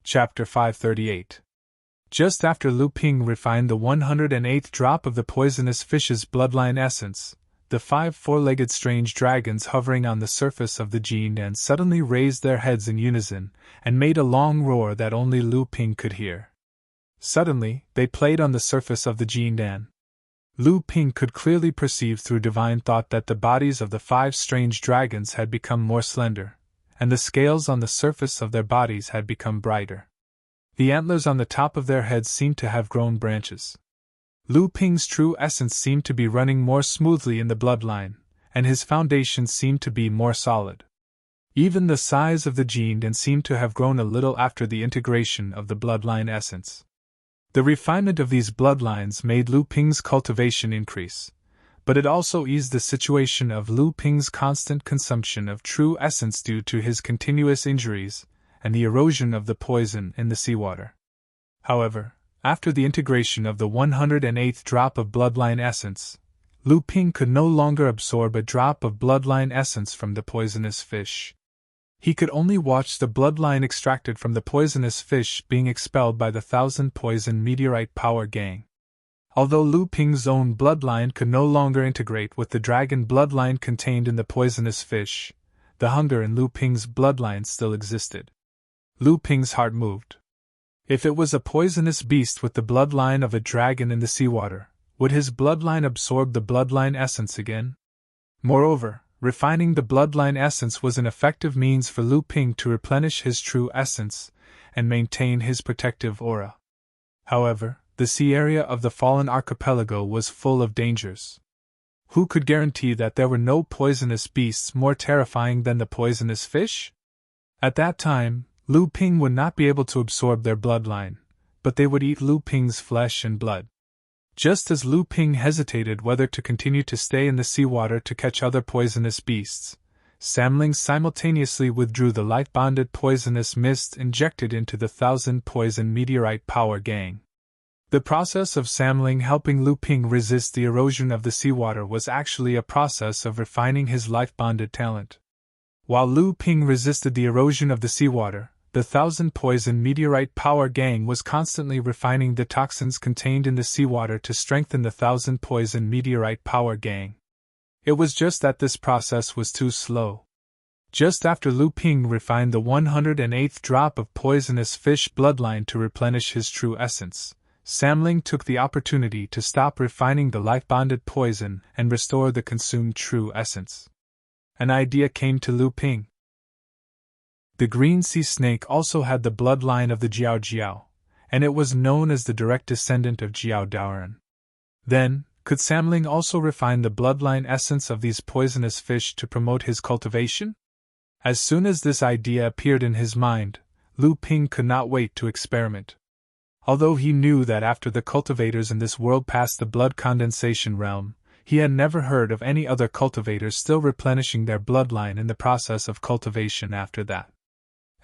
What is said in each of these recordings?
Chapter 538. Just after Lu Ping refined the 108th drop of the poisonous fish's bloodline essence, the 5 four-legged strange dragons hovering on the surface of the Jindan suddenly raised their heads in unison and made a long roar that only Lu Ping could hear. Suddenly, they played on the surface of the Jindan. Lu Ping could clearly perceive through divine thought that the bodies of the 5 strange dragons had become more slender, and the scales on the surface of their bodies had become brighter. The antlers on the top of their heads seemed to have grown branches. Lu Ping's true essence seemed to be running more smoothly in the bloodline, and his foundation seemed to be more solid. Even the size of the Jindan seemed to have grown a little after the integration of the bloodline essence. The refinement of these bloodlines made Lu Ping's cultivation increase, but it also eased the situation of Lu Ping's constant consumption of true essence due to his continuous injuries and the erosion of the poison in the seawater. However, after the integration of the 108th drop of bloodline essence, Lu Ping could no longer absorb a drop of bloodline essence from the poisonous fish. He could only watch the bloodline extracted from the poisonous fish being expelled by the 1,000 poison meteorite power gang. Although Lu Ping's own bloodline could no longer integrate with the dragon bloodline contained in the poisonous fish, the hunger in Lu Ping's bloodline still existed. Lu Ping's heart moved. If it was a poisonous beast with the bloodline of a dragon in the seawater, would his bloodline absorb the bloodline essence again? Moreover, refining the bloodline essence was an effective means for Lu Ping to replenish his true essence and maintain his protective aura. However, the sea area of the fallen archipelago was full of dangers. Who could guarantee that there were no poisonous beasts more terrifying than the poisonous fish? At that time, Lu Ping would not be able to absorb their bloodline, but they would eat Lu Ping's flesh and blood. Just as Lu Ping hesitated whether to continue to stay in the seawater to catch other poisonous beasts, Samling simultaneously withdrew the light-bonded poisonous mist injected into the 1,000 poison meteorite power gang. The process of Samling helping Lu Ping resist the erosion of the seawater was actually a process of refining his life-bonded talent. While Lu Ping resisted the erosion of the seawater, the 1,000 poison meteorite power gang was constantly refining the toxins contained in the seawater to strengthen the 1,000 poison meteorite power gang. It was just that this process was too slow. Just after Lu Ping refined the 108th drop of poisonous fish bloodline to replenish his true essence, Samling took the opportunity to stop refining the life-bonded poison and restore the consumed true essence. An idea came to Lu Ping. The green sea snake also had the bloodline of the Jiao Jiao, and it was known as the direct descendant of Jiao Daoren. Then, could Samling also refine the bloodline essence of these poisonous fish to promote his cultivation? As soon as this idea appeared in his mind, Lu Ping could not wait to experiment. Although he knew that after the cultivators in this world passed the blood condensation realm, he had never heard of any other cultivators still replenishing their bloodline in the process of cultivation after that.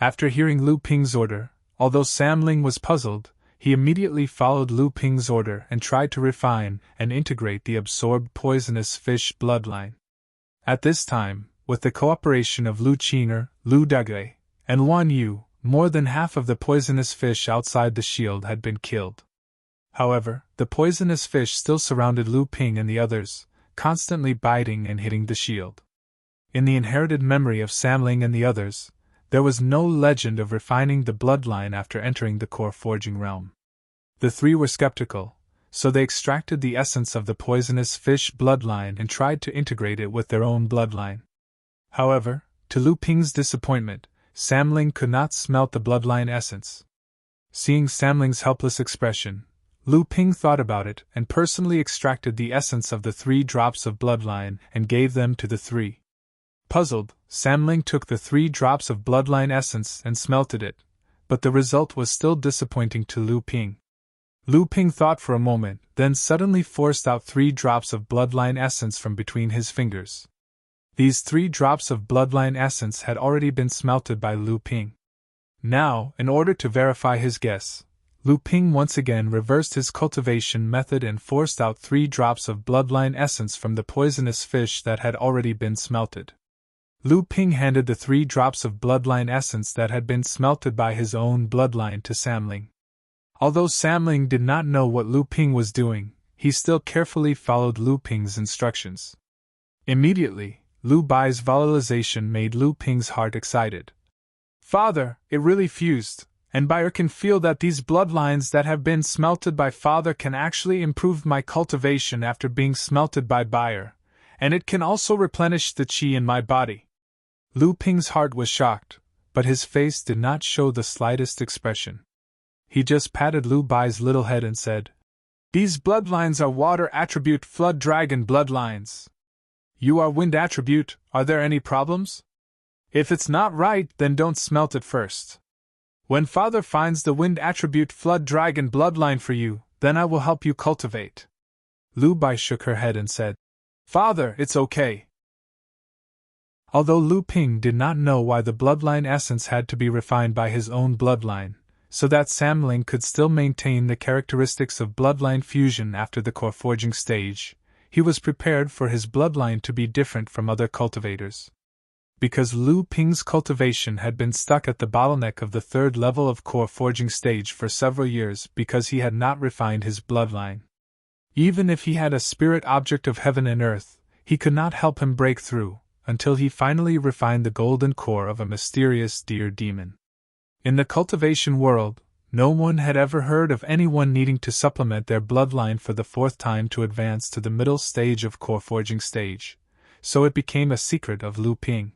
After hearing Lu Ping's order, although Samling was puzzled, he immediately followed Lu Ping's order and tried to refine and integrate the absorbed poisonous fish bloodline. At this time, with the cooperation of Lu Qing'er, Lu Dagui, and Wan Yu, more than half of the poisonous fish outside the shield had been killed. However, the poisonous fish still surrounded Lu Ping and the others, constantly biting and hitting the shield. In the inherited memory of Samling and the others, there was no legend of refining the bloodline after entering the core forging realm. The 3 were skeptical, so they extracted the essence of the poisonous fish bloodline and tried to integrate it with their own bloodline. However, to Lu Ping's disappointment, Samling could not smelt the bloodline essence. Seeing Samling's helpless expression, Lu Ping thought about it and personally extracted the essence of the 3 drops of bloodline and gave them to the 3. Puzzled, Samling took the 3 drops of bloodline essence and smelted it, but the result was still disappointing to Lu Ping. Lu Ping thought for a moment, then suddenly forced out 3 drops of bloodline essence from between his fingers. These 3 drops of bloodline essence had already been smelted by Lu Ping. Now, in order to verify his guess, Lu Ping once again reversed his cultivation method and forced out 3 drops of bloodline essence from the poisonous fish that had already been smelted. Lu Ping handed the 3 drops of bloodline essence that had been smelted by his own bloodline to Samling. Although Samling did not know what Lu Ping was doing, he still carefully followed Lu Ping's instructions. Immediately, Lu Bai's volatilization made Lu Ping's heart excited. Father, it really fused, and Bayer can feel that these bloodlines that have been smelted by Father can actually improve my cultivation after being smelted by Bayer, and it can also replenish the qi in my body. Lu Ping's heart was shocked, but his face did not show the slightest expression. He just patted Lu Bai's little head and said, "These bloodlines are water attribute flood dragon bloodlines. You are wind attribute, are there any problems? If it's not right, then don't smelt it first. When Father finds the wind attribute flood dragon bloodline for you, then I will help you cultivate." Lu Bai shook her head and said, "Father, it's okay." Although Lu Ping did not know why the bloodline essence had to be refined by his own bloodline, so that Samling could still maintain the characteristics of bloodline fusion after the core forging stage, he was prepared for his bloodline to be different from other cultivators. Because Lu Ping's cultivation had been stuck at the bottleneck of the 3rd level of core forging stage for several years because he had not refined his bloodline. Even if he had a spirit object of heaven and earth, he could not help him break through, until he finally refined the golden core of a mysterious deer demon. In the cultivation world, no one had ever heard of anyone needing to supplement their bloodline for the 4th time to advance to the middle stage of core forging stage, so it became a secret of Lu Ping.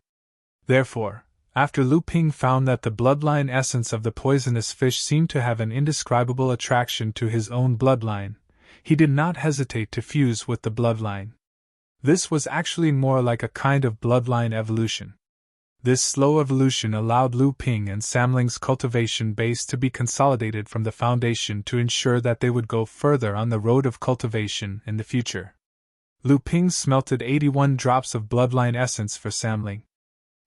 Therefore, after Lu Ping found that the bloodline essence of the poisonous fish seemed to have an indescribable attraction to his own bloodline, he did not hesitate to fuse with the bloodline. This was actually more like a kind of bloodline evolution. This slow evolution allowed Lu Ping and Samling's cultivation base to be consolidated from the foundation to ensure that they would go further on the road of cultivation in the future. Lu Ping smelted 81 drops of bloodline essence for Samling.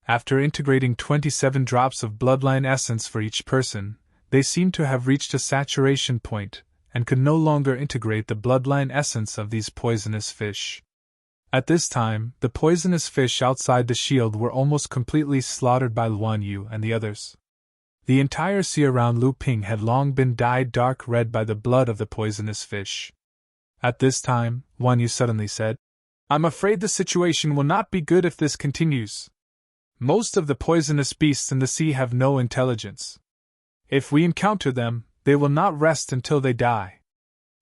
After integrating 27 drops of bloodline essence for each person, they seemed to have reached a saturation point and could no longer integrate the bloodline essence of these poisonous fish. At this time, the poisonous fish outside the shield were almost completely slaughtered by Luan Yu and the others. The entire sea around Lu Ping had long been dyed dark red by the blood of the poisonous fish. At this time, Luan Yu suddenly said, "I'm afraid the situation will not be good if this continues. Most of the poisonous beasts in the sea have no intelligence. If we encounter them, they will not rest until they die.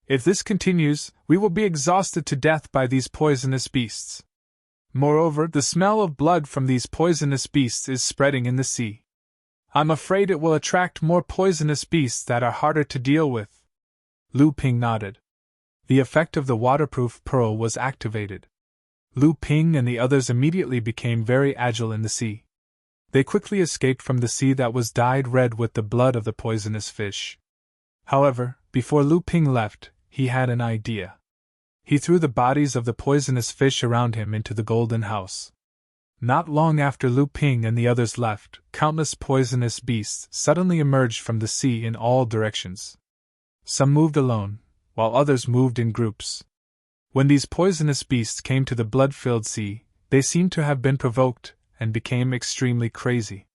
If this continues, we will be exhausted to death by these poisonous beasts. Moreover, the smell of blood from these poisonous beasts is spreading in the sea. I'm afraid it will attract more poisonous beasts that are harder to deal with." Lu Ping nodded. The effect of the waterproof pearl was activated. Lu Ping and the others immediately became very agile in the sea. They quickly escaped from the sea that was dyed red with the blood of the poisonous fish. However, before Lu Ping left, he had an idea. He threw the bodies of the poisonous fish around him into the golden house. Not long after Lu Ping and the others left, countless poisonous beasts suddenly emerged from the sea in all directions. Some moved alone, while others moved in groups. When these poisonous beasts came to the blood-filled sea, they seemed to have been provoked and became extremely crazy.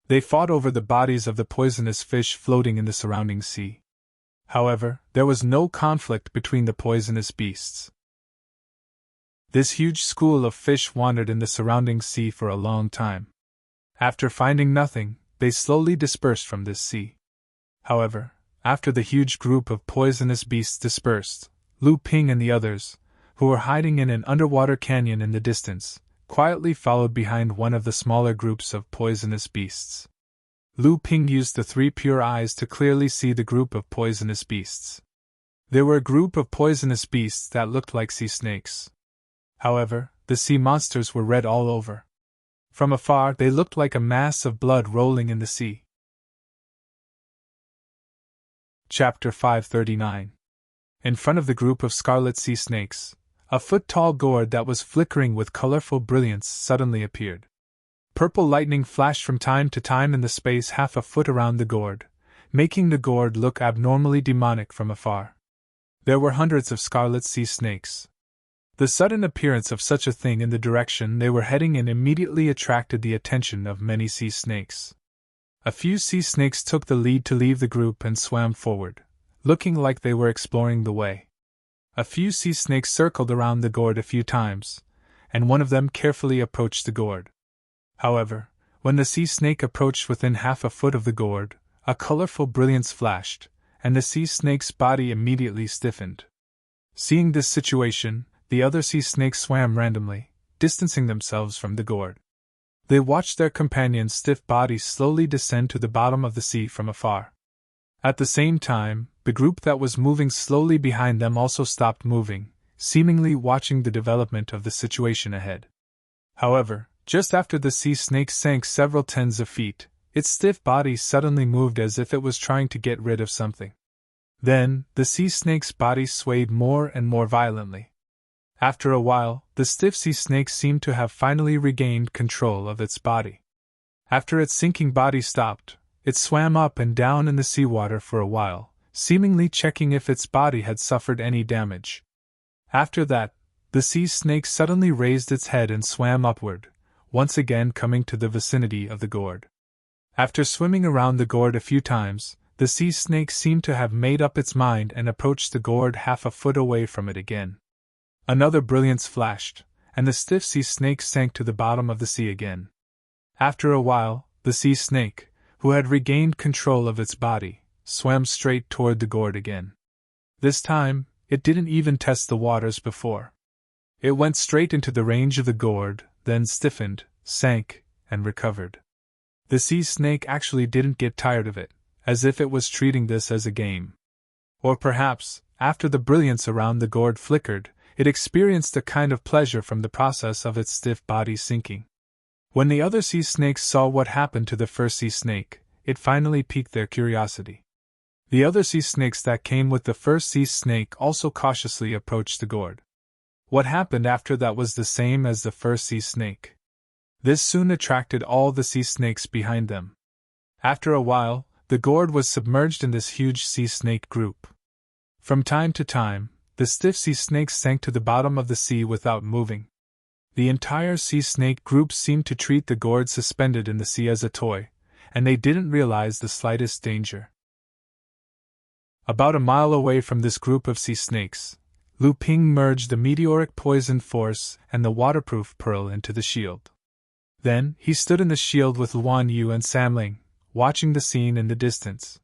They fought over the bodies of the poisonous fish floating in the surrounding sea. However, there was no conflict between the poisonous beasts. This huge school of fish wandered in the surrounding sea for a long time. After finding nothing, they slowly dispersed from this sea. However, after the huge group of poisonous beasts dispersed, Lu Ping and the others, who were hiding in an underwater canyon in the distance, quietly followed behind one of the smaller groups of poisonous beasts. Lu Ping used the 3 pure eyes to clearly see the group of poisonous beasts. There were a group of poisonous beasts that looked like sea snakes. However, the sea monsters were red all over. From afar, they looked like a mass of blood rolling in the sea. Chapter 539. In front of the group of scarlet sea snakes, a foot-tall gourd that was flickering with colorful brilliance suddenly appeared. Purple lightning flashed from time to time in the space half a foot around the gourd, making the gourd look abnormally demonic from afar. There were hundreds of scarlet sea snakes. The sudden appearance of such a thing in the direction they were heading in immediately attracted the attention of many sea snakes. A few sea snakes took the lead to leave the group and swam forward, looking like they were exploring the way. A few sea snakes circled around the gourd a few times, and one of them carefully approached the gourd. However, when the sea snake approached within half a foot of the gourd, a colorful brilliance flashed, and the sea snake's body immediately stiffened. Seeing this situation, the other sea snakes swam randomly, distancing themselves from the gourd. They watched their companions' stiff bodies slowly descend to the bottom of the sea from afar. At the same time, the group that was moving slowly behind them also stopped moving, seemingly watching the development of the situation ahead. However, just after the sea snake sank several tens of feet, its stiff body suddenly moved as if it was trying to get rid of something. Then, the sea snake's body swayed more and more violently. After a while, the stiff sea snake seemed to have finally regained control of its body. After its sinking body stopped, it swam up and down in the seawater for a while, seemingly checking if its body had suffered any damage. After that, the sea snake suddenly raised its head and swam upward, once again coming to the vicinity of the gourd. After swimming around the gourd a few times, the sea snake seemed to have made up its mind and approached the gourd half a foot away from it again. Another brilliance flashed, and the stiff sea snake sank to the bottom of the sea again. After a while, the sea snake, who had regained control of its body, swam straight toward the gourd again. This time, it didn't even test the waters before. It went straight into the range of the gourd, then stiffened, sank, and recovered. The sea snake actually didn't get tired of it, as if it was treating this as a game. Or perhaps, after the brilliance around the gourd flickered, it experienced a kind of pleasure from the process of its stiff body sinking. When the other sea snakes saw what happened to the first sea snake, it finally piqued their curiosity. The other sea snakes that came with the first sea snake also cautiously approached the gourd. What happened after that was the same as the first sea snake. This soon attracted all the sea snakes behind them. After a while, the gourd was submerged in this huge sea snake group. From time to time, the stiff sea snakes sank to the bottom of the sea without moving. The entire sea snake group seemed to treat the gourd suspended in the sea as a toy, and they didn't realize the slightest danger. About a mile away from this group of sea snakes, Lu Ping merged the meteoric poison force and the waterproof pearl into the shield. Then, he stood in the shield with Luan Yu and Sam Ling, watching the scene in the distance.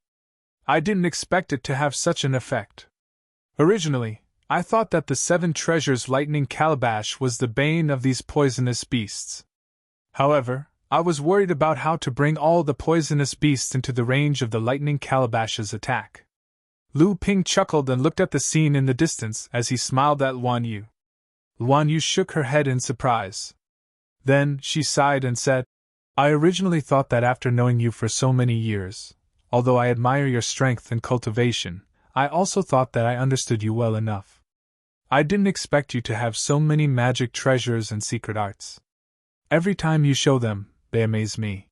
I didn't expect it to have such an effect. Originally, I thought that the 7 treasures lightning calabash was the bane of these poisonous beasts. However, I was worried about how to bring all the poisonous beasts into the range of the lightning calabash's attack. Lu Ping chuckled and looked at the scene in the distance as he smiled at Luan Yu. Luan Yu shook her head in surprise. Then, she sighed and said, I originally thought that after knowing you for so many years, although I admire your strength and cultivation, I also thought that I understood you well enough. I didn't expect you to have so many magic treasures and secret arts. Every time you show them, they amaze me.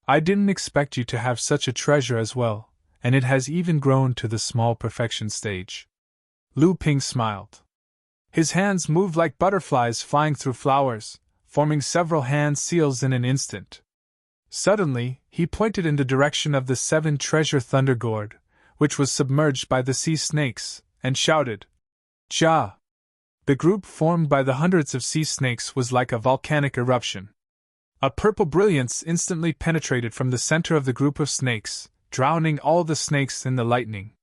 I didn't expect you to have such a treasure as well, and it has even grown to the small perfection stage. Lu Ping smiled. His hands moved like butterflies flying through flowers, forming several hand seals in an instant. Suddenly, he pointed in the direction of the 7 treasure thunder gourd, which was submerged by the sea snakes, and shouted, Ja! The group formed by the hundreds of sea snakes was like a volcanic eruption. A purple brilliance instantly penetrated from the center of the group of snakes, drowning all the snakes in the lightning.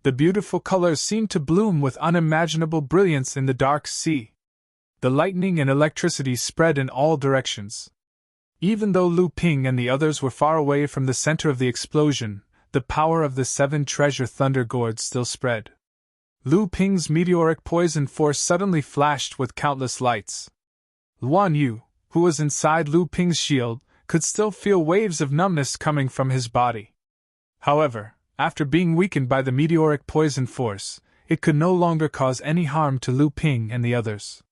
The beautiful colors seemed to bloom with unimaginable brilliance in the dark sea. The lightning and electricity spread in all directions. Even though Lu Ping and the others were far away from the center of the explosion, the power of the 7 treasure thunder gourds still spread. Lu Ping's meteoric poison force suddenly flashed with countless lights. Luan Yu, who was inside Lu Ping's shield, could still feel waves of numbness coming from his body. However, after being weakened by the meteoric poison force, it could no longer cause any harm to Lu Ping and the others.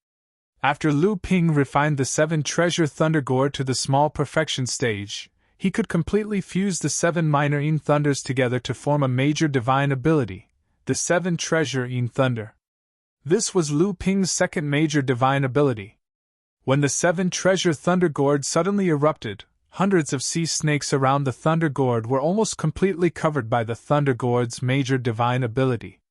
After Lu Ping refined the 7 treasure thunder gourd to the small perfection stage, he could completely fuse the 7 minor Yin thunders together to form a major divine ability, the 7 treasure Yin thunder. This was Lu Ping's second major divine ability. When the 7 treasure Thunder Gourd suddenly erupted, hundreds of sea snakes around the Thunder Gourd were almost completely covered by the Thunder Gourd's major divine ability.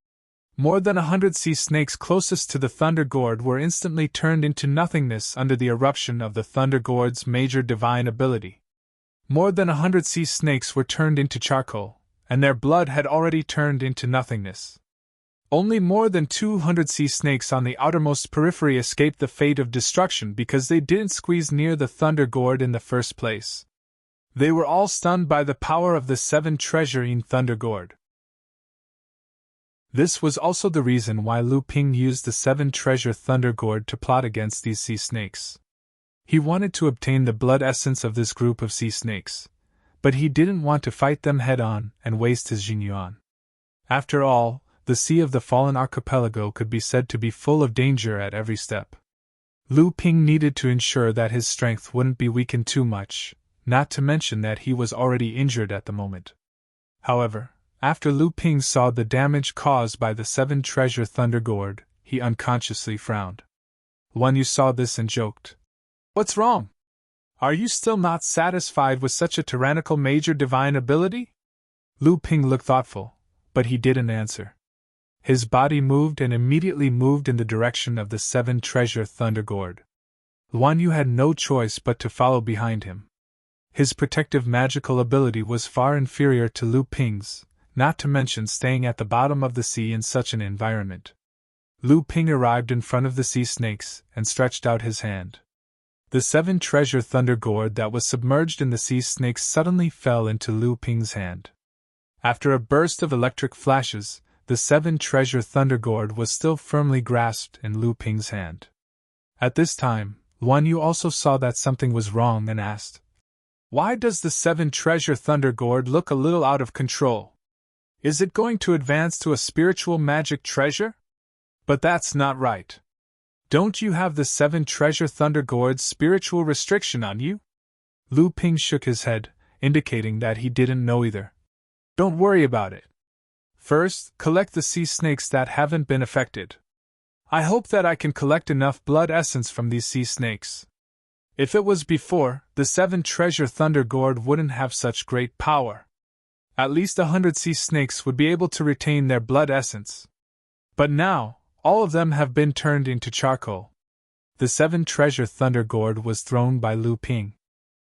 More than 100 sea snakes closest to the Thunder Gourd were instantly turned into nothingness under the eruption of the Thunder Gourd's major divine ability. More than 100 sea snakes were turned into charcoal, and their blood had already turned into nothingness. Only more than 200 sea snakes on the outermost periphery escaped the fate of destruction because they didn't squeeze near the Thunder Gourd in the first place. They were all stunned by the power of the 7 treasuring Thunder Gourd. This was also the reason why Lu Ping used the 7 treasure Thunder Gourd to plot against these sea snakes. He wanted to obtain the blood essence of this group of sea snakes, but he didn't want to fight them head-on and waste his Jinyuan. After all, the Sea of the Fallen Archipelago could be said to be full of danger at every step. Lu Ping needed to ensure that his strength wouldn't be weakened too much, not to mention that he was already injured at the moment. However, after Lu Ping saw the damage caused by the 7 treasure Thunder Gourd, he unconsciously frowned. Wan Yu saw this and joked. "What's wrong? Are you still not satisfied with such a tyrannical major divine ability?" Lu Ping looked thoughtful, but he didn't answer. His body moved and immediately moved in the direction of the 7 treasure Thunder Gourd. Wan Yu had no choice but to follow behind him. His protective magical ability was far inferior to Lu Ping's, not to mention staying at the bottom of the sea in such an environment. Lu Ping arrived in front of the sea snakes and stretched out his hand. The 7 treasure Thunder Gourd that was submerged in the sea snakes suddenly fell into Lu Ping's hand. After a burst of electric flashes, the 7 treasure Thunder Gourd was still firmly grasped in Lu Ping's hand. At this time, Wan Yu also saw that something was wrong and asked, "Why does the 7 treasure Thunder Gourd look a little out of control? Is it going to advance to a spiritual magic treasure? But that's not right. Don't you have the 7 treasure Thunder Gourd's spiritual restriction on you?" Lu Ping shook his head, indicating that he didn't know either. "Don't worry about it. First, collect the sea snakes that haven't been affected. I hope that I can collect enough blood essence from these sea snakes. If it was before, the 7 treasure Thunder Gourd wouldn't have such great power. At least 100 sea snakes would be able to retain their blood essence. But now, all of them have been turned into charcoal." The 7 treasure Thunder Gourd was thrown by Lu Ping.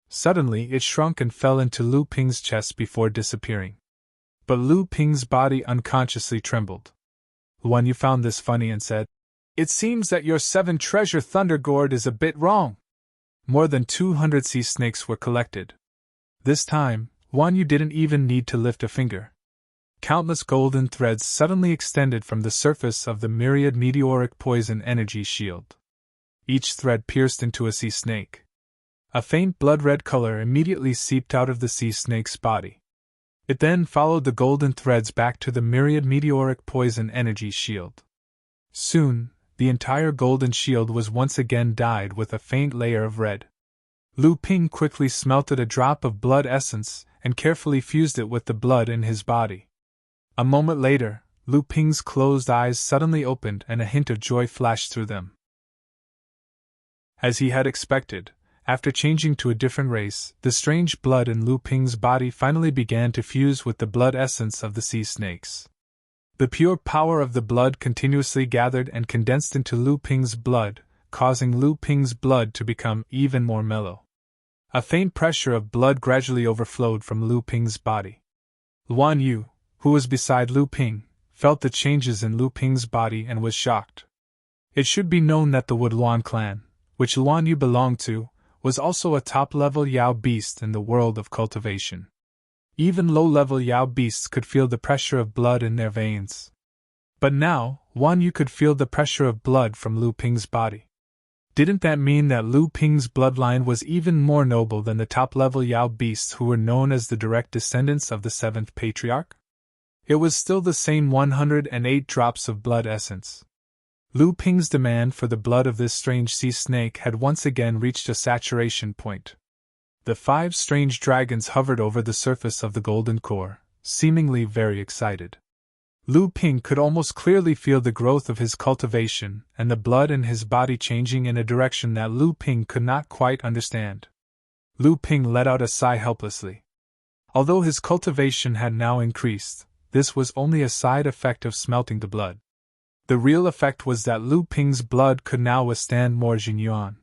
Suddenly it shrunk and fell into Lu Ping's chest before disappearing. But Lu Ping's body unconsciously trembled. Wan Yu found this funny and said, "It seems that your 7 treasure Thunder Gourd is a bit wrong." More than 200 sea snakes were collected. This time, Wan Yu didn't even need to lift a finger. Countless golden threads suddenly extended from the surface of the myriad meteoric poison energy shield. Each thread pierced into a sea snake. A faint blood-red color immediately seeped out of the sea snake's body. It then followed the golden threads back to the myriad meteoric poison energy shield. Soon, the entire golden shield was once again dyed with a faint layer of red. Lu Ping quickly smelted a drop of blood essence and carefully fused it with the blood in his body. A moment later, Lu Ping's closed eyes suddenly opened and a hint of joy flashed through them. As he had expected, after changing to a different race, the strange blood in Lu Ping's body finally began to fuse with the blood essence of the sea snakes. The pure power of the blood continuously gathered and condensed into Lu Ping's blood, causing Lu Ping's blood to become even more mellow. A faint pressure of blood gradually overflowed from Lu Ping's body. Wan Yu, who was beside Lu Ping, felt the changes in Lu Ping's body and was shocked. It should be known that the Woodluan clan, which Wan Yu belonged to, was also a top-level Yao beast in the world of cultivation. Even low-level Yao beasts could feel the pressure of blood in their veins. But now, Wan Yu could feel the pressure of blood from Lu Ping's body. Didn't that mean that Lu Ping's bloodline was even more noble than the top-level Yao beasts who were known as the direct descendants of the 7th Patriarch? It was still the same 108 drops of blood essence. Lu Ping's demand for the blood of this strange sea snake had once again reached a saturation point. The 5 strange dragons hovered over the surface of the golden core, seemingly very excited. Lu Ping could almost clearly feel the growth of his cultivation and the blood in his body changing in a direction that Lu Ping could not quite understand. Lu Ping let out a sigh helplessly. Although his cultivation had now increased, this was only a side effect of smelting the blood. The real effect was that Lu Ping's blood could now withstand more jinyuan.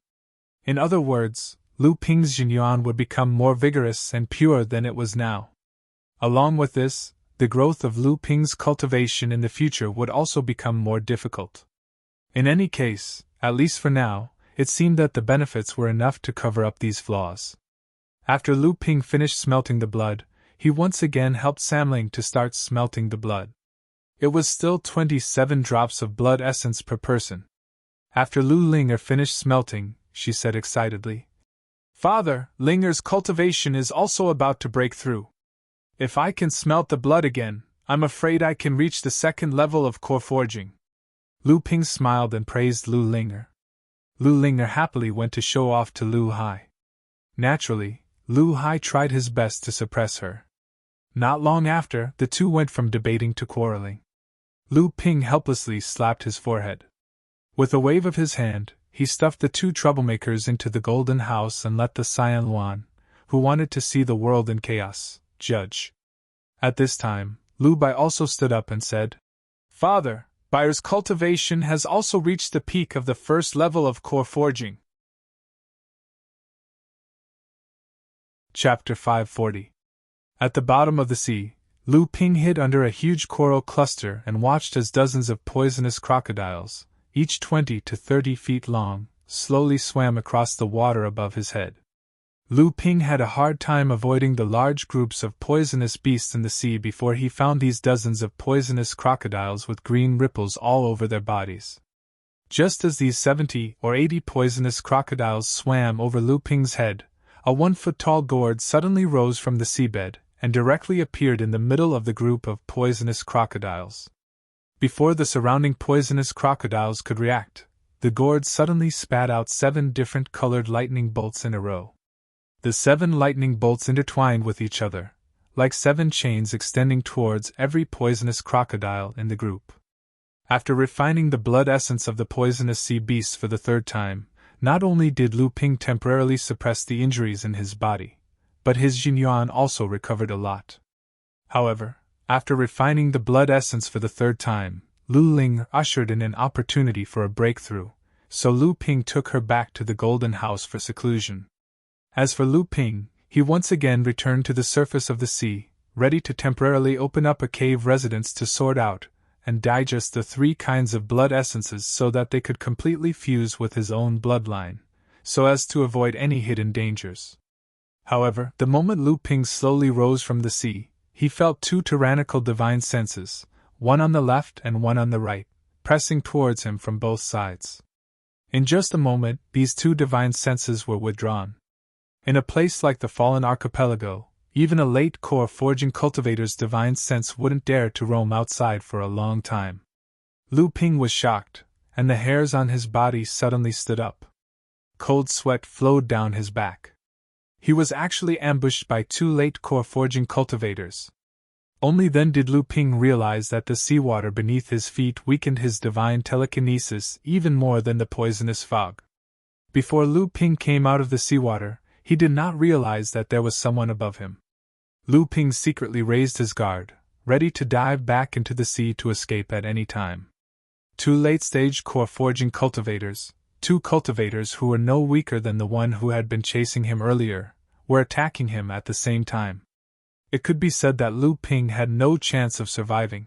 In other words, Lu Ping's jinyuan would become more vigorous and pure than it was now. Along with this, the growth of Lu Ping's cultivation in the future would also become more difficult. In any case, at least for now, it seemed that the benefits were enough to cover up these flaws. After Lu Ping finished smelting the blood, he once again helped Samling to start smelting the blood. It was still 27 drops of blood essence per person. After Lu Linger finished smelting, she said excitedly, "Father, Linger's cultivation is also about to break through. If I can smelt the blood again, I'm afraid I can reach the second level of core forging." Lu Ping smiled and praised Lu Linger. Lu Linger happily went to show off to Lu Hai. Naturally, Lu Hai tried his best to suppress her. Not long after, the two went from debating to quarreling. Lu Ping helplessly slapped his forehead. With a wave of his hand, he stuffed the two troublemakers into the golden house and let the Cyan Luan, who wanted to see the world in chaos, judge. At this time, Lu Bai also stood up and said, "Father, Bai's cultivation has also reached the peak of the first level of core forging." Chapter 540. At the bottom of the sea, Lu Ping hid under a huge coral cluster and watched as dozens of poisonous crocodiles, each 20 to 30 feet long, slowly swam across the water above his head. Lu Ping had a hard time avoiding the large groups of poisonous beasts in the sea before he found these dozens of poisonous crocodiles with green ripples all over their bodies. Just as these 70 or 80 poisonous crocodiles swam over Lu Ping's head, a 1-foot-tall gourd suddenly rose from the seabed and directly appeared in the middle of the group of poisonous crocodiles. Before the surrounding poisonous crocodiles could react, the gourd suddenly spat out 7 different colored lightning bolts in a row. The 7 lightning bolts intertwined with each other, like 7 chains extending towards every poisonous crocodile in the group. After refining the blood essence of the poisonous sea beasts for the 3rd time, not only did Lu Ping temporarily suppress the injuries in his body, but his jinyuan also recovered a lot. However, after refining the blood essence for the 3rd time, Lu Ling ushered in an opportunity for a breakthrough, so Lu Ping took her back to the golden house for seclusion. As for Lu Ping, he once again returned to the surface of the sea, ready to temporarily open up a cave residence to sort out and digest the 3 kinds of blood essences so that they could completely fuse with his own bloodline, so as to avoid any hidden dangers. However, the moment Lu Ping slowly rose from the sea, he felt 2 tyrannical divine senses, one on the left and one on the right, pressing towards him from both sides. In just a moment, these 2 divine senses were withdrawn. In a place like the Fallen Archipelago, even a late core forging cultivator's divine sense wouldn't dare to roam outside for a long time. Lu Ping was shocked, and the hairs on his body suddenly stood up. Cold sweat flowed down his back. He was actually ambushed by 2 late core forging cultivators. Only then did Lu Ping realize that the seawater beneath his feet weakened his divine telekinesis even more than the poisonous fog. Before Lu Ping came out of the seawater, he did not realize that there was someone above him. Lu Ping secretly raised his guard, ready to dive back into the sea to escape at any time. 2 late-stage core forging cultivators, 2 cultivators who were no weaker than the one who had been chasing him earlier, were attacking him at the same time. It could be said that Lu Ping had no chance of surviving.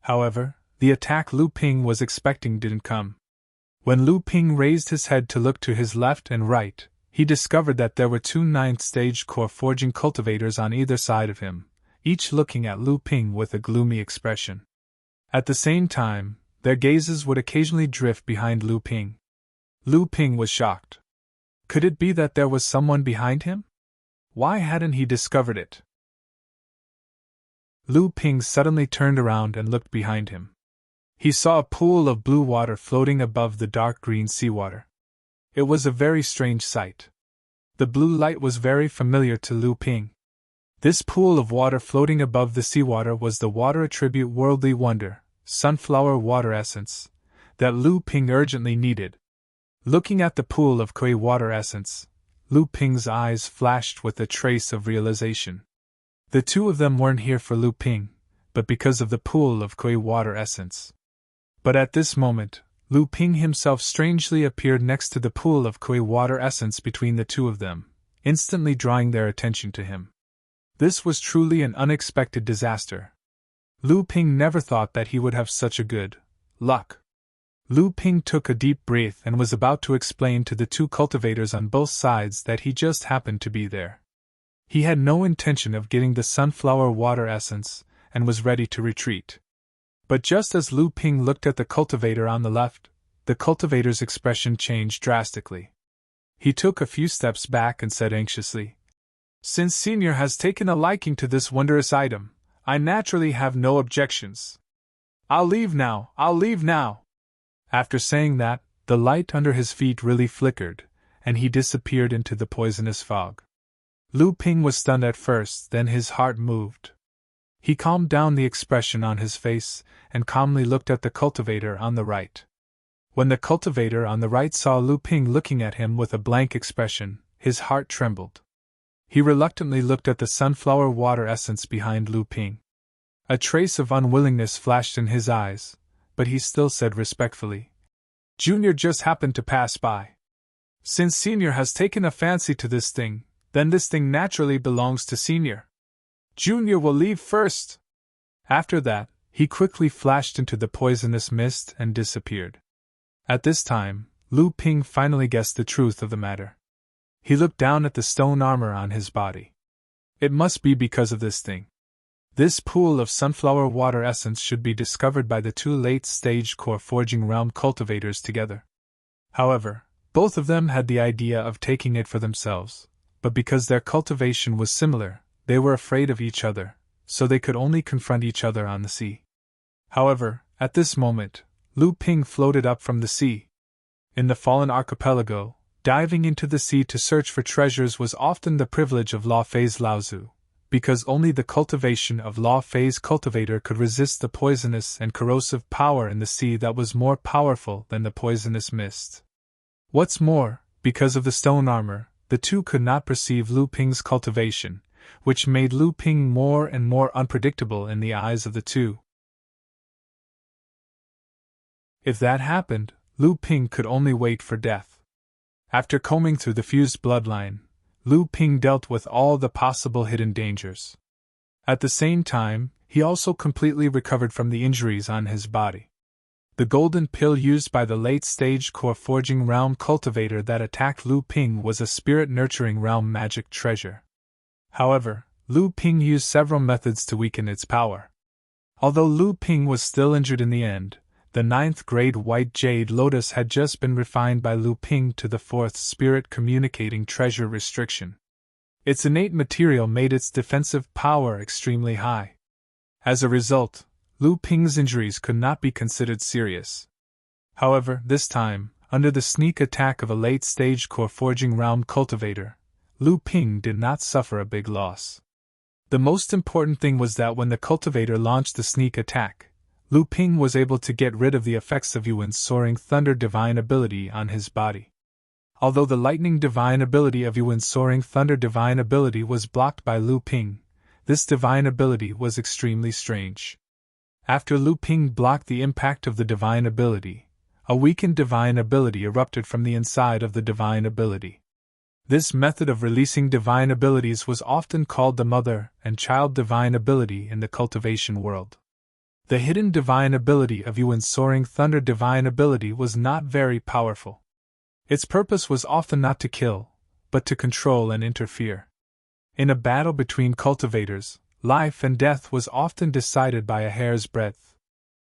However, the attack Lu Ping was expecting didn't come. When Lu Ping raised his head to look to his left and right, he discovered that there were 2 9th-stage core forging cultivators on either side of him, each looking at Lu Ping with a gloomy expression. At the same time, their gazes would occasionally drift behind Lu Ping. Lu Ping was shocked. Could it be that there was someone behind him? Why hadn't he discovered it? Lu Ping suddenly turned around and looked behind him. He saw a pool of blue water floating above the dark green seawater. It was a very strange sight. The blue light was very familiar to Lu Ping. This pool of water floating above the seawater was the water attribute worldly wonder, sunflower water essence, that Lu Ping urgently needed. Looking at the pool of Kui water essence, Lu Ping's eyes flashed with a trace of realization. The two of them weren't here for Lu Ping, but because of the pool of Kui water essence. But at this moment, Lu Ping himself strangely appeared next to the pool of Kui water essence between the two of them, instantly drawing their attention to him. This was truly an unexpected disaster. Lu Ping never thought that he would have such a good luck. Lu Ping took a deep breath and was about to explain to the two cultivators on both sides that he just happened to be there. He had no intention of getting the sunflower water essence and was ready to retreat. But just as Lu Ping looked at the cultivator on the left, the cultivator's expression changed drastically. He took a few steps back and said anxiously, "Since Senior has taken a liking to this wondrous item, I naturally have no objections. I'll leave now. After saying that, the light under his feet really flickered, and he disappeared into the poisonous fog. Lu Ping was stunned at first, then his heart moved. He calmed down the expression on his face and calmly looked at the cultivator on the right. When the cultivator on the right saw Lu Ping looking at him with a blank expression, his heart trembled. He reluctantly looked at the sunflower water essence behind Lu Ping. A trace of unwillingness flashed in his eyes, but he still said respectfully, "Junior just happened to pass by. Since Senior has taken a fancy to this thing, then this thing naturally belongs to Senior. Junior will leave first." After that, he quickly flashed into the poisonous mist and disappeared. At this time, Lu Ping finally guessed the truth of the matter. He looked down at the stone armor on his body. It must be because of this thing. This pool of sunflower water essence should be discovered by the two late-stage core forging realm cultivators together. However, both of them had the idea of taking it for themselves, but because their cultivation was similar, they were afraid of each other, so they could only confront each other on the sea. However, at this moment, Lu Ping floated up from the sea. In the fallen archipelago, diving into the sea to search for treasures was often the privilege of Law Phase Laozu, because only the cultivation of Law Phase cultivator could resist the poisonous and corrosive power in the sea that was more powerful than the poisonous mist. What's more, because of the stone armor, the two could not perceive Lu Ping's cultivation, which made Lu Ping more and more unpredictable in the eyes of the two. If that happened, Lu Ping could only wait for death. After combing through the fused bloodline, Lu Ping dealt with all the possible hidden dangers. At the same time, he also completely recovered from the injuries on his body. The golden pill used by the late-stage core forging realm cultivator that attacked Lu Ping was a spirit-nurturing realm magic treasure. However, Lu Ping used several methods to weaken its power. Although Lu Ping was still injured in the end, the 9th grade white jade lotus had just been refined by Lu Ping to the 4th spirit communicating treasure restriction. Its innate material made its defensive power extremely high. As a result, Lu Ping's injuries could not be considered serious. However, this time, under the sneak attack of a late-stage core forging realm cultivator, Lu Ping did not suffer a big loss. The most important thing was that when the cultivator launched the sneak attack, Lu Ping was able to get rid of the effects of Yuan's soaring thunder divine ability on his body. Although the lightning divine ability of Yuan's soaring thunder divine ability was blocked by Lu Ping, this divine ability was extremely strange. After Lu Ping blocked the impact of the divine ability, a weakened divine ability erupted from the inside of the divine ability. This method of releasing divine abilities was often called the mother and child divine ability in the cultivation world. The hidden divine ability of Yuan's soaring thunder divine ability was not very powerful. Its purpose was often not to kill, but to control and interfere. In a battle between cultivators, life and death was often decided by a hair's breadth.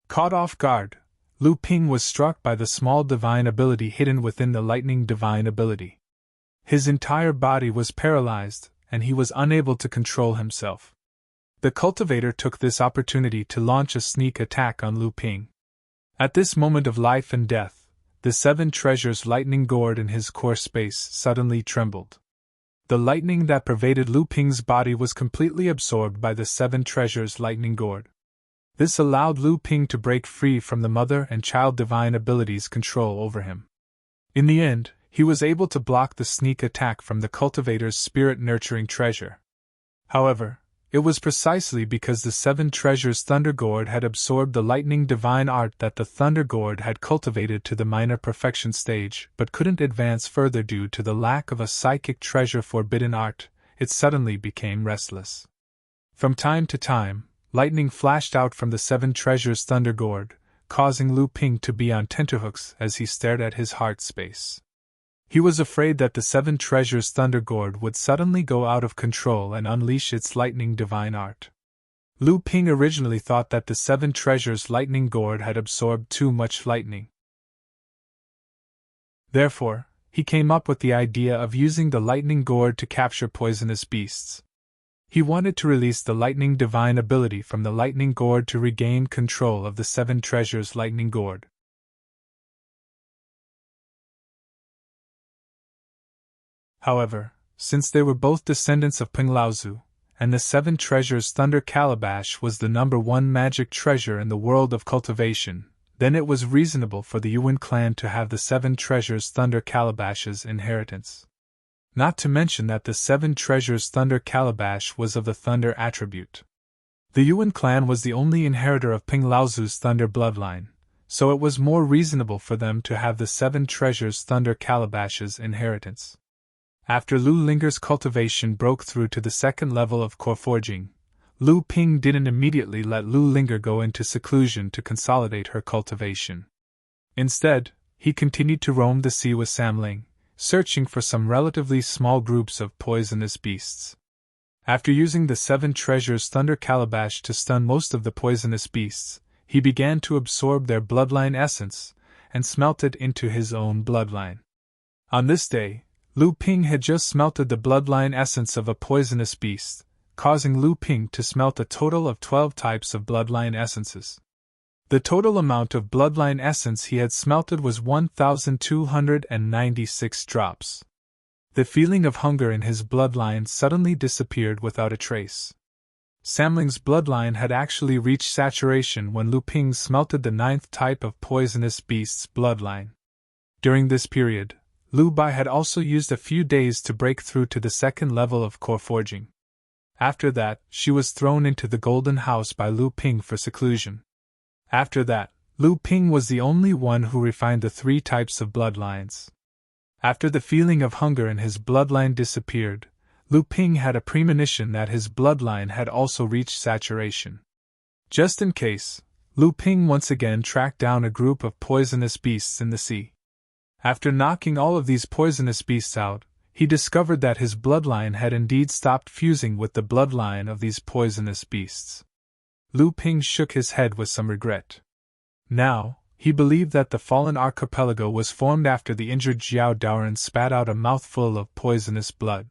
Caught off guard, Lu Ping was struck by the small divine ability hidden within the lightning divine ability. His entire body was paralyzed, and he was unable to control himself. The cultivator took this opportunity to launch a sneak attack on Lu Ping. At this moment of life and death, the 7 treasures lightning gourd in his core space suddenly trembled. The lightning that pervaded Lu Ping's body was completely absorbed by the seven treasures lightning gourd. This allowed Lu Ping to break free from the mother and child divine abilities' control over him. In the end, he was able to block the sneak attack from the cultivator's spirit-nurturing treasure. However, it was precisely because the seven treasures Thunder Gourd had absorbed the lightning divine art that the Thunder Gourd had cultivated to the minor perfection stage but couldn't advance further due to the lack of a psychic treasure forbidden art. It suddenly became restless. From time to time, lightning flashed out from the seven treasures Thunder Gourd, causing Lu Ping to be on tenterhooks as he stared at his heart space. He was afraid that the seven treasures Thunder Gourd would suddenly go out of control and unleash its lightning divine art. Lu Ping originally thought that the seven treasures lightning gourd had absorbed too much lightning. Therefore, he came up with the idea of using the lightning gourd to capture poisonous beasts. He wanted to release the lightning divine ability from the lightning gourd to regain control of the seven treasures lightning gourd. However, since they were both descendants of Ping Laozu, and the seven treasures Thunder Calabash was the #1 magic treasure in the world of cultivation, then it was reasonable for the Yuan clan to have the seven treasures Thunder Calabash's inheritance. Not to mention that the seven treasures Thunder Calabash was of the Thunder attribute. The Yuan clan was the only inheritor of Ping Laozu's Thunder bloodline, so it was more reasonable for them to have the seven treasures Thunder Calabash's inheritance. After Lu Linger's cultivation broke through to the second level of core forging, Lu Ping didn't immediately let Lu Linger go into seclusion to consolidate her cultivation. Instead, he continued to roam the sea with Samling, searching for some relatively small groups of poisonous beasts. After using the seven treasures Thunder Calabash to stun most of the poisonous beasts, he began to absorb their bloodline essence and smelt it into his own bloodline. On this day, Lu Ping had just smelted the bloodline essence of a poisonous beast, causing Lu Ping to smelt a total of 12 types of bloodline essences. The total amount of bloodline essence he had smelted was 1,296 drops. The feeling of hunger in his bloodline suddenly disappeared without a trace. Samling's bloodline had actually reached saturation when Lu Ping smelted the 9th type of poisonous beast's bloodline. During this period, Lu Bai had also used a few days to break through to the second level of core forging. After that, she was thrown into the Golden House by Lu Ping for seclusion. After that, Lu Ping was the only one who refined the 3 types of bloodlines. After the feeling of hunger in his bloodline disappeared, Lu Ping had a premonition that his bloodline had also reached saturation. Just in case, Lu Ping once again tracked down a group of poisonous beasts in the sea. After knocking all of these poisonous beasts out, he discovered that his bloodline had indeed stopped fusing with the bloodline of these poisonous beasts. Lu Ping shook his head with some regret. Now, he believed that the fallen archipelago was formed after the injured Jiao Daoran spat out a mouthful of poisonous blood.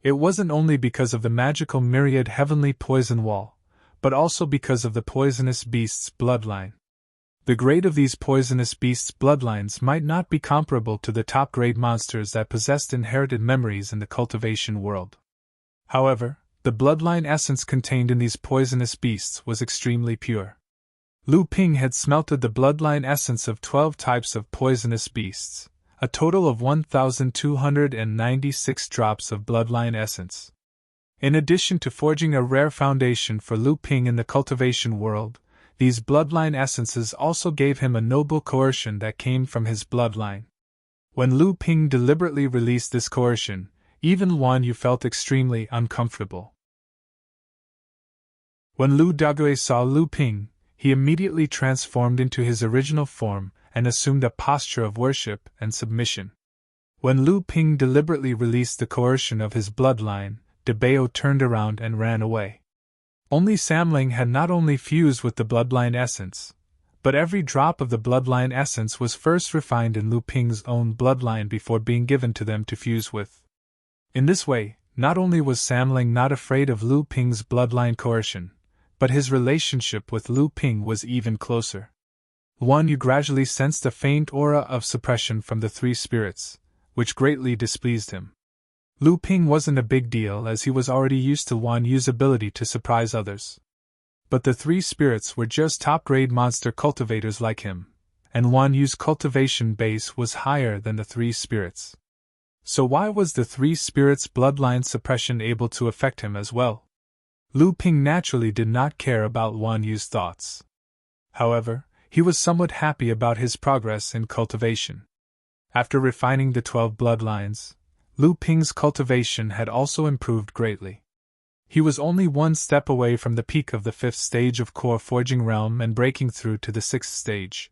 It wasn't only because of the magical myriad heavenly poison wall, but also because of the poisonous beast's bloodline. The grade of these poisonous beasts' bloodlines might not be comparable to the top-grade monsters that possessed inherited memories in the cultivation world. However, the bloodline essence contained in these poisonous beasts was extremely pure. Lu Ping had smelted the bloodline essence of 12 types of poisonous beasts, a total of 1,296 drops of bloodline essence. In addition to forging a rare foundation for Lu Ping in the cultivation world, these bloodline essences also gave him a noble coercion that came from his bloodline. When Lu Ping deliberately released this coercion, even Wan Yu felt extremely uncomfortable. When Lu Dagui saw Lu Ping, he immediately transformed into his original form and assumed a posture of worship and submission. When Lu Ping deliberately released the coercion of his bloodline, De Bao turned around and ran away. Only Samling had not only fused with the bloodline essence, but every drop of the bloodline essence was first refined in Lu Ping's own bloodline before being given to them to fuse with. In this way, not only was Samling not afraid of Lu Ping's bloodline coercion, but his relationship with Lu Ping was even closer. Wan Yu gradually sensed a faint aura of suppression from the 3 spirits, which greatly displeased him. Lu Ping wasn't a big deal as he was already used to Wan Yu's ability to surprise others. But the three spirits were just top-grade monster cultivators like him, and Wan Yu's cultivation base was higher than the three spirits. So why was the three spirits' bloodline suppression able to affect him as well? Lu Ping naturally did not care about Wan Yu's thoughts. However, he was somewhat happy about his progress in cultivation. After refining the 12 bloodlines, Lu Ping's cultivation had also improved greatly. He was only one step away from the peak of the 5th stage of core forging realm and breaking through to the 6th stage.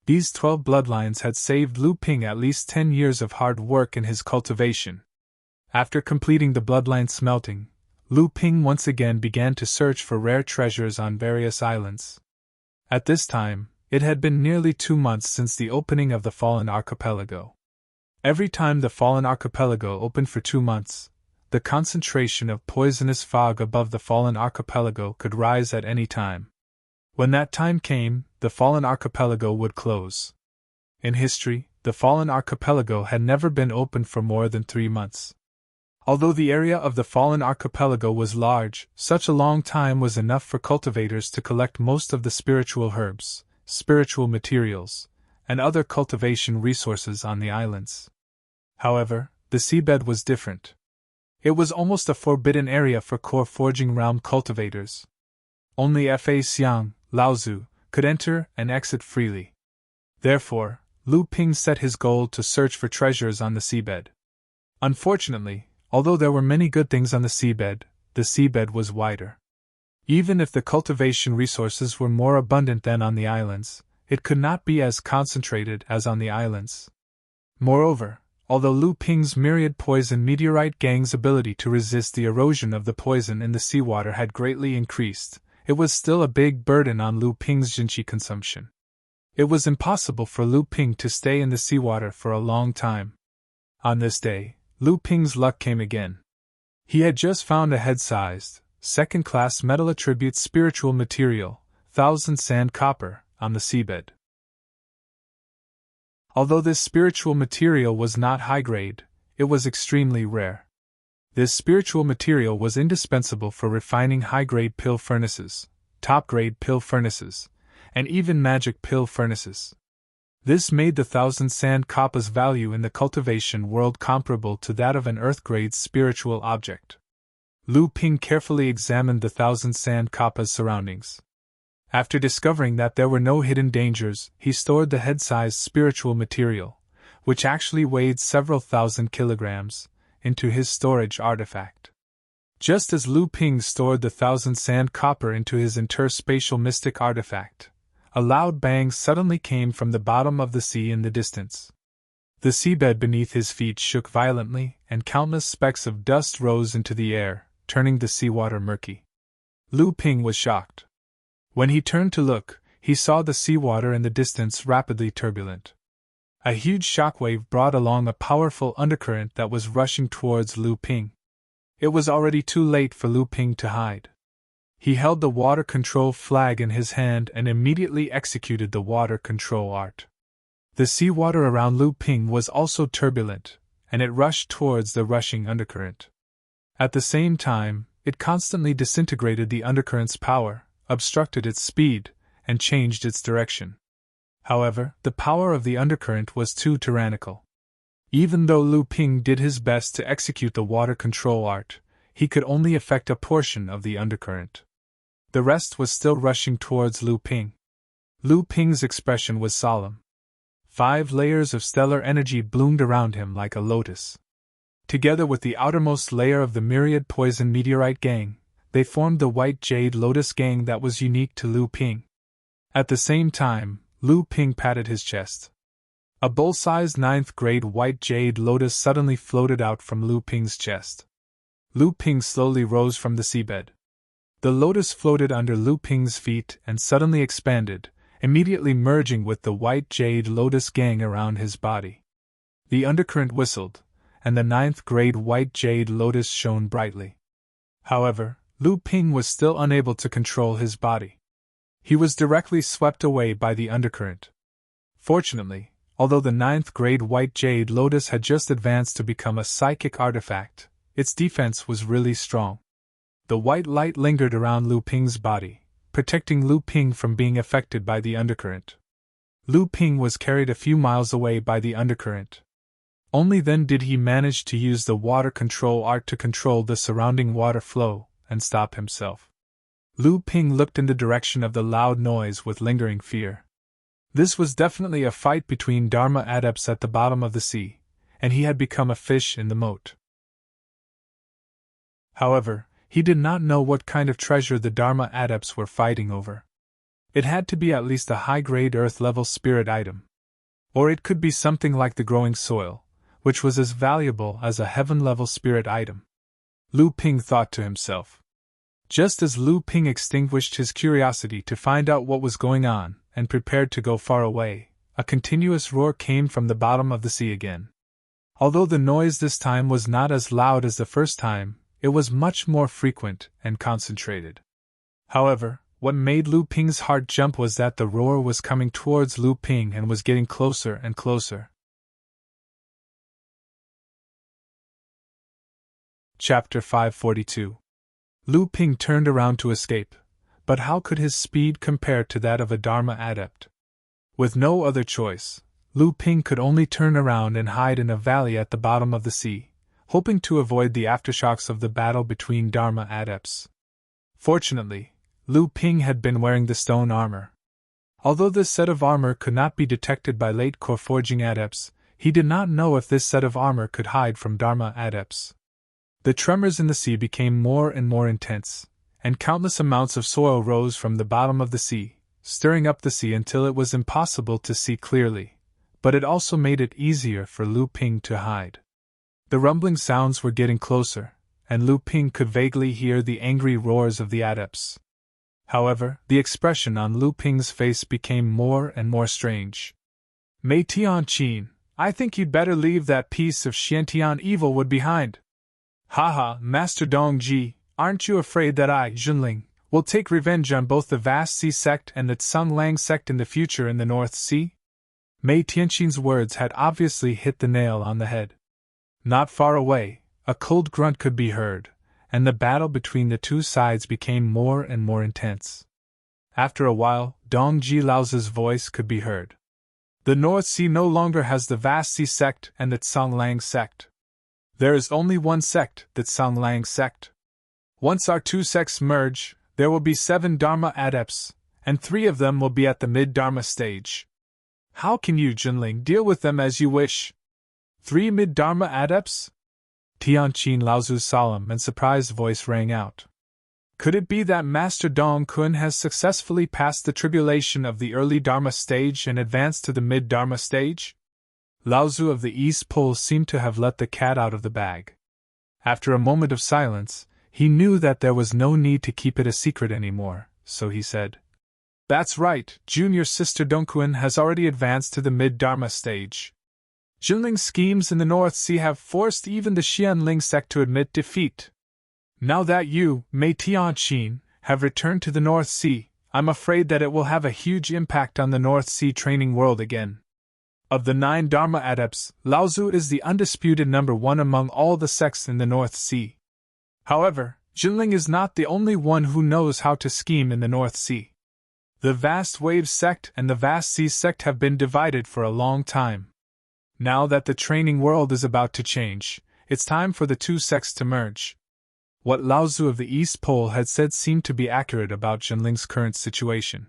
These 12 bloodlines had saved Lu Ping at least 10 years of hard work in his cultivation. After completing the bloodline smelting, Lu Ping once again began to search for rare treasures on various islands. At this time, it had been nearly 2 months since the opening of the Fallen Archipelago. Every time the Fallen Archipelago opened for 2 months, the concentration of poisonous fog above the Fallen Archipelago could rise at any time. When that time came, the Fallen Archipelago would close. In history, the Fallen Archipelago had never been opened for more than 3 months. Although the area of the Fallen Archipelago was large, such a long time was enough for cultivators to collect most of the spiritual herbs, spiritual materials, and other cultivation resources on the islands. However, the seabed was different. It was almost a forbidden area for core forging realm cultivators. Only Fa Xiang, Laozu, could enter and exit freely. Therefore, Lu Ping set his goal to search for treasures on the seabed. Unfortunately, although there were many good things on the seabed was wider. Even if the cultivation resources were more abundant than on the islands, it could not be as concentrated as on the islands. Moreover, although Lu Ping's myriad poison meteorite gang's ability to resist the erosion of the poison in the seawater had greatly increased, it was still a big burden on Lu Ping's jinqi consumption. It was impossible for Lu Ping to stay in the seawater for a long time. On this day, Lu Ping's luck came again. He had just found a head-sized, second-class metal attribute spiritual material, 1000 sand copper, on the seabed. Although this spiritual material was not high-grade, it was extremely rare. This spiritual material was indispensable for refining high-grade pill furnaces, top-grade pill furnaces, and even magic pill furnaces. This made the 1000 sand copper's value in the cultivation world comparable to that of an earth-grade spiritual object. Lu Ping carefully examined the 1000 sand copper's surroundings. After discovering that there were no hidden dangers, he stored the head-sized spiritual material, which actually weighed several thousand kilograms, into his storage artifact. Just as Lu Ping stored the 1000 sand copper into his interspatial mystic artifact, a loud bang suddenly came from the bottom of the sea in the distance. The seabed beneath his feet shook violently, and countless specks of dust rose into the air, turning the seawater murky. Lu Ping was shocked. When he turned to look, he saw the seawater in the distance rapidly turbulent. A huge shockwave brought along a powerful undercurrent that was rushing towards Lu Ping. It was already too late for Lu Ping to hide. He held the water control flag in his hand and immediately executed the water control art. The seawater around Lu Ping was also turbulent, and it rushed towards the rushing undercurrent. At the same time, it constantly disintegrated the undercurrent's power, obstructed its speed, and changed its direction. However, the power of the undercurrent was too tyrannical. Even though Lu Ping did his best to execute the water control art, he could only affect a portion of the undercurrent. The rest was still rushing towards Lu Ping. Lu Ping's expression was solemn. 5 layers of stellar energy bloomed around him like a lotus. Together with the outermost layer of the myriad poison meteorite gang, they formed the white jade lotus gang that was unique to Lu Ping. At the same time, Lu Ping patted his chest. A bull-sized 9th-grade white jade lotus suddenly floated out from Lu Ping's chest. Lu Ping slowly rose from the seabed. The lotus floated under Lu Ping's feet and suddenly expanded, immediately merging with the white jade lotus gang around his body. The undercurrent whistled, and the 9th-grade white jade lotus shone brightly. However, Lu Ping was still unable to control his body. He was directly swept away by the undercurrent. Fortunately, Although the 9th grade white jade lotus had just advanced to become a psychic artifact, its defense was really strong. The white light lingered around Lu Ping's body, protecting Lu Ping from being affected by the undercurrent. Lu Ping was carried a few miles away by the undercurrent. Only then did he manage to use the water control art to control the surrounding water flow and stop himself. Lu Ping looked in the direction of the loud noise with lingering fear. This was definitely a fight between Dharma adepts at the bottom of the sea, and he had become a fish in the moat. However, he did not know what kind of treasure the Dharma adepts were fighting over. It had to be at least a high-grade earth-level spirit item. Or it could be something like the growing soil, which was as valuable as a heaven-level spirit item. Lu Ping thought to himself. Just as Lu Ping extinguished his curiosity to find out what was going on, and prepared to go far away, a continuous roar came from the bottom of the sea again. Although the noise this time was not as loud as the first time, it was much more frequent and concentrated. However, what made Lu Ping's heart jump was that the roar was coming towards Lu Ping and was getting closer and closer. Chapter 542. Lu Ping turned around to escape, but how could his speed compare to that of a Dharma adept? With no other choice, Lu Ping could only turn around and hide in a valley at the bottom of the sea, hoping to avoid the aftershocks of the battle between Dharma adepts. Fortunately, Lu Ping had been wearing the stone armor. Although this set of armor could not be detected by late core forging adepts, he did not know if this set of armor could hide from Dharma adepts. The tremors in the sea became more and more intense, and countless amounts of soil rose from the bottom of the sea, stirring up the sea until it was impossible to see clearly, but it also made it easier for Lu Ping to hide. The rumbling sounds were getting closer, and Lu Ping could vaguely hear the angry roars of the adepts. However, the expression on Lu Ping's face became more and more strange. Mei Tianqin, I think you'd better leave that piece of Xiantian evil wood behind. Haha, Master Dongji, aren't you afraid that I, Junling, will take revenge on both the Vast Sea sect and the Tsang Lang sect in the future in the North Sea? Mei Tianqin's words had obviously hit the nail on the head. Not far away, a cold grunt could be heard, and the battle between the two sides became more and more intense. After a while, Dongji Lao's voice could be heard. The North Sea no longer has the Vast Sea sect and the Tsang Lang sect. There is only one sect, the Tsang Lang sect. Once our two sects merge, there will be 7 Dharma adepts, and 3 of them will be at the mid-Dharma stage. How can you, Junling, deal with them as you wish? 3 mid-Dharma adepts? Tianqin Lao's solemn and surprised voice rang out. Could it be that Master Dong Kun has successfully passed the tribulation of the early Dharma stage and advanced to the mid-Dharma stage? Laozu of the East Pole seemed to have let the cat out of the bag. After a moment of silence, he knew that there was no need to keep it a secret anymore, so he said, That's right, junior sister Dongkun has already advanced to the mid-Dharma stage. Junling's schemes in the North Sea have forced even the Xianling sect to admit defeat. Now that you, Mei Tianqin, have returned to the North Sea, I'm afraid that it will have a huge impact on the North Sea training world again. Of the 9 Dharma adepts, Laozu is the undisputed number 1 among all the sects in the North Sea. However, Junling is not the only one who knows how to scheme in the North Sea. The Vast Wave sect and the Vast Sea sect have been divided for a long time. Now that the training world is about to change, it's time for the 2 sects to merge. What Laozu of the East Pole had said seemed to be accurate about Junling's current situation.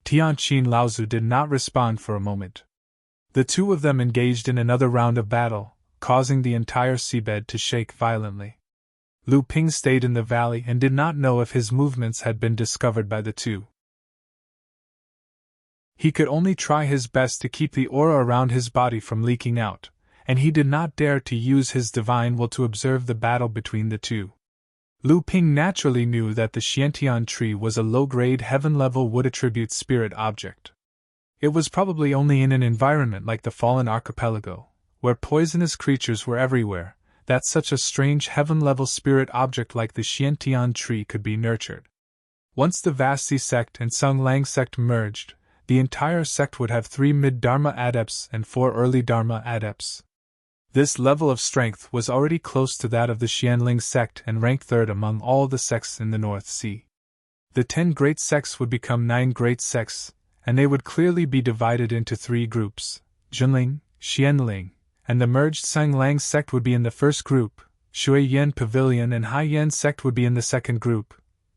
Tianqin Laozu did not respond for a moment. The 2 of them engaged in another round of battle, causing the entire seabed to shake violently. Lu Ping stayed in the valley and did not know if his movements had been discovered by the 2. He could only try his best to keep the aura around his body from leaking out, and he did not dare to use his divine will to observe the battle between the 2. Lu Ping naturally knew that the Xiantian tree was a low-grade heaven-level wood attribute spirit object. It was probably only in an environment like the Fallen Archipelago, where poisonous creatures were everywhere, that such a strange heaven-level spirit object like the Xiantian tree could be nurtured. Once the Vast Sea sect and Tsang Lang sect merged, the entire sect would have 3 mid-Dharma adepts and 4 early Dharma adepts. This level of strength was already close to that of the Xianling sect and ranked third among all the sects in the North Sea. The 10 great sects would become 9 great sects, and they would clearly be divided into 3 groups: Junling, Xianling, and the merged Sanglang sect would be in the first group. Shui Yen Pavilion and Hai Yen sect would be in the second group.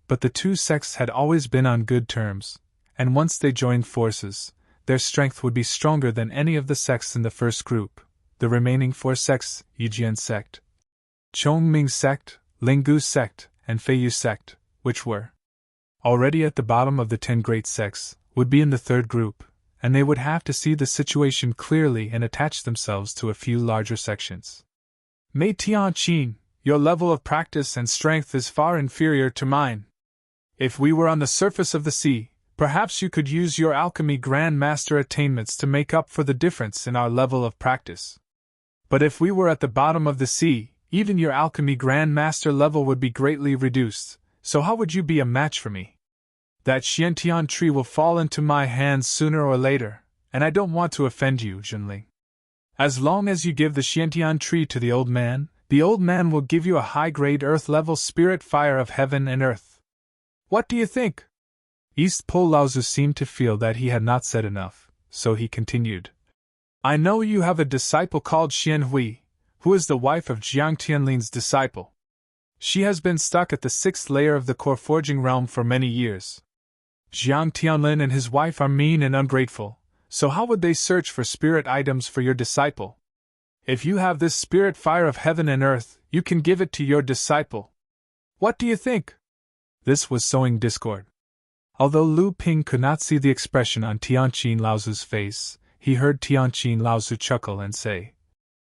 But the 2 sects had always been on good terms, and once they joined forces, their strength would be stronger than any of the sects in the first group. The remaining 4 sects, Yijian sect, Chongming sect, Linggu sect, and Feiyu sect, which were already at the bottom of the 10 great sects, would be in the third group, and they would have to see the situation clearly and attach themselves to a few larger sections. Mei Tianqin, your level of practice and strength is far inferior to mine. If we were on the surface of the sea, perhaps you could use your alchemy Grand Master attainments to make up for the difference in our level of practice. But if we were at the bottom of the sea, even your alchemy Grand Master level would be greatly reduced, so how would you be a match for me? That Xiantian tree will fall into my hands sooner or later, and I don't want to offend you, Junling. As long as you give the Xiantian tree to the old man will give you a high-grade earth-level spirit fire of heaven and earth. What do you think? East Pole Laozu seemed to feel that he had not said enough, so he continued. I know you have a disciple called Xian Hui, who is the wife of Jiang Tianlin's disciple. She has been stuck at the 6th layer of the core forging realm for many years. Jiang Tianlin and his wife are mean and ungrateful, so how would they search for spirit items for your disciple? If you have this spirit fire of heaven and earth, you can give it to your disciple. What do you think? This was sowing discord. Although Lu Ping could not see the expression on Tianqin Laozu's face, he heard Tianqin Laozu chuckle and say,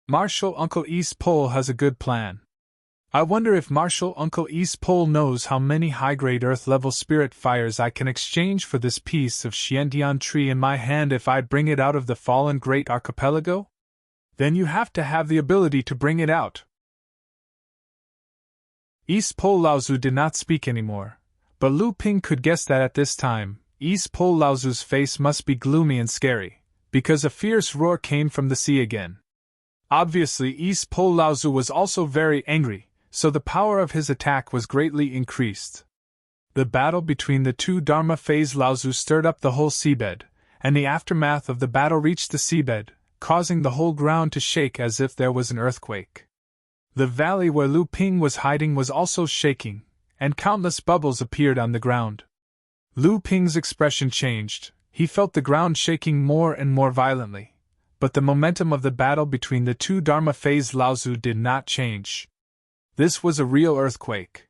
Martial Uncle East Pole has a good plan. I wonder if Martial Uncle East Pole knows how many high-grade earth-level spirit fires I can exchange for this piece of Xiantian tree in my hand if I bring it out of the fallen great archipelago? Then you have to have the ability to bring it out. East Pole Laozu did not speak anymore, but Lu Ping could guess that at this time, East Pole Laozu's face must be gloomy and scary, because a fierce roar came from the sea again. Obviously, East Pole Laozu was also very angry, so the power of his attack was greatly increased. The battle between the 2 Dharma phase Laozu stirred up the whole seabed, and the aftermath of the battle reached the seabed, causing the whole ground to shake as if there was an earthquake. The valley where Lu Ping was hiding was also shaking, and countless bubbles appeared on the ground. Lu Ping's expression changed. He felt the ground shaking more and more violently, but the momentum of the battle between the 2 Dharma phase Laozu did not change. This was a real earthquake.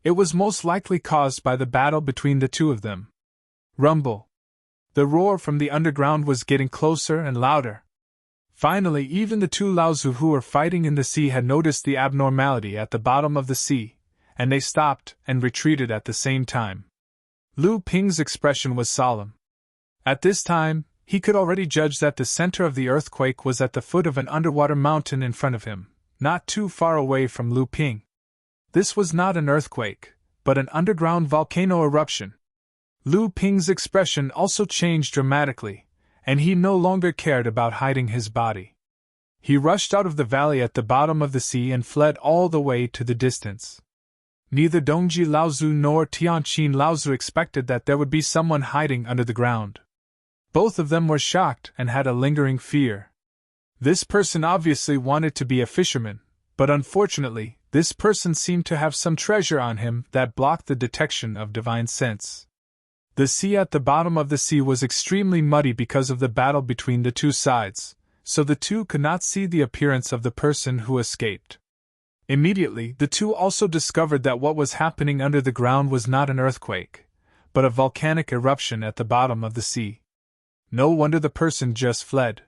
It was most likely caused by the battle between the 2 of them. Rumble. The roar from the underground was getting closer and louder. Finally, even the 2 Laozu who were fighting in the sea had noticed the abnormality at the bottom of the sea, and they stopped and retreated at the same time. Lu Ping's expression was solemn. At this time, he could already judge that the center of the earthquake was at the foot of an underwater mountain in front of him, not too far away from Lu Ping. This was not an earthquake, but an underground volcano eruption. Lu Ping's expression also changed dramatically, and he no longer cared about hiding his body. He rushed out of the valley at the bottom of the sea and fled all the way to the distance. Neither Dongji Laozu nor Tianqin Laozu expected that there would be someone hiding under the ground. Both of them were shocked and had a lingering fear. This person obviously wanted to be a fisherman, but unfortunately, this person seemed to have some treasure on him that blocked the detection of divine sense. The sea at the bottom of the sea was extremely muddy because of the battle between the 2 sides, so the 2 could not see the appearance of the person who escaped. Immediately, the 2 also discovered that what was happening under the ground was not an earthquake, but a volcanic eruption at the bottom of the sea. No wonder the person just fled.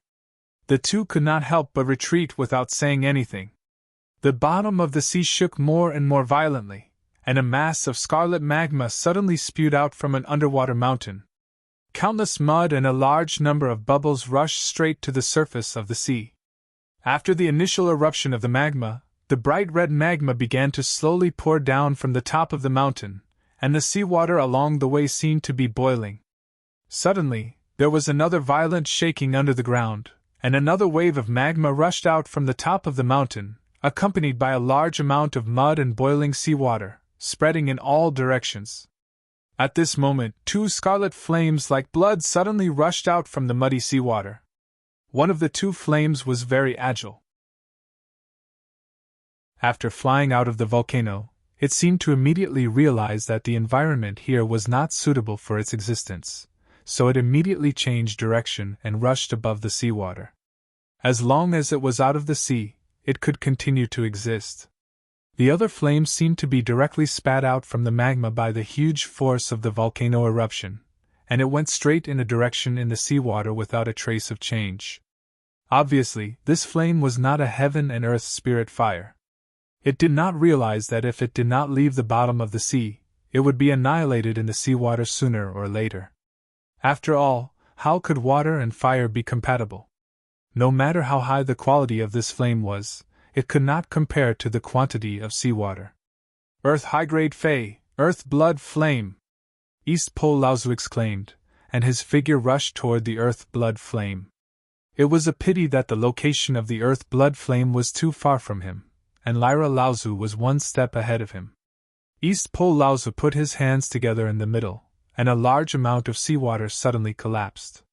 The 2 could not help but retreat without saying anything. The bottom of the sea shook more and more violently, and a mass of scarlet magma suddenly spewed out from an underwater mountain. Countless mud and a large number of bubbles rushed straight to the surface of the sea. After the initial eruption of the magma, the bright red magma began to slowly pour down from the top of the mountain, and the seawater along the way seemed to be boiling. Suddenly, There was another violent shaking under the ground, and another wave of magma rushed out from the top of the mountain, accompanied by a large amount of mud and boiling seawater, spreading in all directions. At this moment, two scarlet flames like blood suddenly rushed out from the muddy seawater. One of the two flames was very agile. After flying out of the volcano, it seemed to immediately realize that the environment here was not suitable for its existence, so it immediately changed direction and rushed above the seawater. As long as it was out of the sea, it could continue to exist. The other flames seemed to be directly spat out from the magma by the huge force of the volcano eruption, and it went straight in a direction in the seawater without a trace of change. Obviously, this flame was not a heaven and earth spirit fire. It did not realize that if it did not leave the bottom of the sea, it would be annihilated in the seawater sooner or later. After all, how could water and fire be compatible? No matter how high the quality of this flame was, it could not compare to the quantity of seawater. Earth high-grade Fey, Earth blood flame! East Pole Laozu exclaimed, and his figure rushed toward the Earth blood flame. It was a pity that the location of the Earth blood flame was too far from him, and Lyra Laozu was one step ahead of him. East Pole Laozu put his hands together in the middle, and a large amount of seawater suddenly collapsed.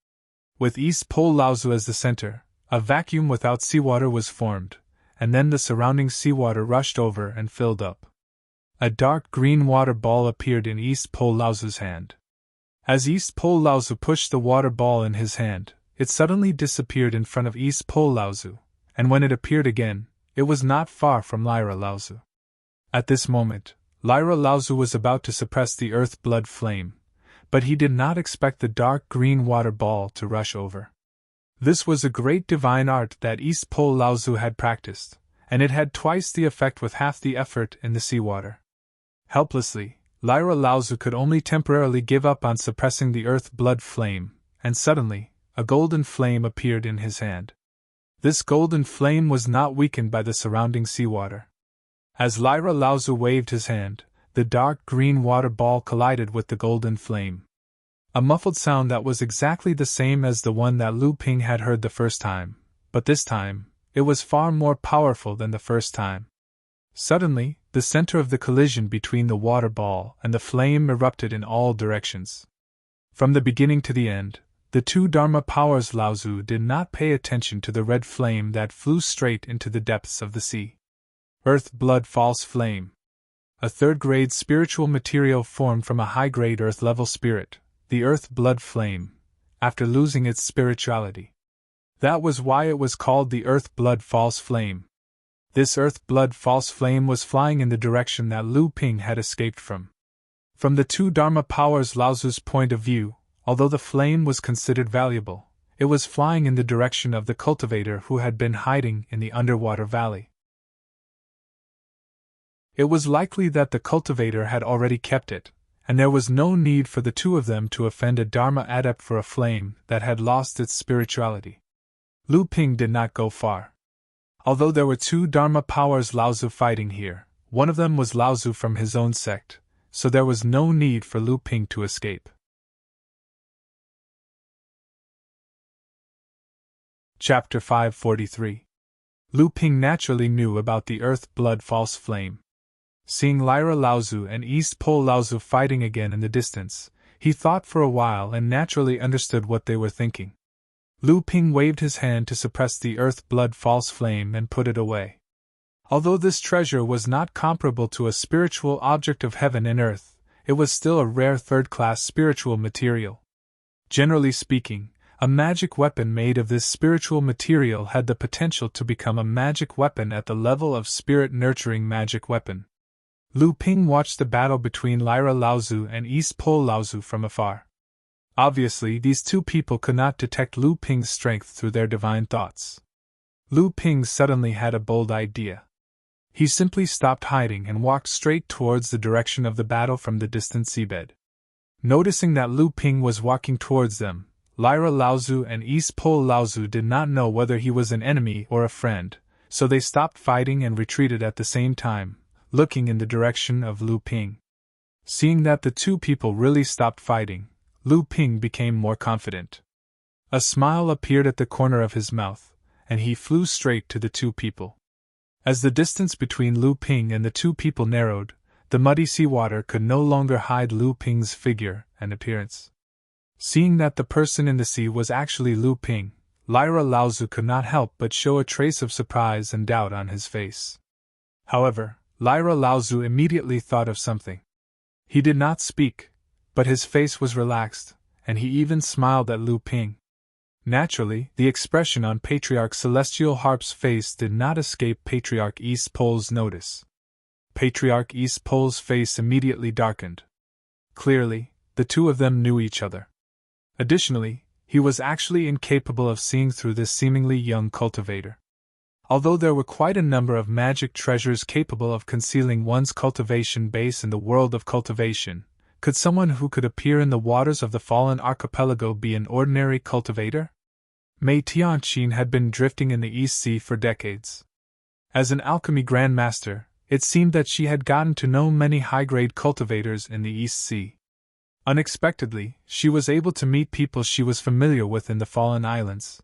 With East Pole Laozu as the center, a vacuum without seawater was formed, and then the surrounding seawater rushed over and filled up. A dark green water ball appeared in East Pole Laozu's hand. As East Pole Laozu pushed the water ball in his hand, it suddenly disappeared in front of East Pole Laozu, and when it appeared again, it was not far from Lyra Laozu. At this moment, Lyra Laozu was about to suppress the earth blood flame, but he did not expect the dark green water ball to rush over. This was a great divine art that East Pole Laozu had practiced, and it had twice the effect with half the effort in the seawater. Helplessly, Lyra Laozu could only temporarily give up on suppressing the earth blood flame, and suddenly, a golden flame appeared in his hand. This golden flame was not weakened by the surrounding seawater. As Lyra Laozu waved his hand, the dark green water ball collided with the golden flame. A muffled sound that was exactly the same as the one that Lu Ping had heard the first time, but this time, it was far more powerful than the first time. Suddenly, the center of the collision between the water ball and the flame erupted in all directions. From the beginning to the end, the two Dharma powers Laozu did not pay attention to the red flame that flew straight into the depths of the sea. Earth blood false flame. A third-grade spiritual material formed from a high-grade earth-level spirit, the earth blood flame, after losing its spirituality. That was why it was called the earth blood false flame. This earth blood false flame was flying in the direction that Lu Ping had escaped from. From the two Dharma powers Laozu's point of view, although the flame was considered valuable, it was flying in the direction of the cultivator who had been hiding in the underwater valley. It was likely that the cultivator had already kept it, and there was no need for the two of them to offend a Dharma adept for a flame that had lost its spirituality. Lu Ping did not go far. Although there were two Dharma powers Laozu fighting here, one of them was Laozu from his own sect, so there was no need for Lu Ping to escape. Chapter 543. Lu Ping naturally knew about the earth blood false flame. Seeing Lyra Laozu and East Pole Laozu fighting again in the distance, he thought for a while and naturally understood what they were thinking. Lu Ping waved his hand to suppress the earth blood false flame and put it away. Although this treasure was not comparable to a spiritual object of heaven and earth, it was still a rare third-class spiritual material. Generally speaking, a magic weapon made of this spiritual material had the potential to become a magic weapon at the level of spirit-nurturing magic weapon. Lu Ping watched the battle between Lyra Laozu and East Pole Laozu from afar. Obviously, these two people could not detect Lu Ping's strength through their divine thoughts. Lu Ping suddenly had a bold idea. He simply stopped hiding and walked straight towards the direction of the battle from the distant seabed. Noticing that Lu Ping was walking towards them, Lyra Laozu and East Pole Laozu did not know whether he was an enemy or a friend, so they stopped fighting and retreated at the same time, looking in the direction of Lu Ping. Seeing that the two people really stopped fighting, Lu Ping became more confident. A smile appeared at the corner of his mouth, and he flew straight to the two people. As the distance between Lu Ping and the two people narrowed, the muddy seawater could no longer hide Lu Ping's figure and appearance. Seeing that the person in the sea was actually Lu Ping, Lyra Laozu could not help but show a trace of surprise and doubt on his face. However, Lyra Laozu immediately thought of something. He did not speak, but his face was relaxed, and he even smiled at Lu Ping. Naturally, the expression on Patriarch Celestial Harp's face did not escape Patriarch East Pole's notice. Patriarch East Pole's face immediately darkened. Clearly, the two of them knew each other. Additionally, he was actually incapable of seeing through this seemingly young cultivator. Although there were quite a number of magic treasures capable of concealing one's cultivation base in the world of cultivation, could someone who could appear in the waters of the Fallen Archipelago be an ordinary cultivator? Mei Tianqin had been drifting in the East Sea for decades. As an alchemy grandmaster, it seemed that she had gotten to know many high-grade cultivators in the East Sea. Unexpectedly, she was able to meet people she was familiar with in the Fallen Islands.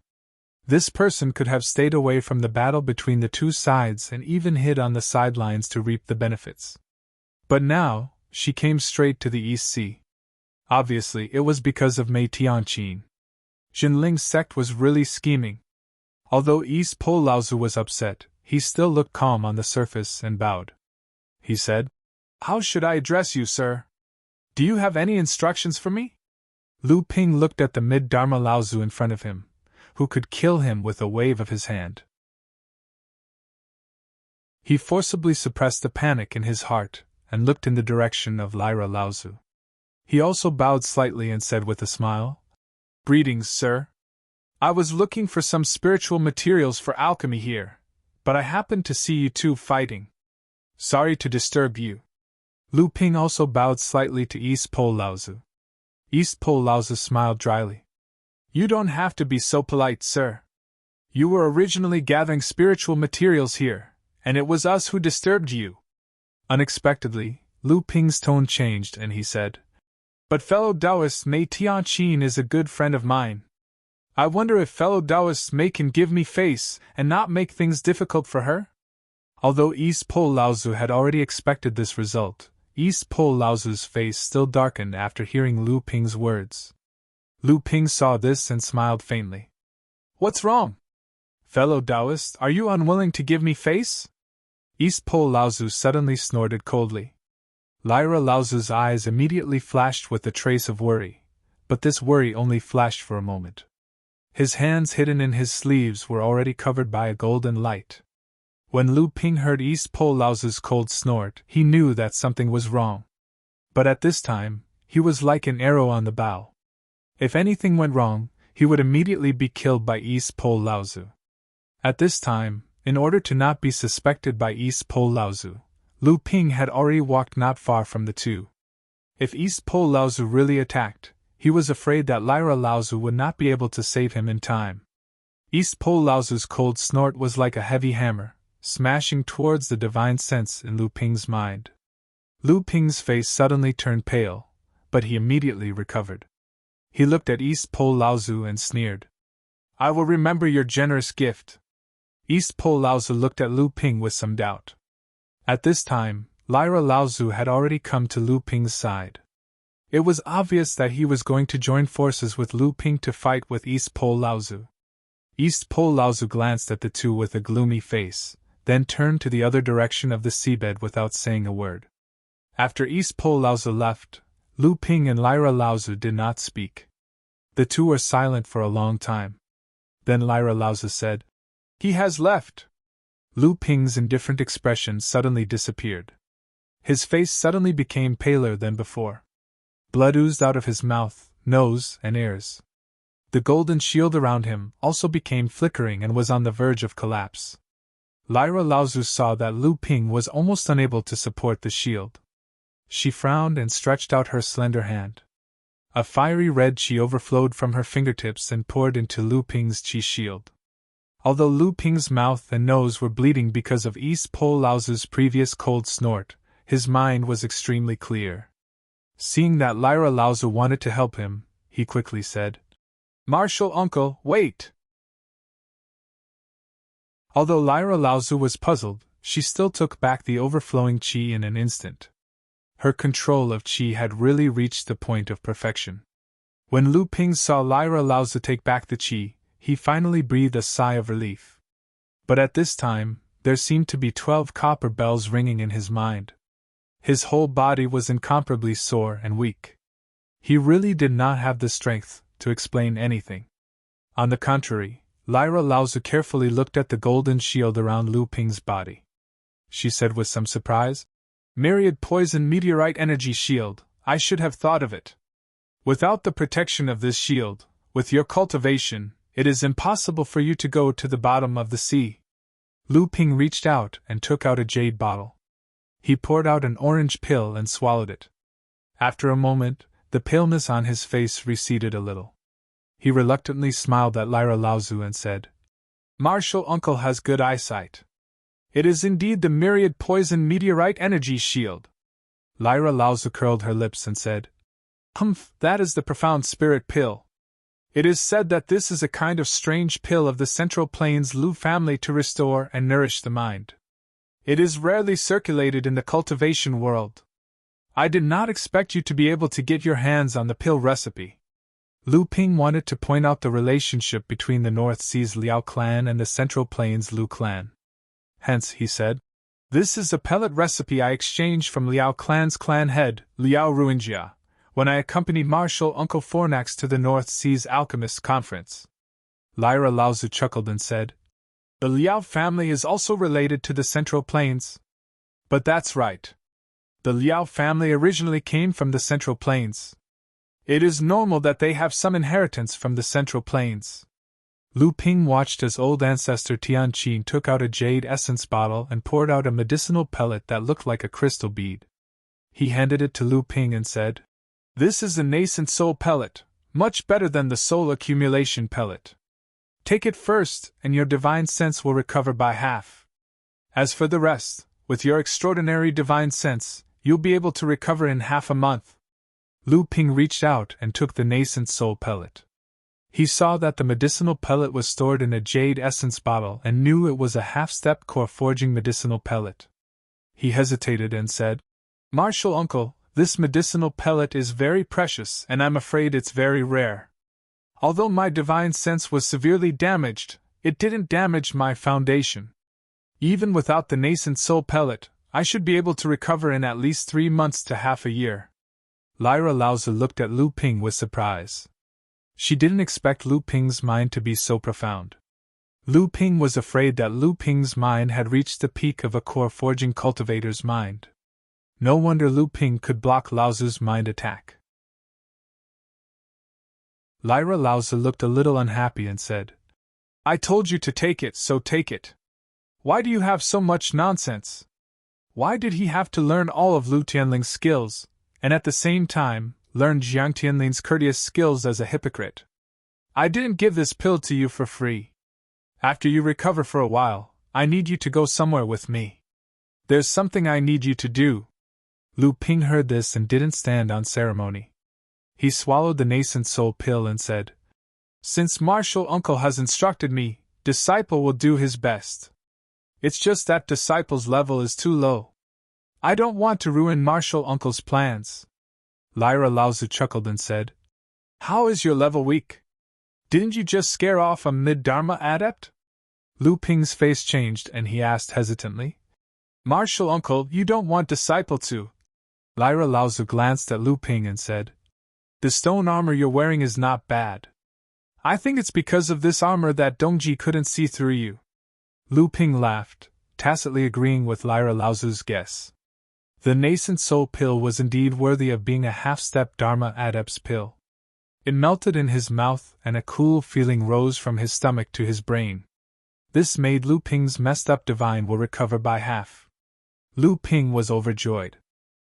This person could have stayed away from the battle between the two sides and even hid on the sidelines to reap the benefits. But now, she came straight to the East Sea. Obviously, it was because of Mei Tianqin. Jinling's sect was really scheming. Although East Pole Laozu was upset, he still looked calm on the surface and bowed. He said, "How should I address you, sir? Do you have any instructions for me?" Lu Ping looked at the mid-Dharma Laozu in front of him, who could kill him with a wave of his hand. He forcibly suppressed the panic in his heart and looked in the direction of Lyra Laozu. He also bowed slightly and said with a smile, "Greetings, sir. I was looking for some spiritual materials for alchemy here, but I happened to see you two fighting. Sorry to disturb you." Lu Ping also bowed slightly to East Pole Laozu. East Pole Laozu smiled dryly. "You don't have to be so polite, sir. You were originally gathering spiritual materials here, and it was us who disturbed you." Unexpectedly, Lu Ping's tone changed and he said, "But fellow Taoist Mei Tianqin is a good friend of mine. I wonder if fellow Taoist Mei can give me face and not make things difficult for her?" Although East Pole Laozu had already expected this result, East Pole Laozu's face still darkened after hearing Lu Ping's words. Lu Ping saw this and smiled faintly. "What's wrong? Fellow Taoist, are you unwilling to give me face?" East Pole Laozu suddenly snorted coldly. Lyra Laozu's eyes immediately flashed with a trace of worry, but this worry only flashed for a moment. His hands hidden in his sleeves were already covered by a golden light. When Lu Ping heard East Pole Laozu's cold snort, he knew that something was wrong. But at this time, he was like an arrow on the bow. If anything went wrong, he would immediately be killed by East Pole Laozu. At this time, in order to not be suspected by East Pole Laozu, Lu Ping had already walked not far from the two. If East Pole Laozu really attacked, he was afraid that Lyra Laozu would not be able to save him in time. East Pole Laozu's cold snort was like a heavy hammer, smashing towards the divine sense in Lu Ping's mind. Lu Ping's face suddenly turned pale, but he immediately recovered. He looked at East Pole Laozu and sneered. "I will remember your generous gift." East Pole Laozu looked at Lu Ping with some doubt. At this time, Lyra Laozu had already come to Lu Ping's side. It was obvious that he was going to join forces with Lu Ping to fight with East Pole Laozu. East Pole Laozu glanced at the two with a gloomy face, then turned to the other direction of the seabed without saying a word. After East Pole Laozu left, Lu Ping and Lyra Laozu did not speak. The two were silent for a long time. Then Lyra Laozu said, "He has left." Lu Ping's indifferent expression suddenly disappeared. His face suddenly became paler than before. Blood oozed out of his mouth, nose, and ears. The golden shield around him also became flickering and was on the verge of collapse. Lyra Laozu saw that Lu Ping was almost unable to support the shield. She frowned and stretched out her slender hand. A fiery red qi overflowed from her fingertips and poured into Lu Ping's qi shield. Although Lu Ping's mouth and nose were bleeding because of East Pole Laozu's previous cold snort, his mind was extremely clear. Seeing that Lyra Laozu wanted to help him, he quickly said, Martial uncle, wait! Although Lyra Laozu was puzzled, she still took back the overflowing qi in an instant. Her control of qi had really reached the point of perfection. When Lu Ping saw Lyra Laozu take back the qi, he finally breathed a sigh of relief. But at this time, there seemed to be 12 copper bells ringing in his mind. His whole body was incomparably sore and weak. He really did not have the strength to explain anything. On the contrary, Lyra Laozu carefully looked at the golden shield around Lu Ping's body. She said with some surprise, "Myriad poison meteorite energy shield, I should have thought of it. Without the protection of this shield, with your cultivation, it is impossible for you to go to the bottom of the sea." Lu Ping reached out and took out a jade bottle. He poured out an orange pill and swallowed it. After a moment, the paleness on his face receded a little. He reluctantly smiled at Lyra Laozu and said, "Martial uncle has good eyesight. It is indeed the myriad poison meteorite energy shield." Lyra Laozu curled her lips and said, "Humph, that is the profound spirit pill. It is said that this is a kind of strange pill of the Central Plains Lu family to restore and nourish the mind. It is rarely circulated in the cultivation world. I did not expect you to be able to get your hands on the pill recipe." Lu Ping wanted to point out the relationship between the North Sea's Liao clan and the Central Plains Lu clan. Hence, he said, "This is a pellet recipe I exchanged from Liao clan's clan head, Liao Ruinjia, when I accompanied Martial Uncle Fornax to the North Seas Alchemists Conference." Lyra Laozu chuckled and said, "The Liao family is also related to the Central Plains." "But that's right. The Liao family originally came from the Central Plains. It is normal that they have some inheritance from the Central Plains." Lu Ping watched as old ancestor Tian Qin took out a jade essence bottle and poured out a medicinal pellet that looked like a crystal bead. He handed it to Lu Ping and said, "This is a nascent soul pellet, much better than the soul accumulation pellet. Take it first, and your divine sense will recover by half. As for the rest, with your extraordinary divine sense, you'll be able to recover in half a month." Lu Ping reached out and took the nascent soul pellet. He saw that the medicinal pellet was stored in a jade essence bottle and knew it was a half-step core forging medicinal pellet. He hesitated and said, "Martial uncle, this medicinal pellet is very precious and I'm afraid it's very rare. Although my divine sense was severely damaged, it didn't damage my foundation. Even without the nascent soul pellet, I should be able to recover in at least 3 months to half a year." Lyra Laozu looked at Lu Ping with surprise. She didn't expect Lu Ping's mind to be so profound. Lu Ping was afraid that Lu Ping's mind had reached the peak of a core forging cultivator's mind. No wonder Lu Ping could block Laozu's mind attack. Lyra Laozu looked a little unhappy and said, "I told you to take it, so take it. Why do you have so much nonsense? Why did he have to learn all of Lu Tianling's skills, and at the same time, learn Jiang Tianling's courteous skills as a hypocrite? I didn't give this pill to you for free. After you recover for a while, I need you to go somewhere with me. There's something I need you to do." Lu Ping heard this and didn't stand on ceremony. He swallowed the nascent soul pill and said, "Since Martial Uncle has instructed me, disciple will do his best. It's just that disciple's level is too low. I don't want to ruin Martial Uncle's plans." Lyra Laozu chuckled and said, "How is your level weak? Didn't you just scare off a mid-Dharma adept?" Lu Ping's face changed and he asked hesitantly, "Martial Uncle, you don't want disciple to?" Lyra Laozu glanced at Lu Ping and said, "The stone armor you're wearing is not bad. I think it's because of this armor that Dongji couldn't see through you." Lu Ping laughed, tacitly agreeing with Lyra Laozu's guess. The nascent soul pill was indeed worthy of being a half-step Dharma adept's pill. It melted in his mouth and a cool feeling rose from his stomach to his brain. This made Lu Ping's messed-up divine will recover by half. Lu Ping was overjoyed.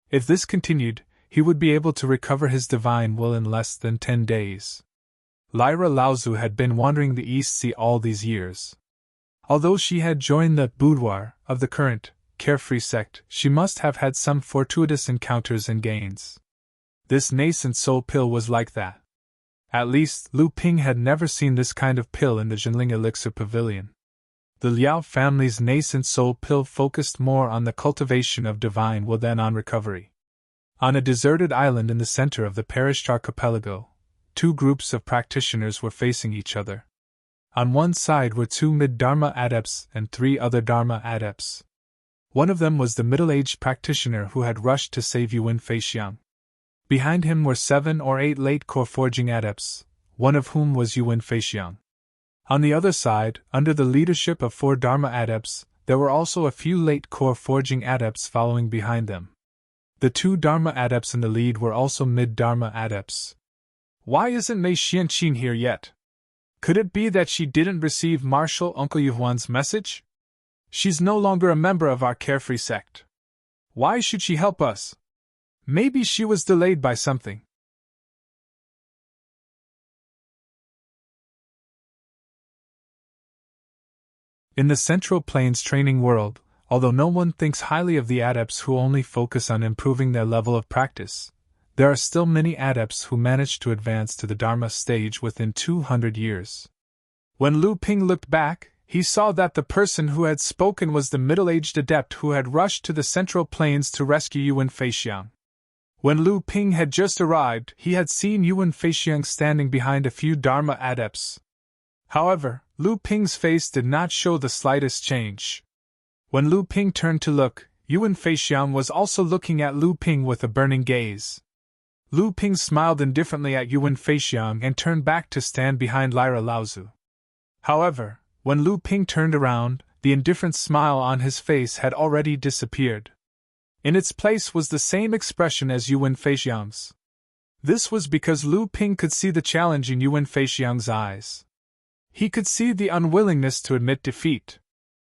If this continued, he would be able to recover his divine will in less than 10 days. Lyra Laozu had been wandering the East Sea all these years. Although she had joined the boudoir of the current, carefree sect, she must have had some fortuitous encounters and gains. This nascent soul pill was like that. At least, Lu Ping had never seen this kind of pill in the Jinling Elixir Pavilion. The Liao family's nascent soul pill focused more on the cultivation of divine will than on recovery. On a deserted island in the center of the perished archipelago, two groups of practitioners were facing each other. On one side were two mid-Dharma adepts and three other Dharma adepts. One of them was the middle-aged practitioner who had rushed to save Yuan Feixiang. Behind him were 7 or 8 late core forging adepts, one of whom was Yuan Feixiang. On the other side, under the leadership of 4 Dharma adepts, there were also a few late core forging adepts following behind them. The 2 Dharma adepts in the lead were also mid-Dharma adepts. Why isn't Mei Xianqin here yet? Could it be that she didn't receive Marshal Uncle Yuan's message? She's no longer a member of our carefree sect. Why should she help us? Maybe she was delayed by something. In the Central Plains training world, although no one thinks highly of the adepts who only focus on improving their level of practice, there are still many adepts who manage to advance to the Dharma stage within 200 years. When Lu Ping looked back, he saw that the person who had spoken was the middle-aged adept who had rushed to the Central Plains to rescue Yuan Feixiang. When Lu Ping had just arrived, he had seen Yuan Feixiang standing behind a few Dharma adepts. However, Lu Ping's face did not show the slightest change. When Lu Ping turned to look, Yuan Feixiang was also looking at Lu Ping with a burning gaze. Lu Ping smiled indifferently at Yuan Feixiang and turned back to stand behind Lyra Laozu. However, when Lu Ping turned around, the indifferent smile on his face had already disappeared. In its place was the same expression as Yuan Feixiang's. This was because Lu Ping could see the challenge in Yuan Feixiang's eyes. He could see the unwillingness to admit defeat.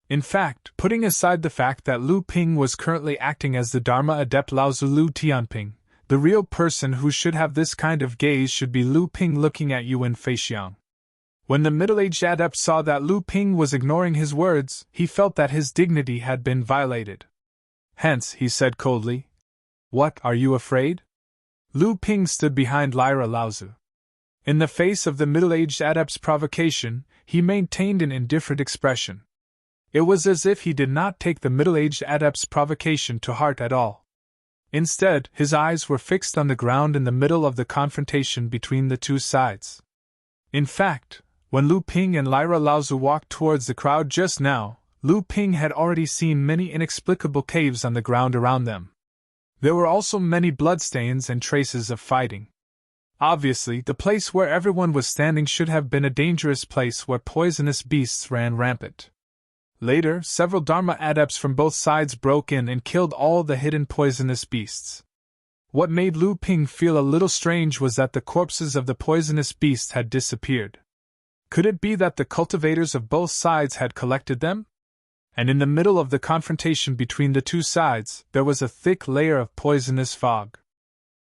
In fact, putting aside the fact that Lu Ping was currently acting as the Dharma adept Laozu Lu Tianping, the real person who should have this kind of gaze should be Lu Ping looking at Yuan Feixiang. When the middle-aged adept saw that Lu Ping was ignoring his words, he felt that his dignity had been violated. Hence, he said coldly, "What, are you afraid?" Lu Ping stood behind Lyra Laozu. In the face of the middle-aged adept's provocation, he maintained an indifferent expression. It was as if he did not take the middle-aged adept's provocation to heart at all. Instead, his eyes were fixed on the ground in the middle of the confrontation between the two sides. In fact, when Lu Ping and Lyra Laozu walked towards the crowd just now, Lu Ping had already seen many inexplicable caves on the ground around them. There were also many bloodstains and traces of fighting. Obviously, the place where everyone was standing should have been a dangerous place where poisonous beasts ran rampant. Later, several Dharma adepts from both sides broke in and killed all the hidden poisonous beasts. What made Lu Ping feel a little strange was that the corpses of the poisonous beasts had disappeared. Could it be that the cultivators of both sides had collected them? And in the middle of the confrontation between the two sides, there was a thick layer of poisonous fog.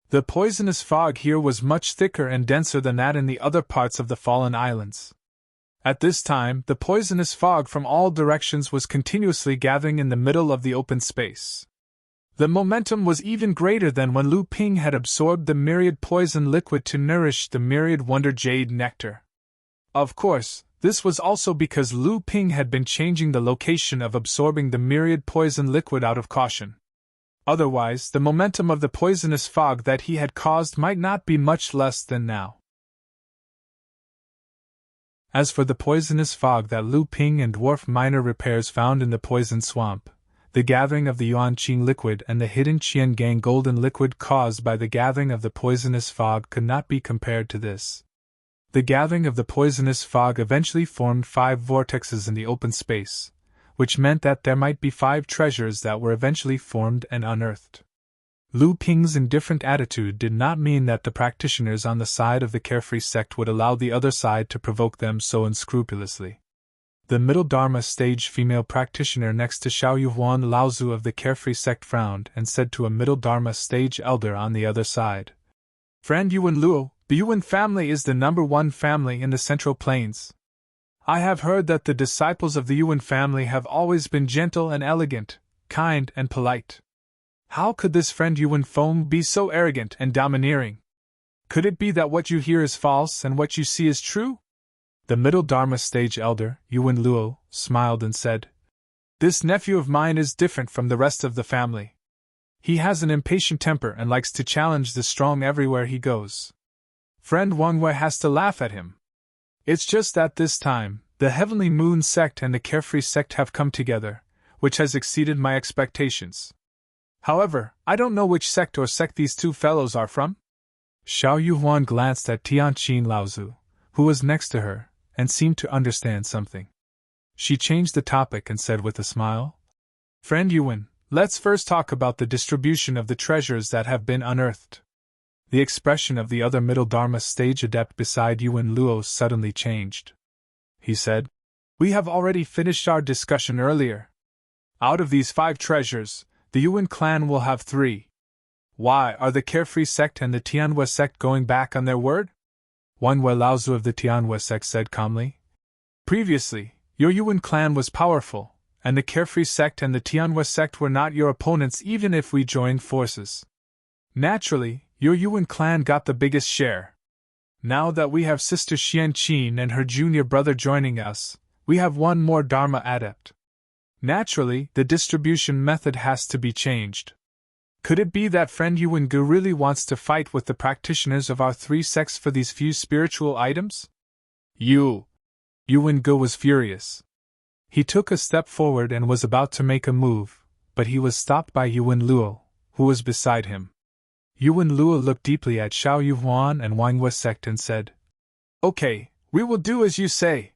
The poisonous fog here was much thicker and denser than that in the other parts of the fallen islands. At this time, the poisonous fog from all directions was continuously gathering in the middle of the open space. The momentum was even greater than when Lu Ping had absorbed the myriad poison liquid to nourish the myriad wonder jade nectar. Of course, this was also because Lu Ping had been changing the location of absorbing the myriad poison liquid out of caution. Otherwise, the momentum of the poisonous fog that he had caused might not be much less than now. As for the poisonous fog that Lu Ping and dwarf miner repairs found in the poison swamp, the gathering of the Yuanqing liquid and the hidden Qiangang golden liquid caused by the gathering of the poisonous fog could not be compared to this. The gathering of the poisonous fog eventually formed 5 vortexes in the open space, which meant that there might be 5 treasures that were eventually formed and unearthed. Lu Ping's indifferent attitude did not mean that the practitioners on the side of the carefree sect would allow the other side to provoke them so unscrupulously. The middle Dharma stage female practitioner next to Xiao Yuan Laozu of the carefree sect frowned and said to a middle Dharma stage elder on the other side, "Friend Yuan Luo, the Yuan family is the #1 family in the Central Plains. I have heard that the disciples of the Yuan family have always been gentle and elegant, kind and polite. How could this friend Yuan Feng be so arrogant and domineering? Could it be that what you hear is false and what you see is true? The middle Dharma stage elder, Yuan Luo, smiled and said, This nephew of mine is different from the rest of the family. He has an impatient temper and likes to challenge the strong everywhere he goes. Friend Wangwei has to laugh at him. It's just that this time, the Heavenly Moon sect and the Carefree sect have come together, which has exceeded my expectations. However, I don't know which sect these two fellows are from. Xiao Yuhuan glanced at Tianqin Laozu, who was next to her, and seemed to understand something. She changed the topic and said with a smile, Friend Yuan, let's first talk about the distribution of the treasures that have been unearthed. The expression of the other middle Dharma stage adept beside Yuan Luo suddenly changed. He said, We have already finished our discussion earlier. Out of these 5 treasures, the Yuan clan will have 3. Why are the Carefree sect and the Tianhua sect going back on their word? Wangwei Laozu of the Tianhua sect said calmly. Previously, your Yuan clan was powerful, and the Carefree sect and the Tianhua sect were not your opponents even if we joined forces. Naturally, your Yuan clan got the biggest share. Now that we have Sister Xianqin and her junior brother joining us, we have one more Dharma adept. Naturally, the distribution method has to be changed. Could it be that friend Yuan Gu really wants to fight with the practitioners of our 3 sects for these few spiritual items? Yuan Gu was furious. He took a step forward and was about to make a move, but he was stopped by Yuan Luo, who was beside him. Yuan Luo looked deeply at Xiao Yuhuan and Wangwei sect and said, Okay, we will do as you say.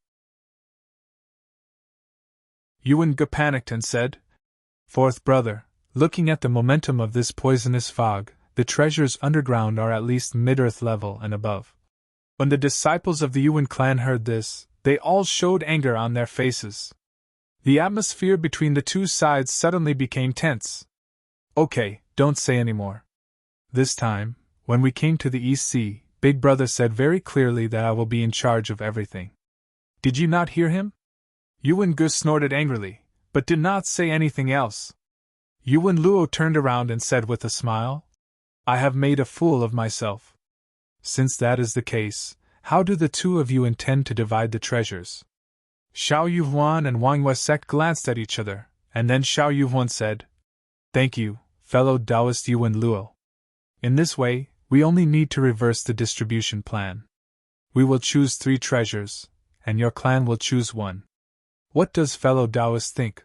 Yuan Gu panicked and said, Fourth brother, looking at the momentum of this poisonous fog, the treasures underground are at least mid-earth level and above. When the disciples of the Yuan clan heard this, they all showed anger on their faces. The atmosphere between the two sides suddenly became tense. Okay, don't say any more. This time, when we came to the East Sea, Big Brother said very clearly that I will be in charge of everything. Did you not hear him? Yuan Gu snorted angrily, but did not say anything else. Yuan Luo turned around and said with a smile, I have made a fool of myself. Since that is the case, how do the two of you intend to divide the treasures? Xiao Yuhuan and Wangwei sect glanced at each other, and then Xiao Yuhuan said, Thank you, fellow Taoist Yuan Luo. In this way, we only need to reverse the distribution plan. We will choose 3 treasures, and your clan will choose 1. What does fellow Taoist think?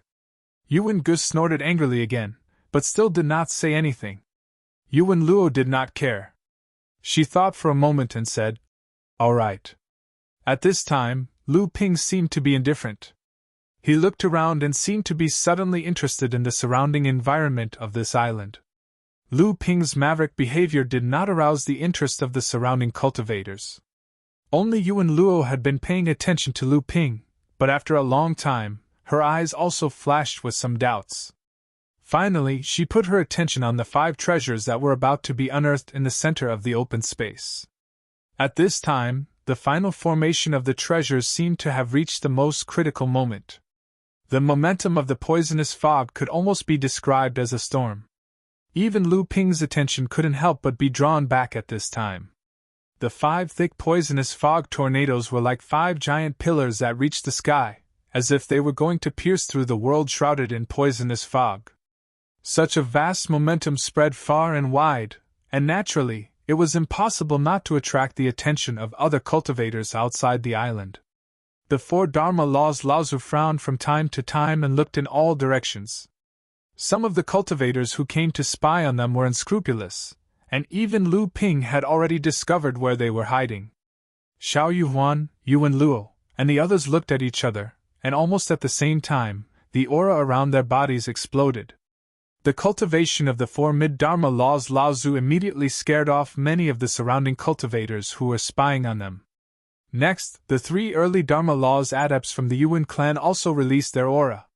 Yuan Gu snorted angrily again, but still did not say anything. Yuan Luo did not care. She thought for a moment and said, All right. At this time, Lu Ping seemed to be indifferent. He looked around and seemed to be suddenly interested in the surrounding environment of this island. Lu Ping's maverick behavior did not arouse the interest of the surrounding cultivators. Only Yuan Luo had been paying attention to Lu Ping, but after a long time, her eyes also flashed with some doubts. Finally, she put her attention on the 5 treasures that were about to be unearthed in the center of the open space. At this time, the final formation of the treasures seemed to have reached the most critical moment. The momentum of the poisonous fog could almost be described as a storm. Even Lu Ping's attention couldn't help but be drawn back at this time. The 5 thick poisonous fog tornadoes were like 5 giant pillars that reached the sky, as if they were going to pierce through the world shrouded in poisonous fog. Such a vast momentum spread far and wide, and naturally, it was impossible not to attract the attention of other cultivators outside the island. The 4 Dharma laws Laozu frowned from time to time and looked in all directions. Some of the cultivators who came to spy on them were unscrupulous, and even Lu Ping had already discovered where they were hiding. Xiao Yuhuan, Yuan Luo, and the others looked at each other, and almost at the same time, the aura around their bodies exploded. The cultivation of the 4 mid-Dharma laws Laozu immediately scared off many of the surrounding cultivators who were spying on them. Next, the 3 early Dharma laws adepts from the Yuan clan also released their aura.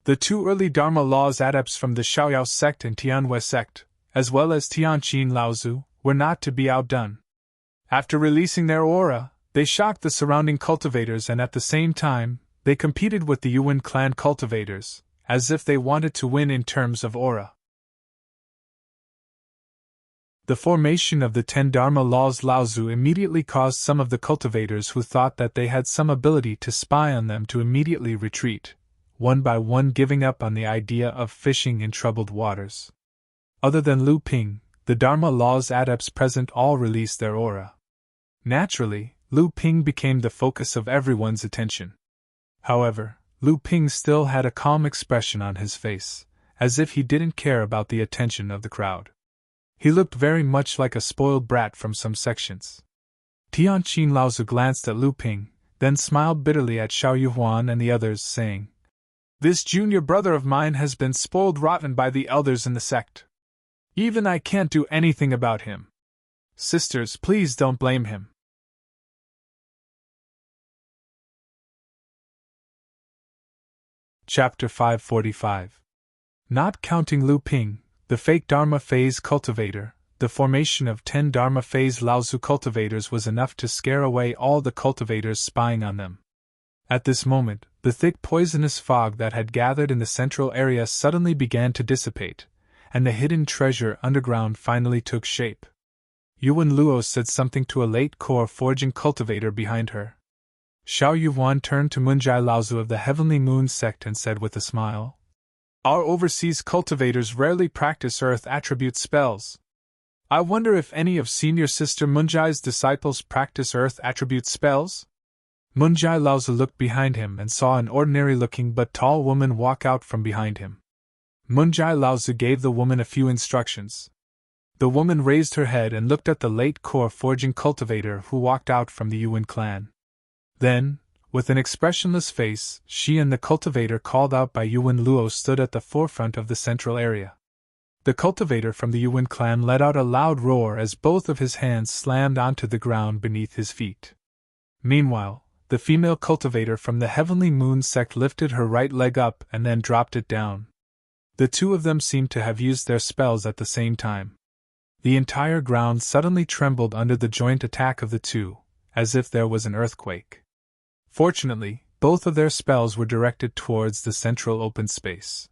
The 2 early Dharma laws adepts from the Xiaoyao sect and Tianhua sect, as well as Tianqin Laozu, were not to be outdone. After releasing their aura, they shocked the surrounding cultivators and at the same time, they competed with the Yuan clan cultivators, as if they wanted to win in terms of aura. The formation of the 10 Dharma laws Laozu immediately caused some of the cultivators who thought that they had some ability to spy on them to immediately retreat, one by one giving up on the idea of fishing in troubled waters. Other than Lu Ping, the Dharma law's adepts present all released their aura. Naturally, Lu Ping became the focus of everyone's attention. However, Lu Ping still had a calm expression on his face, as if he didn't care about the attention of the crowd. He looked very much like a spoiled brat from some sections. Tianqin Laozu glanced at Lu Ping, then smiled bitterly at Xiao Yuhuan and the others, saying, "This junior brother of mine has been spoiled rotten by the elders in the sect. Even I can't do anything about him. Sisters, please don't blame him." Chapter 545. Not counting Lu Ping, the fake Dharma phase cultivator, the formation of 10 Dharma phase Laozu cultivators was enough to scare away all the cultivators spying on them. At this moment, the thick poisonous fog that had gathered in the central area suddenly began to dissipate, and the hidden treasure underground finally took shape. Yuan Luo said something to a late core forging cultivator behind her. Xiao Yuan turned to Munjai Laozu of the Heavenly Moon sect and said with a smile, "Our overseas cultivators rarely practice earth attribute spells. I wonder if any of Senior Sister Munjai's disciples practice earth attribute spells?" Munjai Laozu looked behind him and saw an ordinary-looking but tall woman walk out from behind him. Munjai Laozu gave the woman a few instructions. The woman raised her head and looked at the late core forging cultivator who walked out from the Yuan clan. Then, with an expressionless face, she and the cultivator called out by Yuan Luo stood at the forefront of the central area. The cultivator from the Yuan clan let out a loud roar as both of his hands slammed onto the ground beneath his feet. Meanwhile, the female cultivator from the Heavenly Moon sect lifted her right leg up and then dropped it down. The two of them seemed to have used their spells at the same time. The entire ground suddenly trembled under the joint attack of the two, as if there was an earthquake. Fortunately, both of their spells were directed towards the central open space.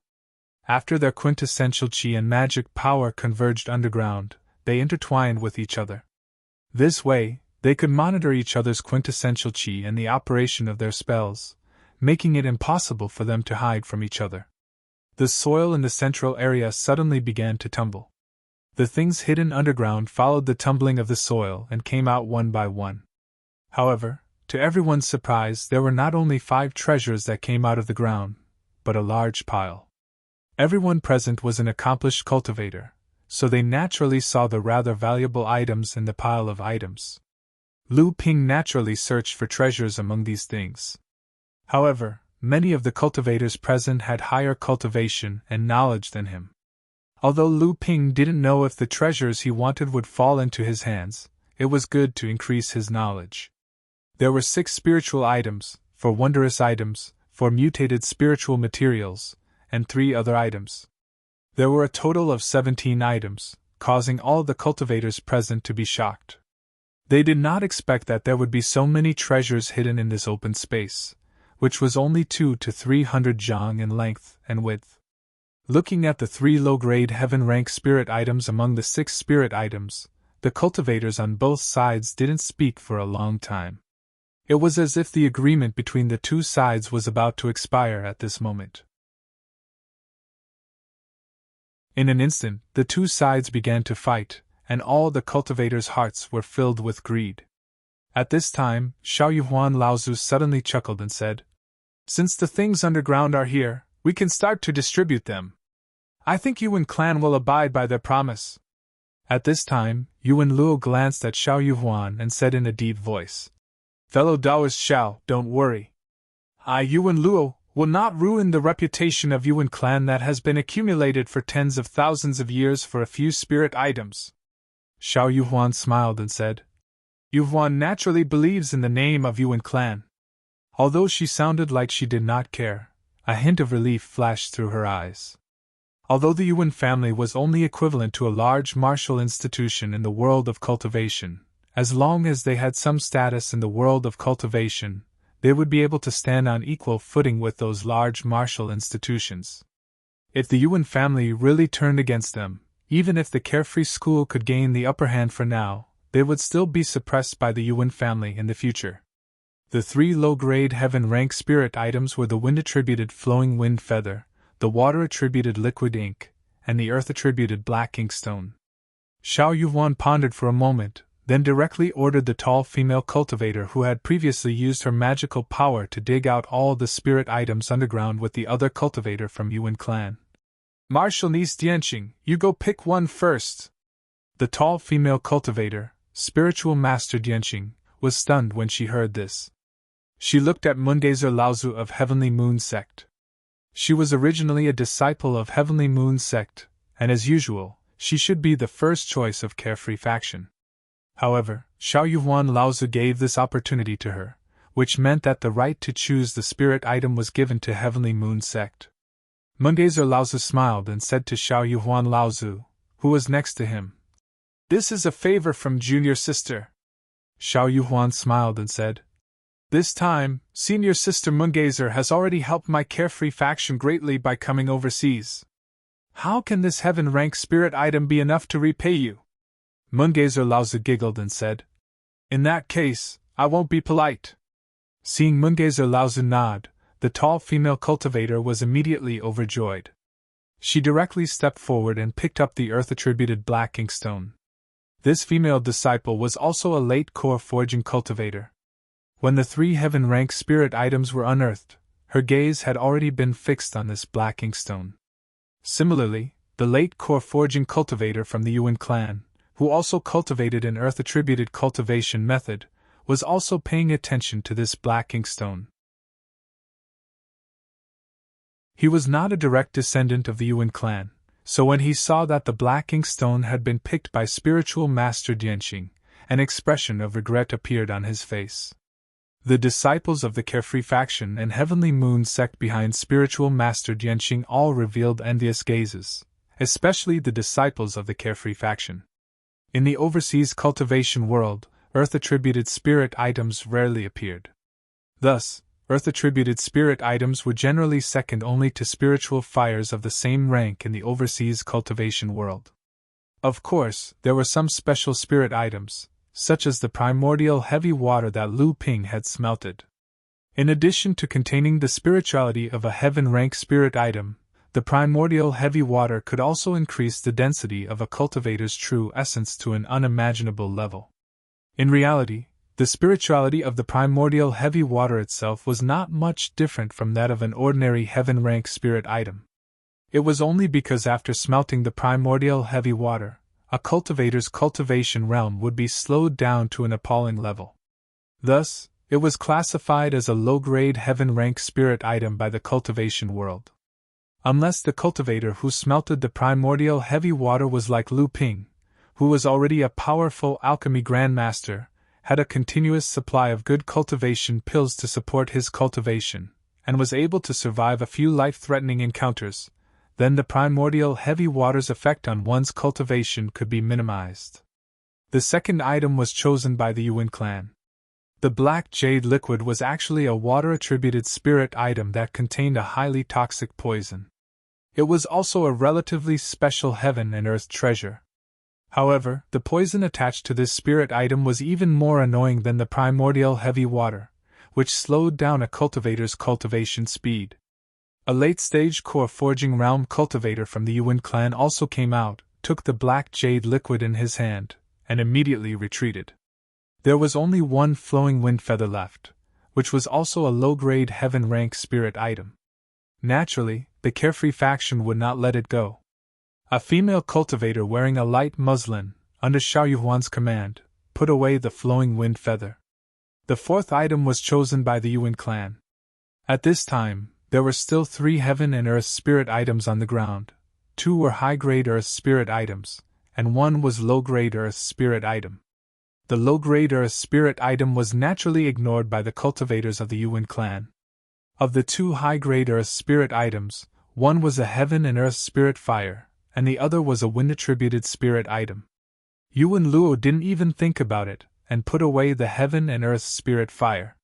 After their quintessential chi and magic power converged underground, they intertwined with each other. This way, they could monitor each other's quintessential chi and the operation of their spells, making it impossible for them to hide from each other. The soil in the central area suddenly began to tumble. The things hidden underground followed the tumbling of the soil and came out one by one. However, to everyone's surprise, there were not only 5 treasures that came out of the ground, but a large pile. Everyone present was an accomplished cultivator, so they naturally saw the rather valuable items in the pile of items. Lu Ping naturally searched for treasures among these things. However, many of the cultivators present had higher cultivation and knowledge than him. Although Lu Ping didn't know if the treasures he wanted would fall into his hands, it was good to increase his knowledge. There were 6 spiritual items, 4 wondrous items, 4 mutated spiritual materials, and 3 other items. There were a total of 17 items, causing all the cultivators present to be shocked. They did not expect that there would be so many treasures hidden in this open space, which was only 200 to 300 zhang in length and width. Looking at the 3 low-grade heaven-rank spirit items among the 6 spirit items, the cultivators on both sides didn't speak for a long time. It was as if the agreement between the 2 sides was about to expire at this moment. In an instant, the 2 sides began to fight, and all the cultivators' hearts were filled with greed. At this time, Xiao Yuhuan Laozu suddenly chuckled and said, "Since the things underground are here, we can start to distribute them. I think Yuan clan will abide by their promise." At this time, Yuan Luo glanced at Xiao Yuhuan and said in a deep voice, "Fellow Taoist Xiao, don't worry. I, Yuan Luo, will not ruin the reputation of Yuan clan that has been accumulated for tens of thousands of years for a few spirit items." Xiao Yuhuan smiled and said, "Yuhuan naturally believes in the name of Yuan clan." Although she sounded like she did not care, a hint of relief flashed through her eyes. Although the Yuan family was only equivalent to a large martial institution in the world of cultivation, as long as they had some status in the world of cultivation, they would be able to stand on equal footing with those large martial institutions. If the Yuan family really turned against them, Even if the carefree school could gain the upper hand for now, they would still be suppressed by the Yuan family in the future. The three low-grade heaven-rank spirit items were the wind-attributed flowing wind feather, the water-attributed liquid ink, and the earth-attributed black inkstone. Xiao Yuan pondered for a moment, then directly ordered the tall female cultivator who had previously used her magical power to dig out all the spirit items underground with the other cultivator from Yuan clan. Martial niece Dianqing, you go pick one first. The tall female cultivator, spiritual master Dianqing, was stunned when she heard this. She looked at Mungazer Laozu of Heavenly Moon Sect. She was originally a disciple of Heavenly Moon Sect, and as usual, she should be the first choice of carefree faction. However, Xiao Yuan Laozu gave this opportunity to her, which meant that the right to choose the spirit item was given to Heavenly Moon Sect. Mungazer Laozu smiled and said to Xiao Yuan Laozu, who was next to him, "This is a favor from junior sister." Xiao Yuan smiled and said, "This time, senior sister Mungazer has already helped my carefree faction greatly by coming overseas. How can this heaven-rank spirit item be enough to repay you?" Mungazer Laozu giggled and said, "In that case, I won't be polite." Seeing Mungazer Laozu nod, the tall female cultivator was immediately overjoyed. She directly stepped forward and picked up the earth-attributed black inkstone. This female disciple was also a late core forging cultivator. When the three heaven-rank spirit items were unearthed, her gaze had already been fixed on this black inkstone. Similarly, the late core forging cultivator from the Yuan clan, who also cultivated an earth-attributed cultivation method, was also paying attention to this black inkstone. He was not a direct descendant of the Yuan clan, so when he saw that the black inkstone had been picked by spiritual master Dianqing, an expression of regret appeared on his face. The disciples of the carefree faction and Heavenly Moon sect behind spiritual master Dianqing all revealed envious gazes, especially the disciples of the carefree faction. In the overseas cultivation world, earth-attributed spirit items rarely appeared. Thus, earth-attributed spirit items were generally second only to spiritual fires of the same rank in the overseas cultivation world. Of course, there were some special spirit items, such as the primordial heavy water that Lu Ping had smelted. In addition to containing the spirituality of a heaven-rank spirit item, the primordial heavy water could also increase the density of a cultivator's true essence to an unimaginable level. In reality, the spirituality of the primordial heavy water itself was not much different from that of an ordinary heaven-rank spirit item. It was only because after smelting the primordial heavy water, a cultivator's cultivation realm would be slowed down to an appalling level. Thus, it was classified as a low-grade heaven-rank spirit item by the cultivation world. Unless the cultivator who smelted the primordial heavy water was like Lu Ping, who was already a powerful alchemy grandmaster, had a continuous supply of good cultivation pills to support his cultivation, and was able to survive a few life-threatening encounters, then the primordial heavy water's effect on one's cultivation could be minimized. The second item was chosen by the Yuan clan. The black jade liquid was actually a water-attributed spirit item that contained a highly toxic poison. It was also a relatively special heaven and earth treasure. However, the poison attached to this spirit item was even more annoying than the primordial heavy water, which slowed down a cultivator's cultivation speed. A late-stage core forging realm cultivator from the Yuan clan also came out, took the black jade liquid in his hand, and immediately retreated. There was only one flowing wind feather left, which was also a low-grade heaven-rank spirit item. Naturally, the carefree faction would not let it go. A female cultivator wearing a light muslin, under Xiao Yuan's command, put away the flowing wind feather. The fourth item was chosen by the Yuan clan. At this time, there were still 3 heaven and earth spirit items on the ground. 2 were high-grade earth spirit items, and 1 was low-grade earth spirit item. The low-grade earth spirit item was naturally ignored by the cultivators of the Yuan clan. Of the 2 high-grade earth spirit items, 1 was a heaven and earth spirit fire, and the other was a wind-attributed spirit item. Yuan Luo didn't even think about it, and put away the heaven and earth spirit fire.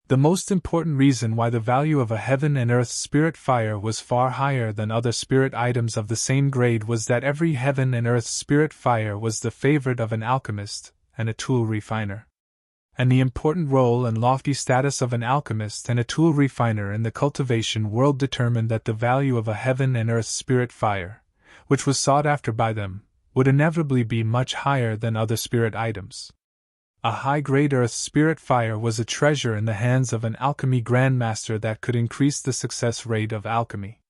The most important reason why the value of a heaven and earth spirit fire was far higher than other spirit items of the same grade was that every heaven and earth spirit fire was the favorite of an alchemist and a tool refiner. And the important role and lofty status of an alchemist and a tool refiner in the cultivation world determined that the value of a heaven and earth spirit fire, which was sought after by them, would inevitably be much higher than other spirit items. A high-grade earth spirit fire was a treasure in the hands of an alchemy grandmaster that could increase the success rate of alchemy.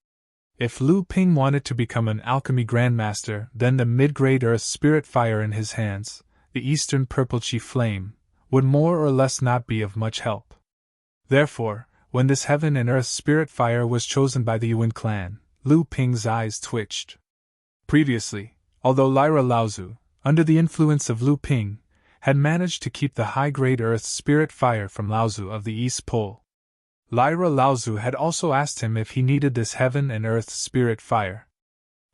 If Lu Ping wanted to become an alchemy grandmaster, then the mid-grade earth spirit fire in his hands, the eastern purple chi flame, would more or less not be of much help. Therefore, when this heaven and earth spirit fire was chosen by the Yuan clan, Lu Ping's eyes twitched. Previously, although Lyra Laozu, under the influence of Lu Ping, had managed to keep the high-grade earth spirit fire from Laozu of the East Pole, Lyra Laozu had also asked him if he needed this heaven and earth spirit fire.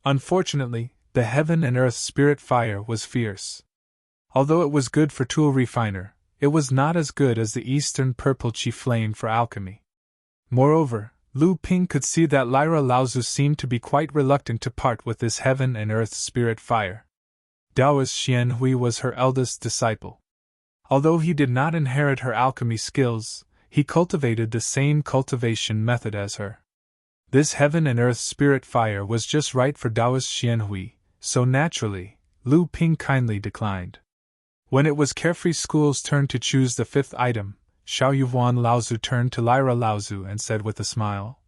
Unfortunately, the heaven and earth spirit fire was fierce. Although it was good for tool refiner, it was not as good as the eastern purple chi flame for alchemy. Moreover, Lu Ping could see that Lyra Laozu seemed to be quite reluctant to part with this heaven and earth spirit fire. Taoist Xian Hui was her eldest disciple. Although he did not inherit her alchemy skills, he cultivated the same cultivation method as her. This heaven and earth spirit fire was just right for Taoist Xian Hui, so naturally, Lu Ping kindly declined. When it was Carefree School's turn to choose the fifth item, Xiao Yuan Laozu turned to Lyra Laozu and said with a smile,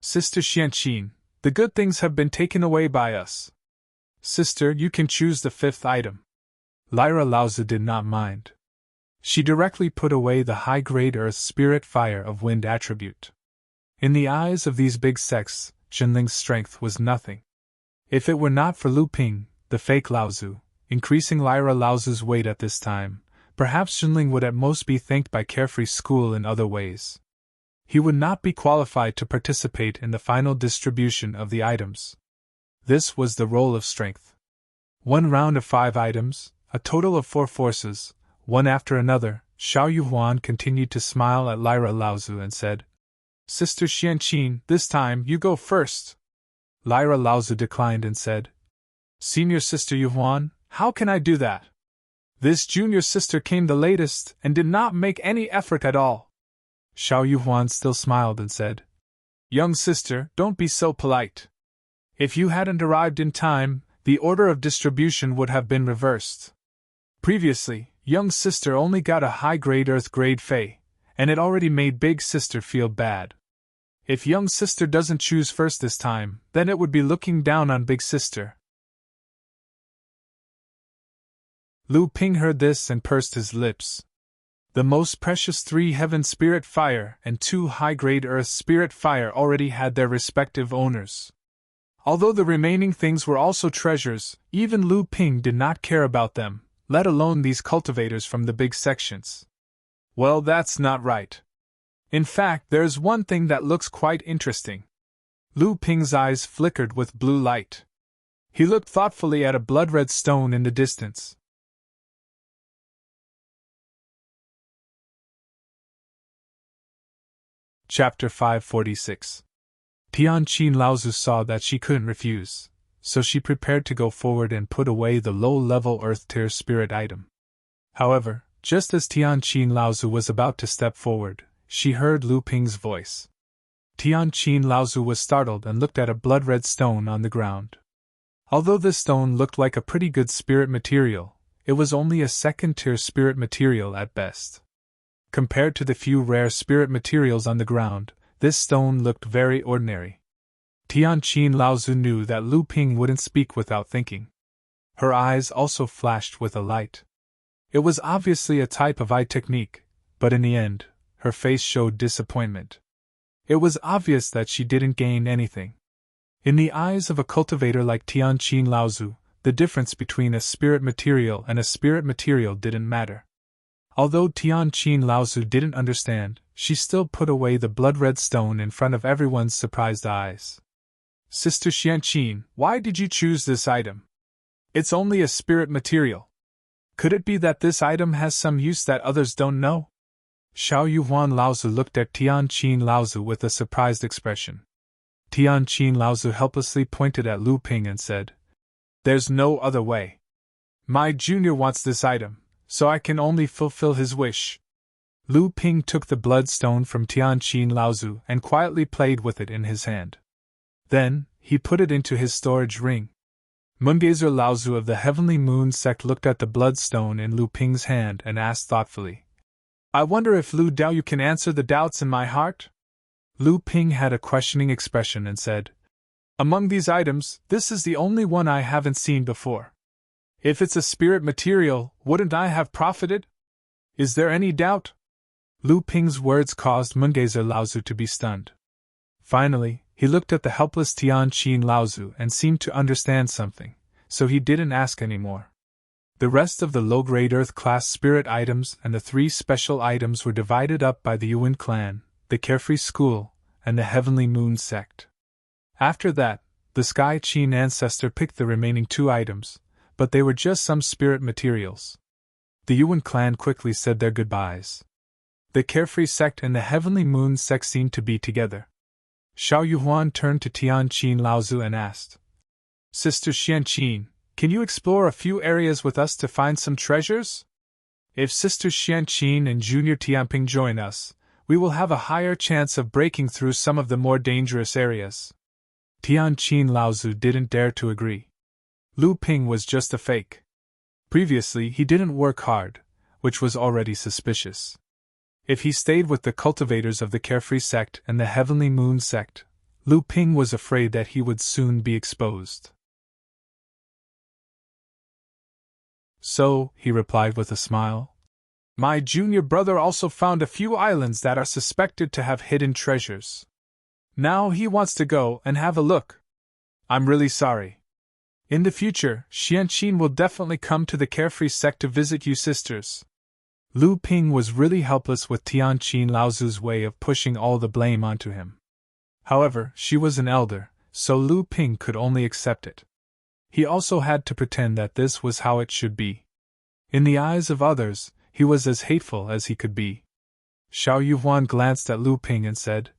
"Sister Xianqin, the good things have been taken away by us. Sister, you can choose the fifth item." Lyra Laozu did not mind. She directly put away the high-grade earth spirit fire of wind attribute. In the eyes of these big sects, Jinling's strength was nothing. If it were not for Lu Ping, the fake Laozu, increasing Lyra Laozu's weight at this time, perhaps Jinling would at most be thanked by Carefree School in other ways. He would not be qualified to participate in the final distribution of the items. This was the role of strength. One round of 5 items, a total of 4 forces, one after another. Xiao Yuan continued to smile at Lyra Laozu and said, "Sister Xianqin, this time you go first." Lyra Laozu declined and said, "Senior Sister Yuan, how can I do that? This junior sister came the latest and did not make any effort at all." Xiao Yuan still smiled and said, "Young sister, don't be so polite. If you hadn't arrived in time, the order of distribution would have been reversed. Previously, young sister only got a high-grade earth-grade fei, and it already made big sister feel bad. If young sister doesn't choose first this time, then it would be looking down on big sister." Lu Ping heard this and pursed his lips. The most precious 3 heaven spirit fire and 2 high-grade earth spirit fire already had their respective owners. Although the remaining things were also treasures, even Lu Ping did not care about them, let alone these cultivators from the big sections. Well, that's not right. In fact, there's one thing that looks quite interesting. Lu Ping's eyes flickered with blue light. He looked thoughtfully at a blood-red stone in the distance. Chapter 546. Tianqin Laozu saw that she couldn't refuse, so she prepared to go forward and put away the low-level earth-tier spirit item. However, just as Tianqin Laozu was about to step forward, she heard Lu Ping's voice. Tianqin Laozu was startled and looked at a blood-red stone on the ground. Although this stone looked like a pretty good spirit material, it was only a second-tier spirit material at best. Compared to the few rare spirit materials on the ground, this stone looked very ordinary. Tianqin Laozu knew that Lu Ping wouldn't speak without thinking. Her eyes also flashed with a light. It was obviously a type of eye technique, but in the end, her face showed disappointment. It was obvious that she didn't gain anything. In the eyes of a cultivator like Tianqin Laozu, the difference between a spirit material and a spirit material didn't matter. Although Tianqin Laozu didn't understand, she still put away the blood-red stone in front of everyone's surprised eyes. "Sister Xianqin, why did you choose this item? It's only a spirit material. Could it be that this item has some use that others don't know?" Xiao Yuhuan Laozu looked at Tian Qin Laozu with a surprised expression. Tian Qin Laozu helplessly pointed at Lu Ping and said, "There's no other way. My junior wants this item, so I can only fulfill his wish." Lu Ping took the bloodstone from Tian Qin Laozu and quietly played with it in his hand. Then, he put it into his storage ring. Moongazer Laozu of the Heavenly Moon sect looked at the bloodstone in Lu Ping's hand and asked thoughtfully, "I wonder if Lu Daoyu can answer the doubts in my heart?" Lu Ping had a questioning expression and said, "Among these items, this is the only one I haven't seen before. If it's a spirit material, wouldn't I have profited? Is there any doubt?" Lu Ping's words caused Moongazer Laozu to be stunned. Finally, he looked at the helpless Tian Qin Laozu and seemed to understand something, so he didn't ask any more. The rest of the low-grade Earth-class spirit items and the 3 special items were divided up by the Yuan clan, the Carefree School, and the Heavenly Moon sect. After that, the Sky Qin ancestor picked the remaining 2 items, but they were just some spirit materials. The Yuan clan quickly said their goodbyes. The Carefree sect and the Heavenly Moon sect seemed to be together. Xiao Yuhuan turned to Tian Qin Laozu and asked, "Sister Xianqin, can you explore a few areas with us to find some treasures? If Sister Xianqin and Junior Tianping join us, we will have a higher chance of breaking through some of the more dangerous areas." Tian Qin Laozu didn't dare to agree. Lu Ping was just a fake. Previously, he didn't work hard, which was already suspicious. If he stayed with the cultivators of the Carefree sect and the Heavenly Moon sect, Lu Ping was afraid that he would soon be exposed. "So," he replied with a smile, "my junior brother also found a few islands that are suspected to have hidden treasures. Now he wants to go and have a look. I'm really sorry. In the future, Xianqin will definitely come to the Carefree sect to visit you sisters." Lu Ping was really helpless with Tian Qin Laozu's way of pushing all the blame onto him. However, she was an elder, so Lu Ping could only accept it. He also had to pretend that this was how it should be. In the eyes of others, he was as hateful as he could be. Xiao Yuhuan glanced at Lu Ping and said,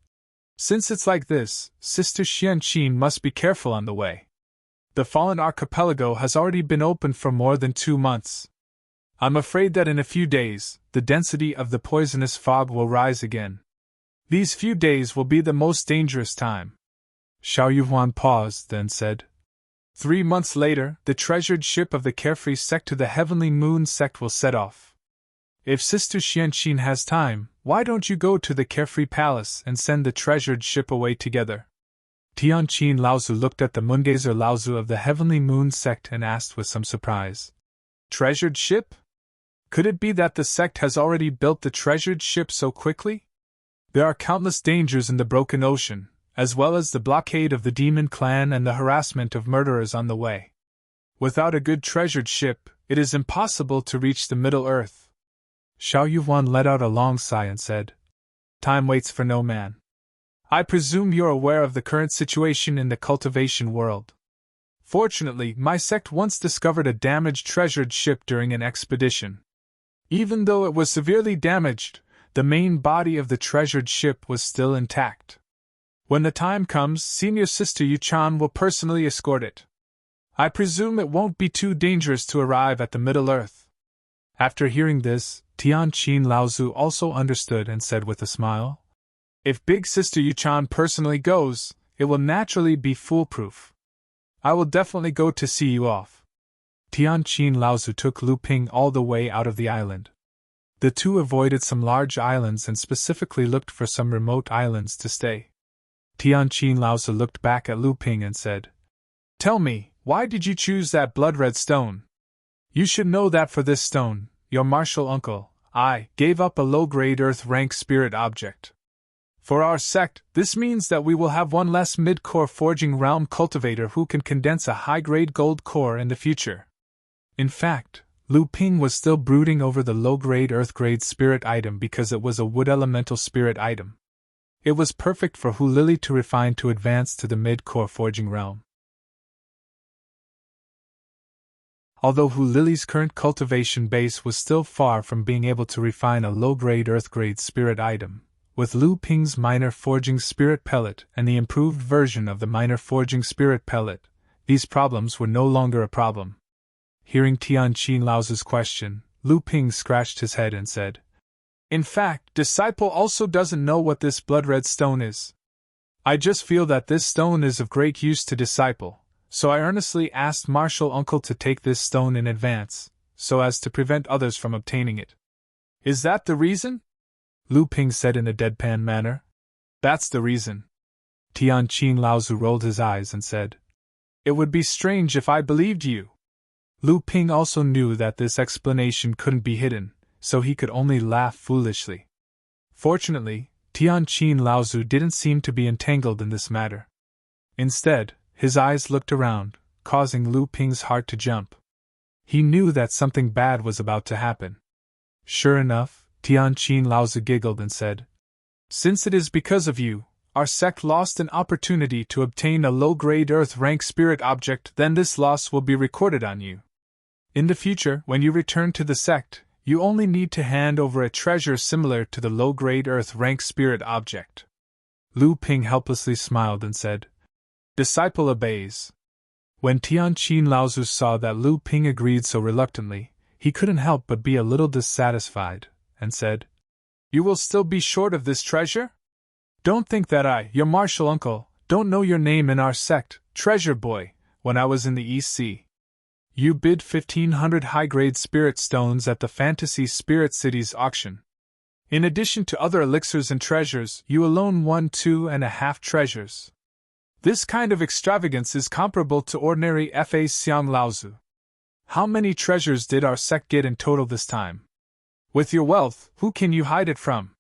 "Since it's like this, Sister Xianqin must be careful on the way. The Fallen Archipelago has already been open for more than 2 months. I'm afraid that in a few days, the density of the poisonous fog will rise again. These few days will be the most dangerous time." Xiao Yuhuan paused, then said, 3 months later, the treasured ship of the Carefree sect to the Heavenly Moon sect will set off. If Sister Xianqin has time, why don't you go to the Carefree Palace and send the treasured ship away together?" Tian Qin Laozu looked at the Moongazer Laozu of the Heavenly Moon sect and asked with some surprise, "Treasured ship? Could it be that the sect has already built the treasured ship so quickly? There are countless dangers in the broken ocean, as well as the blockade of the demon clan and the harassment of murderers on the way. Without a good treasured ship, it is impossible to reach the Middle Earth." Xiao Yuhuan let out a long sigh and said, "Time waits for no man. I presume you're aware of the current situation in the cultivation world. Fortunately, my sect once discovered a damaged treasured ship during an expedition. Even though it was severely damaged, the main body of the treasured ship was still intact. When the time comes, Senior Sister Yuchan will personally escort it. I presume it won't be too dangerous to arrive at the Middle Earth." After hearing this, Tian Qin Laozu also understood and said with a smile, "If Big Sister Yuchan personally goes, it will naturally be foolproof. I will definitely go to see you off." Tian Qin Laozu took Lu Ping all the way out of the island. The two avoided some large islands and specifically looked for some remote islands to stay. Tian Qin Laozu looked back at Lu Ping and said, "Tell me, why did you choose that blood-red stone? You should know that for this stone, your martial uncle, I, gave up a low-grade Earth-rank spirit object. For our sect, this means that we will have one less mid-core forging realm cultivator who can condense a high-grade gold core in the future." In fact, Lu Ping was still brooding over the low-grade Earth-grade spirit item because it was a wood elemental spirit item. It was perfect for Hu Lily to refine to advance to the mid-core forging realm. Although Hu Lily's current cultivation base was still far from being able to refine a low-grade earth-grade spirit item, with Lu Ping's minor forging spirit pellet and the improved version of the minor forging spirit pellet, these problems were no longer a problem. Hearing Tianqin Lao's question, Lu Ping scratched his head and said, "In fact, disciple also doesn't know what this blood-red stone is. I just feel that this stone is of great use to disciple, so I earnestly asked Martial Uncle to take this stone in advance, so as to prevent others from obtaining it." "Is that the reason?" Lu Ping said in a deadpan manner. "That's the reason." Tianqin Laozu rolled his eyes and said, "It would be strange if I believed you." Lu Ping also knew that this explanation couldn't be hidden, so he could only laugh foolishly. Fortunately, Tianqin Laozu didn't seem to be entangled in this matter. Instead, his eyes looked around, causing Lu Ping's heart to jump. He knew that something bad was about to happen. Sure enough, Tianqin Laozu giggled and said, "Since it is because of you, our sect lost an opportunity to obtain a low-grade Earth-rank spirit object, then this loss will be recorded on you. In the future, when you return to the sect, you only need to hand over a treasure similar to the low-grade Earth-rank spirit object." Lu Ping helplessly smiled and said, "Disciple obeys." When Tianqin Laozu saw that Lu Ping agreed so reluctantly, he couldn't help but be a little dissatisfied, and said, "You will still be short of this treasure? Don't think that I, your martial uncle, don't know your name in our sect, Treasure Boy, when I was in the East Sea. You bid 1,500 high-grade spirit stones at the Fantasy Spirit City's auction. In addition to other elixirs and treasures, you alone won 2.5 treasures. This kind of extravagance is comparable to ordinary Fa Xiang Laozu. How many treasures did our sect get in total this time? With your wealth, who can you hide it from?"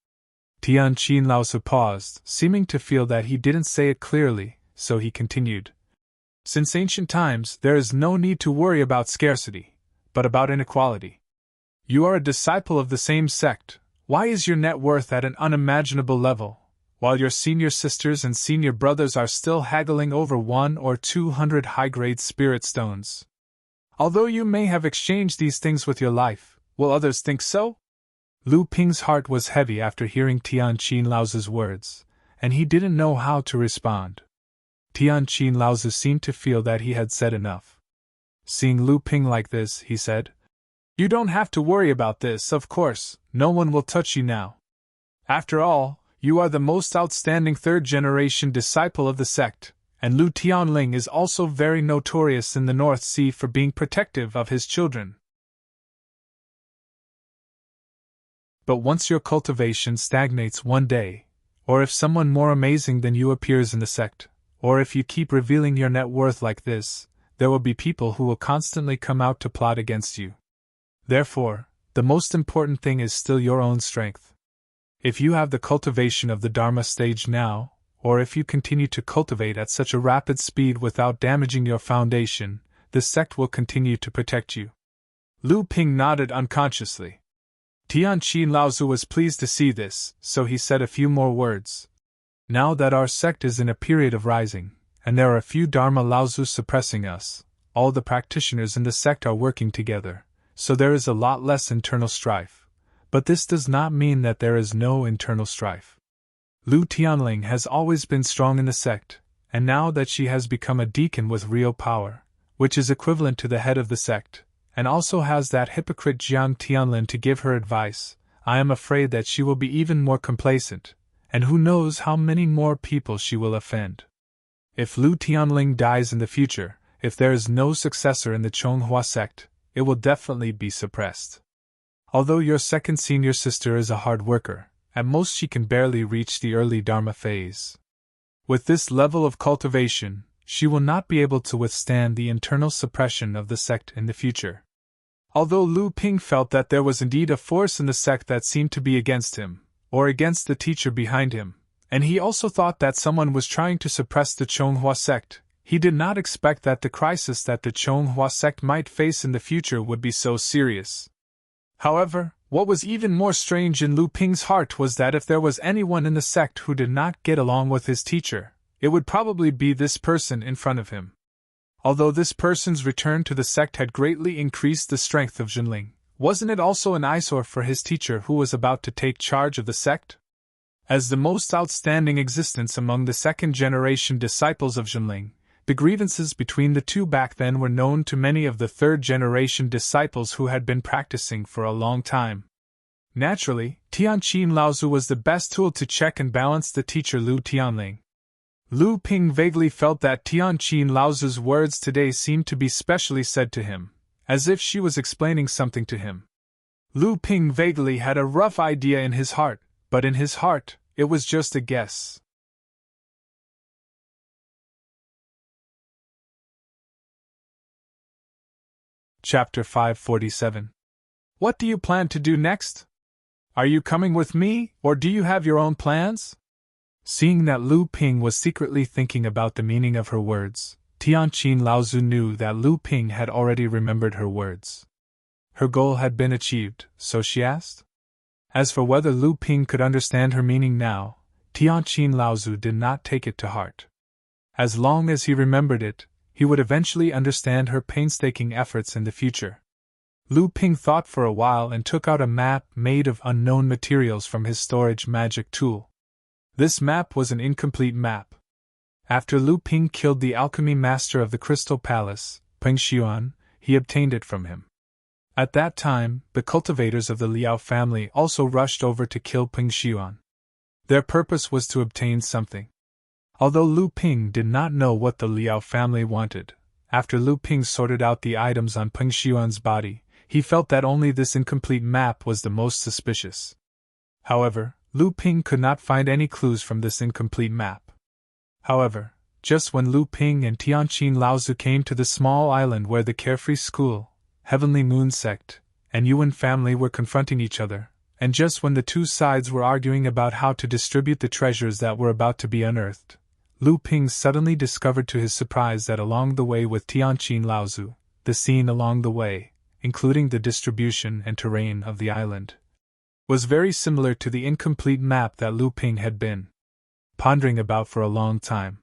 Tianqin Laozu paused, seeming to feel that he didn't say it clearly, so he continued. "Since ancient times, there is no need to worry about scarcity, but about inequality. You are a disciple of the same sect. Why is your net worth at an unimaginable level, while your senior sisters and senior brothers are still haggling over 100 or 200 high-grade spirit stones? Although you may have exchanged these things with your life, will others think so?" Lu Ping's heart was heavy after hearing Tianqin Laozu's words, and he didn't know how to respond. Tianqin Laozu seemed to feel that he had said enough. Seeing Lu Ping like this, he said, "You don't have to worry about this, of course, no one will touch you now. After all, you are the most outstanding third-generation disciple of the sect, and Lu Tianling is also very notorious in the North Sea for being protective of his children. But once your cultivation stagnates one day, or if someone more amazing than you appears in the sect, or if you keep revealing your net worth like this, there will be people who will constantly come out to plot against you. Therefore, the most important thing is still your own strength. If you have the cultivation of the Dharma stage now, or if you continue to cultivate at such a rapid speed without damaging your foundation, the sect will continue to protect you." Lu Ping nodded unconsciously. Tianqin Laozu was pleased to see this, so he said a few more words. "Now that our sect is in a period of rising, and there are a few Dharma Laozus suppressing us, all the practitioners in the sect are working together, so there is a lot less internal strife. But this does not mean that there is no internal strife. Lu Tianling has always been strong in the sect, and now that she has become a deacon with real power, which is equivalent to the head of the sect, and also has that hypocrite Jiang Tianlin to give her advice, I am afraid that she will be even more complacent, and who knows how many more people she will offend. If Lu Tianling dies in the future, if there is no successor in the Chonghua sect, it will definitely be suppressed. Although your second senior sister is a hard worker, at most she can barely reach the early Dharma phase. With this level of cultivation, she will not be able to withstand the internal suppression of the sect in the future." Although Lu Ping felt that there was indeed a force in the sect that seemed to be against him, or against the teacher behind him, and he also thought that someone was trying to suppress the Chonghua sect, he did not expect that the crisis that the Chonghua sect might face in the future would be so serious. However, what was even more strange in Lu Ping's heart was that if there was anyone in the sect who did not get along with his teacher, it would probably be this person in front of him. Although this person's return to the sect had greatly increased the strength of Junling, wasn't it also an eyesore for his teacher who was about to take charge of the sect? As the most outstanding existence among the second-generation disciples of Junling, the grievances between the two back then were known to many of the third-generation disciples who had been practicing for a long time. Naturally, Tianqin Laozu was the best tool to check and balance the teacher Lu Tianling. Lu Ping vaguely felt that Tianqin Laozu's words today seemed to be specially said to him, as if she was explaining something to him. Lu Ping vaguely had a rough idea in his heart, but in his heart, it was just a guess. Chapter 547. What do you plan to do next? Are you coming with me, or do you have your own plans? Seeing that Lu Ping was secretly thinking about the meaning of her words, Tianqin Laozu knew that Lu Ping had already remembered her words. Her goal had been achieved, so she asked. As for whether Lu Ping could understand her meaning now, Tianqin Laozu did not take it to heart. As long as he remembered it, he would eventually understand her painstaking efforts in the future. Lu Ping thought for a while and took out a map made of unknown materials from his storage magic tool. This map was an incomplete map. After Lu Ping killed the alchemy master of the Crystal Palace, Peng Xuan, he obtained it from him. At that time, the cultivators of the Liao family also rushed over to kill Peng Xuan. Their purpose was to obtain something. Although Lu Ping did not know what the Liao family wanted, after Lu Ping sorted out the items on Peng Xuan's body, he felt that only this incomplete map was the most suspicious. However, Lu Ping could not find any clues from this incomplete map. However, just when Lu Ping and Tianqin Laozu came to the small island where the Carefree School, Heavenly Moon Sect, and Yuan family were confronting each other, and just when the two sides were arguing about how to distribute the treasures that were about to be unearthed, Lu Ping suddenly discovered to his surprise that along the way with Tianqin Laozu, the scene along the way, including the distribution and terrain of the island, was very similar to the incomplete map that Lu Ping had been pondering about for a long time.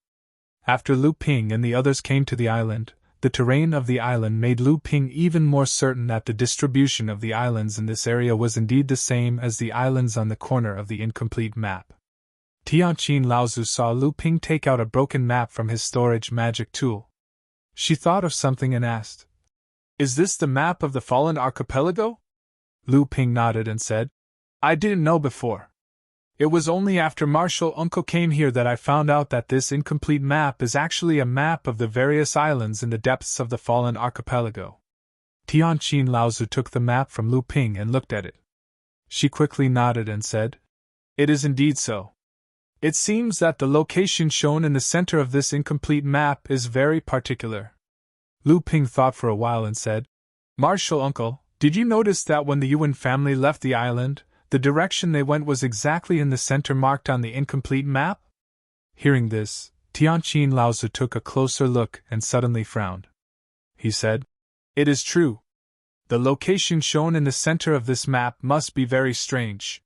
After Lu Ping and the others came to the island, the terrain of the island made Lu Ping even more certain that the distribution of the islands in this area was indeed the same as the islands on the corner of the incomplete map. Tianqin Laozu saw Lu Ping take out a broken map from his storage magic tool. She thought of something and asked, "Is this the map of the fallen archipelago?" Lu Ping nodded and said, "I didn't know before. It was only after Martial Uncle came here that I found out that this incomplete map is actually a map of the various islands in the depths of the fallen archipelago." Tianqin Laozu took the map from Lu Ping and looked at it. She quickly nodded and said, "It is indeed so. It seems that the location shown in the center of this incomplete map is very particular." Lu Ping thought for a while and said, "Martial Uncle, did you notice that when the Yuan family left the island, the direction they went was exactly in the center marked on the incomplete map?" Hearing this, Tianqin Laozu took a closer look and suddenly frowned. He said, "It is true. The location shown in the center of this map must be very strange.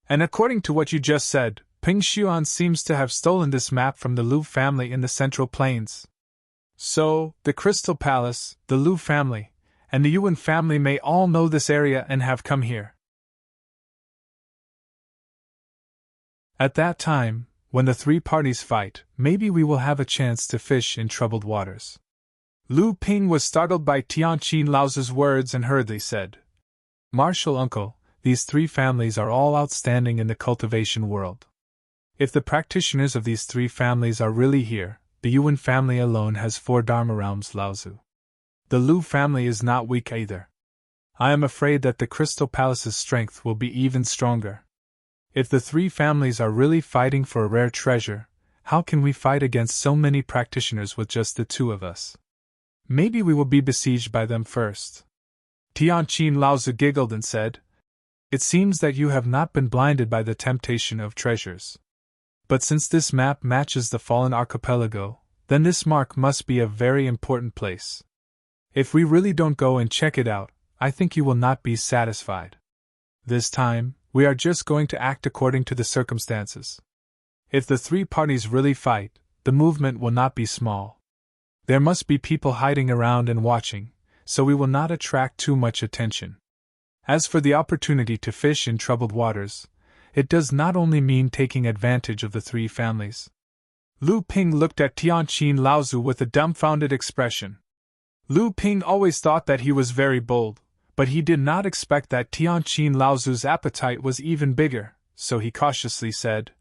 And according to what you just said, Peng Xuan seems to have stolen this map from the Lu family in the Central Plains. So, the Crystal Palace, the Lu family, and the Yuan family may all know this area and have come here. At that time, when the three parties fight, maybe we will have a chance to fish in troubled waters." Lu Ping was startled by Tianqin Laozu's words and hurriedly said, "Martial Uncle, these three families are all outstanding in the cultivation world. If the practitioners of these three families are really here, the Yuan family alone has 4 Dharma realms, Laozu. The Lu family is not weak either. I am afraid that the Crystal Palace's strength will be even stronger. If the three families are really fighting for a rare treasure, how can we fight against so many practitioners with just the 2 of us? Maybe we will be besieged by them first." Tianqin Laozu giggled and said, "It seems that you have not been blinded by the temptation of treasures. But since this map matches the fallen archipelago, then this mark must be a very important place. If we really don't go and check it out, I think you will not be satisfied. This time, we are just going to act according to the circumstances. If the three parties really fight, the movement will not be small. There must be people hiding around and watching, so we will not attract too much attention. As for the opportunity to fish in troubled waters, it does not only mean taking advantage of the three families. Lu Ping looked at Tianqin Laozu with a dumbfounded expression. Lu Ping always thought that he was very bold, but he did not expect that Tianqin Laozu's appetite was even bigger, so he cautiously said,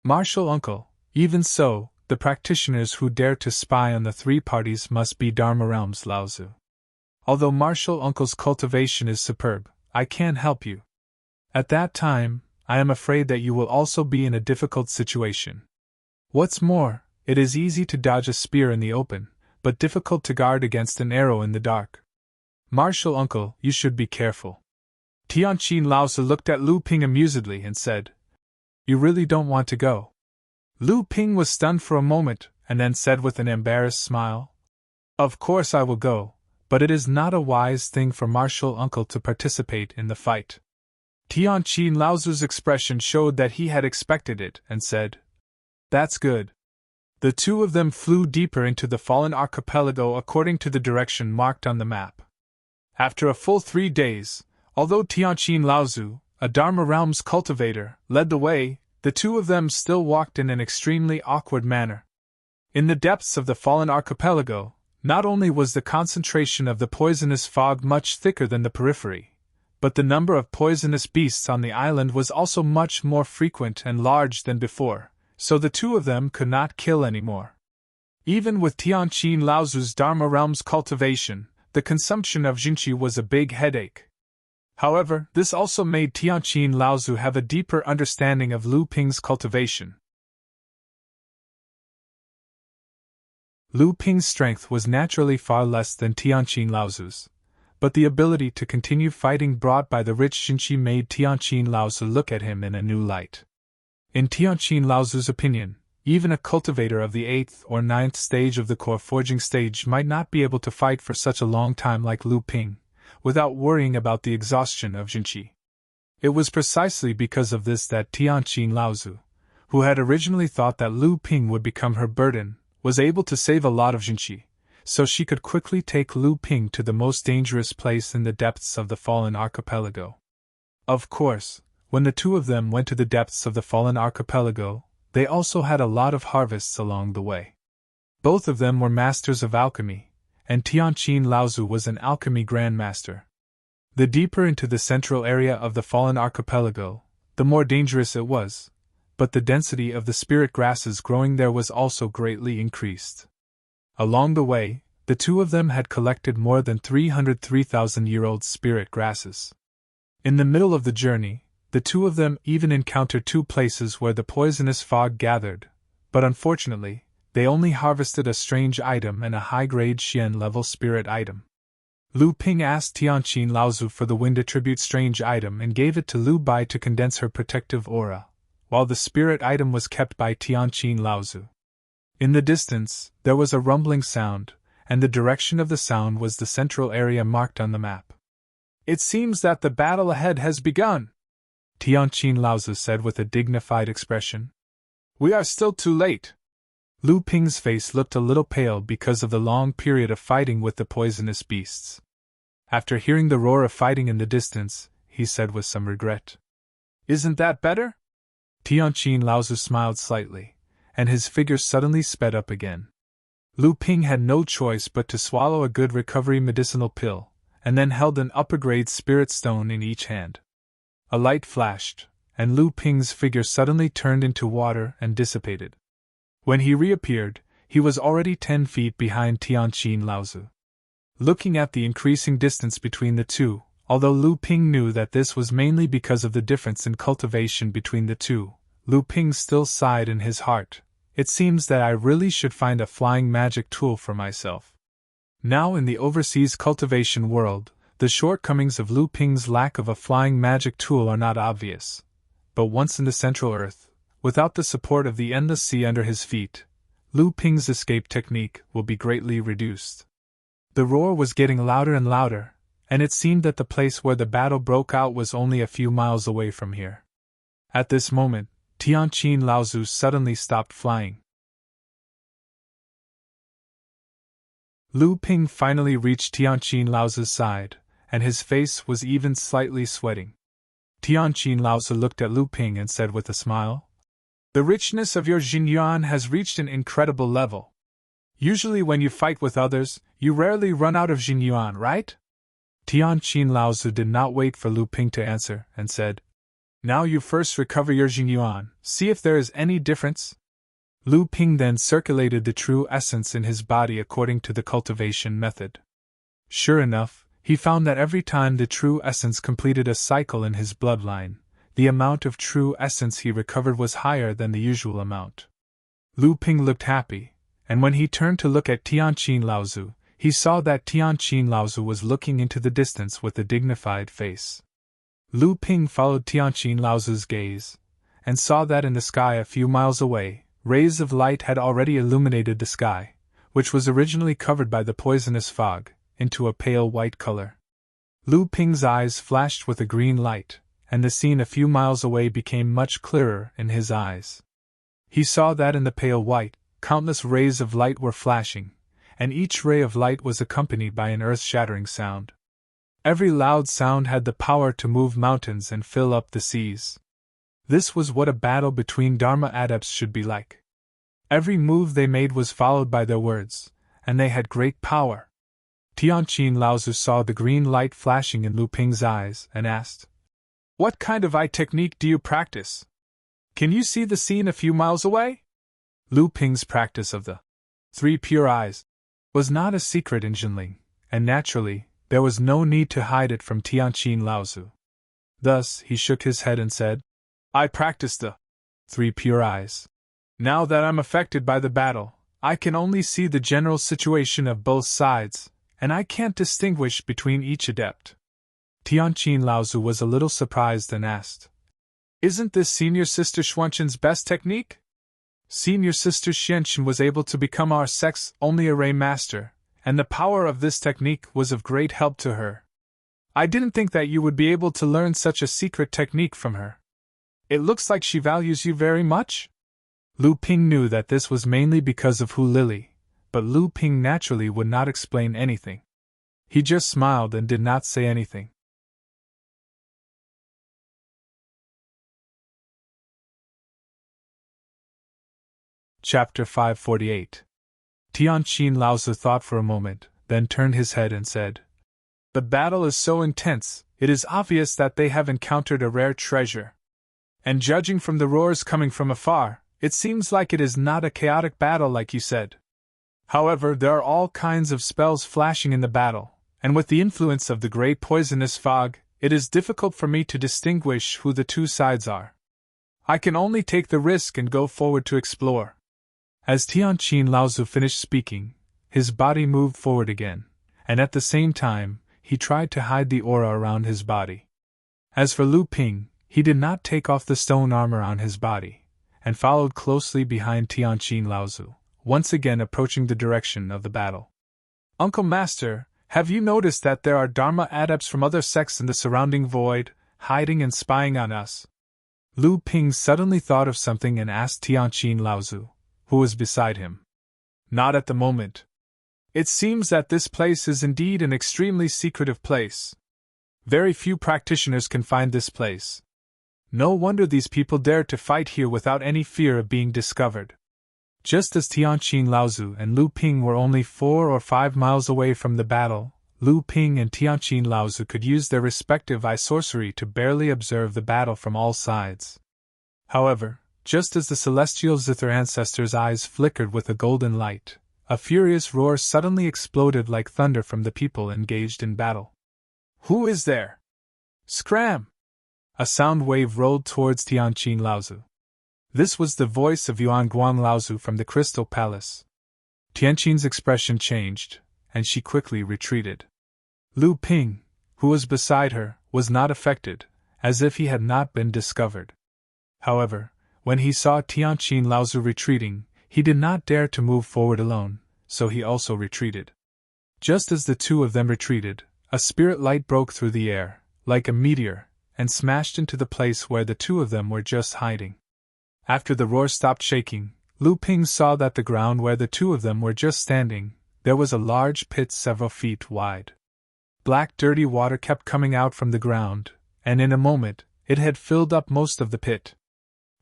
"Martial uncle, even so, the practitioners who dare to spy on the three parties must be Dharma realms, Laozu. Although martial uncle's cultivation is superb, I can't help you. At that time, I am afraid that you will also be in a difficult situation. What's more, it is easy to dodge a spear in the open, but difficult to guard against an arrow in the dark. Martial uncle, you should be careful." Tianqin Laozu looked at Lu Ping amusedly and said, "You really don't want to go?" Lu Ping was stunned for a moment, and then said with an embarrassed smile, "Of course I will go, but it is not a wise thing for martial uncle to participate in the fight." Tianqin Laozu's expression showed that he had expected it, and said, "That's good." The two of them flew deeper into the fallen archipelago according to the direction marked on the map. After a full 3 days, although Tianqin Laozu, a Dharma realms cultivator, led the way, the two of them still walked in an extremely awkward manner. In the depths of the fallen archipelago, not only was the concentration of the poisonous fog much thicker than the periphery, but the number of poisonous beasts on the island was also much more frequent and large than before, so the two of them could not kill any more. Even with Tianqin Laozu's Dharma realms cultivation, the consumption of jinqi was a big headache. However, this also made Tianqin Laozu have a deeper understanding of Lu Ping's cultivation. Lu Ping's strength was naturally far less than Tianqin Laozu's, but the ability to continue fighting brought by the rich jinqi made Tianqin Laozu look at him in a new light. In Tianqin Laozu's opinion, even a cultivator of the 8th or 9th stage of the core forging stage might not be able to fight for such a long time like Lu Ping, without worrying about the exhaustion of jinqi. It was precisely because of this that Tianqin Laozu, who had originally thought that Lu Ping would become her burden, was able to save a lot of jinqi, so she could quickly take Lu Ping to the most dangerous place in the depths of the fallen archipelago. Of course, when the two of them went to the depths of the fallen archipelago, they also had a lot of harvests along the way. Both of them were masters of alchemy, and Tianqin Laozu was an alchemy grandmaster. The deeper into the central area of the fallen archipelago, the more dangerous it was, but the density of the spirit grasses growing there was also greatly increased. Along the way, the two of them had collected more than 303,000-year-old spirit grasses. In the middle of the journey, the two of them even encountered 2 places where the poisonous fog gathered, but unfortunately, they only harvested a strange item and a high-grade Xian-level spirit item. Lu Ping asked Tianqin Laozu for the wind attribute strange item and gave it to Lu Bai to condense her protective aura, while the spirit item was kept by Tianqin Laozu. In the distance, there was a rumbling sound, and the direction of the sound was the central area marked on the map. "It seems that the battle ahead has begun," Tianqin Laozu said with a dignified expression. "We are still too late." Lu Ping's face looked a little pale because of the long period of fighting with the poisonous beasts. After hearing the roar of fighting in the distance, he said with some regret, "Isn't that better?" Tianqin Laozu smiled slightly, and his figure suddenly sped up again. Lu Ping had no choice but to swallow a good recovery medicinal pill, and then held an upper-grade spirit stone in each hand. A light flashed, and Lu Ping's figure suddenly turned into water and dissipated. When he reappeared, he was already 10 feet behind Tianqin Laozu. Looking at the increasing distance between the two, although Lu Ping knew that this was mainly because of the difference in cultivation between the two, Lu Ping still sighed in his heart. It seems that I really should find a flying magic tool for myself. Now in the overseas cultivation world, the shortcomings of Lu Ping's lack of a flying magic tool are not obvious. But once in the Central Earth, without the support of the endless sea under his feet, Lu Ping's escape technique will be greatly reduced. The roar was getting louder and louder, and it seemed that the place where the battle broke out was only a few miles away from here. At this moment, Tianqin Laozu suddenly stopped flying. Lu Ping finally reached Tianqin Lao's side, and his face was even slightly sweating. Tianqin Lao looked at Lu Ping and said with a smile, "The richness of your Jinyuan has reached an incredible level. Usually when you fight with others, you rarely run out of Jinyuan, right?" Tianqin Lao did not wait for Lu Ping to answer, and said, "Now you first recover your Jinyuan, see if there is any difference." Lu Ping then circulated the true essence in his body according to the cultivation method. Sure enough, he found that every time the true essence completed a cycle in his bloodline, the amount of true essence he recovered was higher than the usual amount. Lu Ping looked happy, and when he turned to look at Tianqin Laozu, he saw that Tianqin Laozu was looking into the distance with a dignified face. Lu Ping followed Tianqin Laozu's gaze, and saw that in the sky a few miles away, rays of light had already illuminated the sky, which was originally covered by the poisonous fog, into a pale white color. Lu Ping's eyes flashed with a green light, and the scene a few miles away became much clearer in his eyes. He saw that in the pale white, countless rays of light were flashing, and each ray of light was accompanied by an earth-shattering sound. Every loud sound had the power to move mountains and fill up the seas. This was what a battle between Dharma adepts should be like. Every move they made was followed by their words, and they had great power. Tianqin Laozu saw the green light flashing in Lu Ping's eyes and asked, "What kind of eye technique do you practice? Can you see the scene a few miles away?" Lu Ping's practice of the 3 pure eyes was not a secret in Jinling, and naturally, there was no need to hide it from Tianqin Laozu. Thus, he shook his head and said, "I practice the 3 pure eyes. Now that I'm affected by the battle, I can only see the general situation of both sides, and I can't distinguish between each adept." Tianqin Laozu was a little surprised and asked, "Isn't this Senior Sister Xuanqin's best technique? Senior Sister Xuanqin was able to become our sect's only array master, and the power of this technique was of great help to her. I didn't think that you would be able to learn such a secret technique from her. It looks like she values you very much?" Lu Ping knew that this was mainly because of Hu Lily, but Lu Ping naturally would not explain anything. He just smiled and did not say anything. Chapter 548. Tianqin Laozu thought for a moment, then turned his head and said, "The battle is so intense, it is obvious that they have encountered a rare treasure. And judging from the roars coming from afar, it seems like it is not a chaotic battle like you said. However, there are all kinds of spells flashing in the battle, and with the influence of the great poisonous fog, it is difficult for me to distinguish who the two sides are. I can only take the risk and go forward to explore." As Tianqin Laozu finished speaking, his body moved forward again, and at the same time, he tried to hide the aura around his body. As for Lu Ping, he did not take off the stone armor on his body, and followed closely behind Tianqin Laozu, once again approaching the direction of the battle. "Uncle Master, have you noticed that there are Dharma adepts from other sects in the surrounding void, hiding and spying on us?" Lu Ping suddenly thought of something and asked Tianqin Laozu, who was beside him. "Not at the moment. It seems that this place is indeed an extremely secretive place. Very few practitioners can find this place. No wonder these people dared to fight here without any fear of being discovered." Just as Tianqin Laozu and Lu Ping were only 4 or 5 miles away from the battle, Lu Ping and Tianqin Laozu could use their respective eye sorcery to barely observe the battle from all sides. However, just as the celestial Zither ancestors' eyes flickered with a golden light, a furious roar suddenly exploded like thunder from the people engaged in battle. "Who is there? Scram!" A sound wave rolled towards Tianqin Laozu. This was the voice of Yuan Guang Laozu from the Crystal Palace. Tianqin's expression changed, and she quickly retreated. Lu Ping, who was beside her, was not affected, as if he had not been discovered. However, when he saw Tianqin Laozu retreating, he did not dare to move forward alone, so he also retreated. Just as the two of them retreated, a spirit light broke through the air, like a meteor, and smashed into the place where the two of them were just hiding. After the roar stopped shaking, Lu Ping saw that the ground where the two of them were just standing, There was a large pit several feet wide. Black dirty water kept coming out from the ground, and in a moment, it had filled up most of the pit.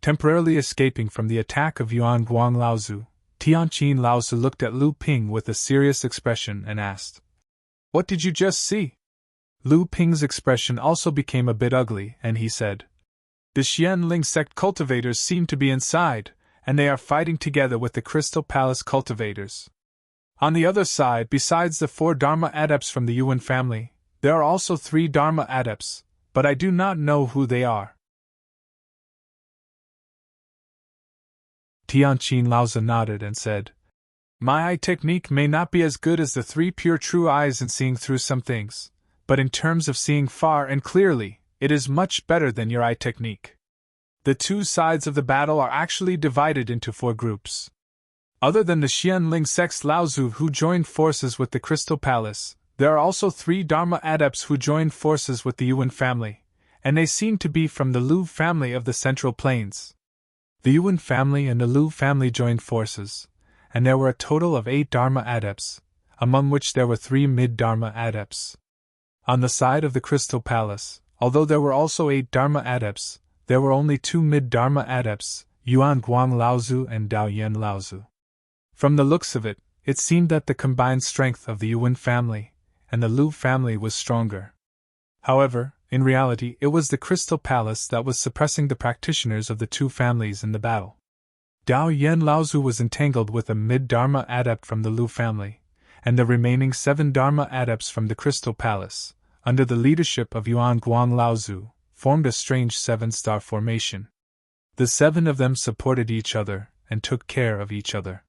Temporarily escaping from the attack of Yuan Guang Laozu, Tianqin Laozu looked at Lu Ping with a serious expression and asked, "What did you just see?" Lu Ping's expression also became a bit ugly, and he said, "The Xianling sect cultivators seem to be inside, and they are fighting together with the Crystal Palace cultivators. On the other side, besides the 4 Dharma adepts from the Yuan family, there are also 3 Dharma adepts, but I do not know who they are." Tianqin Laozi nodded and said, "My eye technique may not be as good as the 3 pure true eyes in seeing through some things, but in terms of seeing far and clearly, it is much better than your eye technique. The 2 sides of the battle are actually divided into 4 groups. Other than the Xianling sect's Laozu who joined forces with the Crystal Palace, there are also 3 Dharma adepts who joined forces with the Yuan family, and they seem to be from the Lu family of the Central Plains. The Yuan family and the Lu family joined forces, and there were a total of 8 Dharma adepts, among which there were 3 mid-Dharma adepts. On the side of the Crystal Palace, although there were also 8 Dharma adepts, there were only 2 mid-Dharma adepts, Yuan Guang Laozu and Dao Yan Laozu. From the looks of it, it seemed that the combined strength of the Yuan family and the Lu family was stronger. However, in reality, it was the Crystal Palace that was suppressing the practitioners of the 2 families in the battle. Dao Yan Laozu was entangled with a mid-Dharma adept from the Lu family, and the remaining 7 Dharma adepts from the Crystal Palace, under the leadership of Yuan Guang Laozu, formed a strange 7-star formation. The 7 of them supported each other and took care of each other.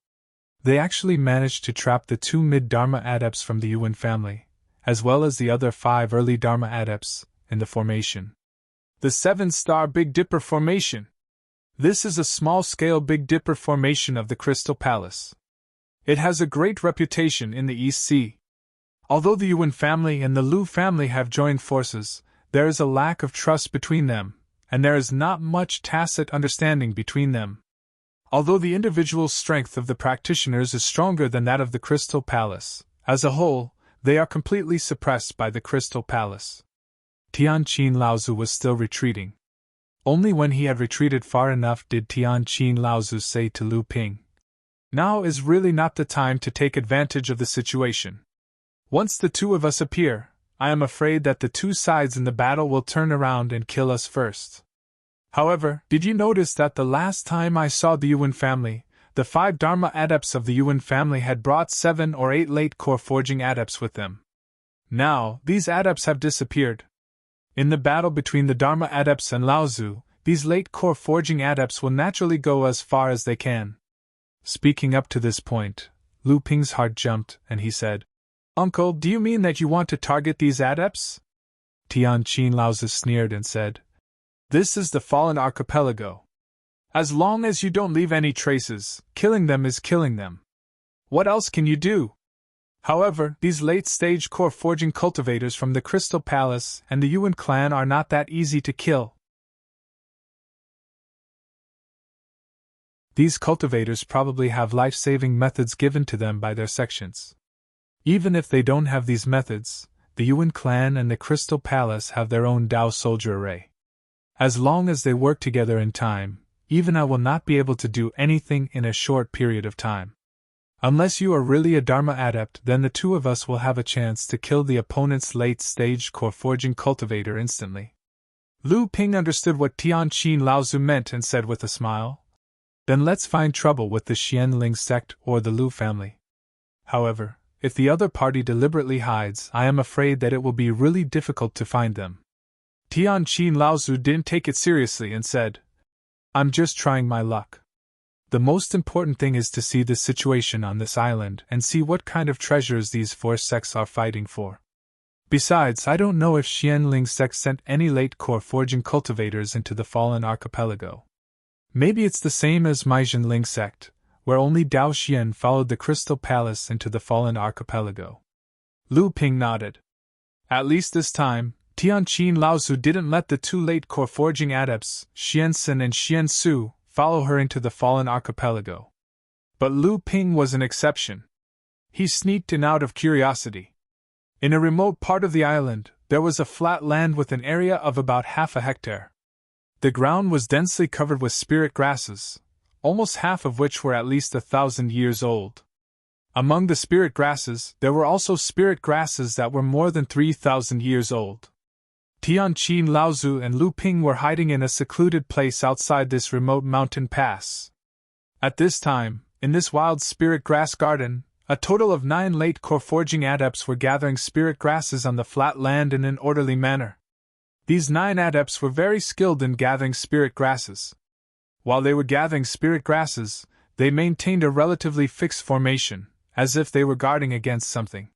They actually managed to trap the 2 mid-Dharma adepts from the Yuan family, as well as the other 5 early Dharma adepts, in the formation. The 7-star Big Dipper formation. This is a small-scale Big Dipper formation of the Crystal Palace. It has a great reputation in the East Sea. Although the Yuan family and the Lu family have joined forces, there is a lack of trust between them, and there is not much tacit understanding between them. Although the individual strength of the practitioners is stronger than that of the Crystal Palace, as a whole, they are completely suppressed by the Crystal Palace. Tianqin Laozi was still retreating. Only when he had retreated far enough did Tianqin Laozi say to Lu Ping, "Now is really not the time to take advantage of the situation. Once the 2 of us appear, I am afraid that the 2 sides in the battle will turn around and kill us first. However, did you notice that the last time I saw the Yuan family, the 5 Dharma adepts of the Yuan family had brought 7 or 8 late core forging adepts with them? Now, these adepts have disappeared. In the battle between the Dharma adepts and Laozu, these late core forging adepts will naturally go as far as they can." Speaking up to this point, Lu Ping's heart jumped, and he said, "Uncle, do you mean that you want to target these adepts?" Tianqin Laozi sneered and said, "This is the Fallen Archipelago. As long as you don't leave any traces, killing them is killing them. What else can you do? However, these late-stage core forging cultivators from the Crystal Palace and the Yuan clan are not that easy to kill. These cultivators probably have life-saving methods given to them by their sections. Even if they don't have these methods, the Yuan clan and the Crystal Palace have their own Dao soldier array. As long as they work together in time, even I will not be able to do anything in a short period of time. Unless you are really a Dharma adept, then the 2 of us will have a chance to kill the opponent's late-stage core forging cultivator instantly." Lu Ping understood what Tianqin Laozi meant and said with a smile, "Then let's find trouble with the Xianling sect or the Lu family. However, if the other party deliberately hides, I am afraid that it will be really difficult to find them." Tianqin Laozi didn't take it seriously and said, "I'm just trying my luck. The most important thing is to see the situation on this island and see what kind of treasures these 4 sects are fighting for. Besides, I don't know if Xianling sect sent any late core forging cultivators into the Fallen Archipelago. Maybe it's the same as Meizhenling sect, where only Dao Xian followed the Crystal Palace into the Fallen Archipelago." Lu Ping nodded. At least this time, Tianqin Laozi didn't let the 2 late core forging adepts, Xiansen and Xiansu, follow her into the Fallen Archipelago. But Lu Ping was an exception. he sneaked in out of curiosity. In a remote part of the island, there was a flat land with an area of about half a hectare. The ground was densely covered with spirit grasses, almost half of which were at least 1,000 years old. Among the spirit grasses, there were also spirit grasses that were more than 3,000 years old. Tianqin, Laozu, and Lu Ping were hiding in a secluded place outside this remote mountain pass. At this time, in this wild spirit grass garden, a total of 9 late core forging adepts were gathering spirit grasses on the flat land in an orderly manner. These 9 adepts were very skilled in gathering spirit grasses. While they were gathering spirit grasses, they maintained a relatively fixed formation, as if they were guarding against something.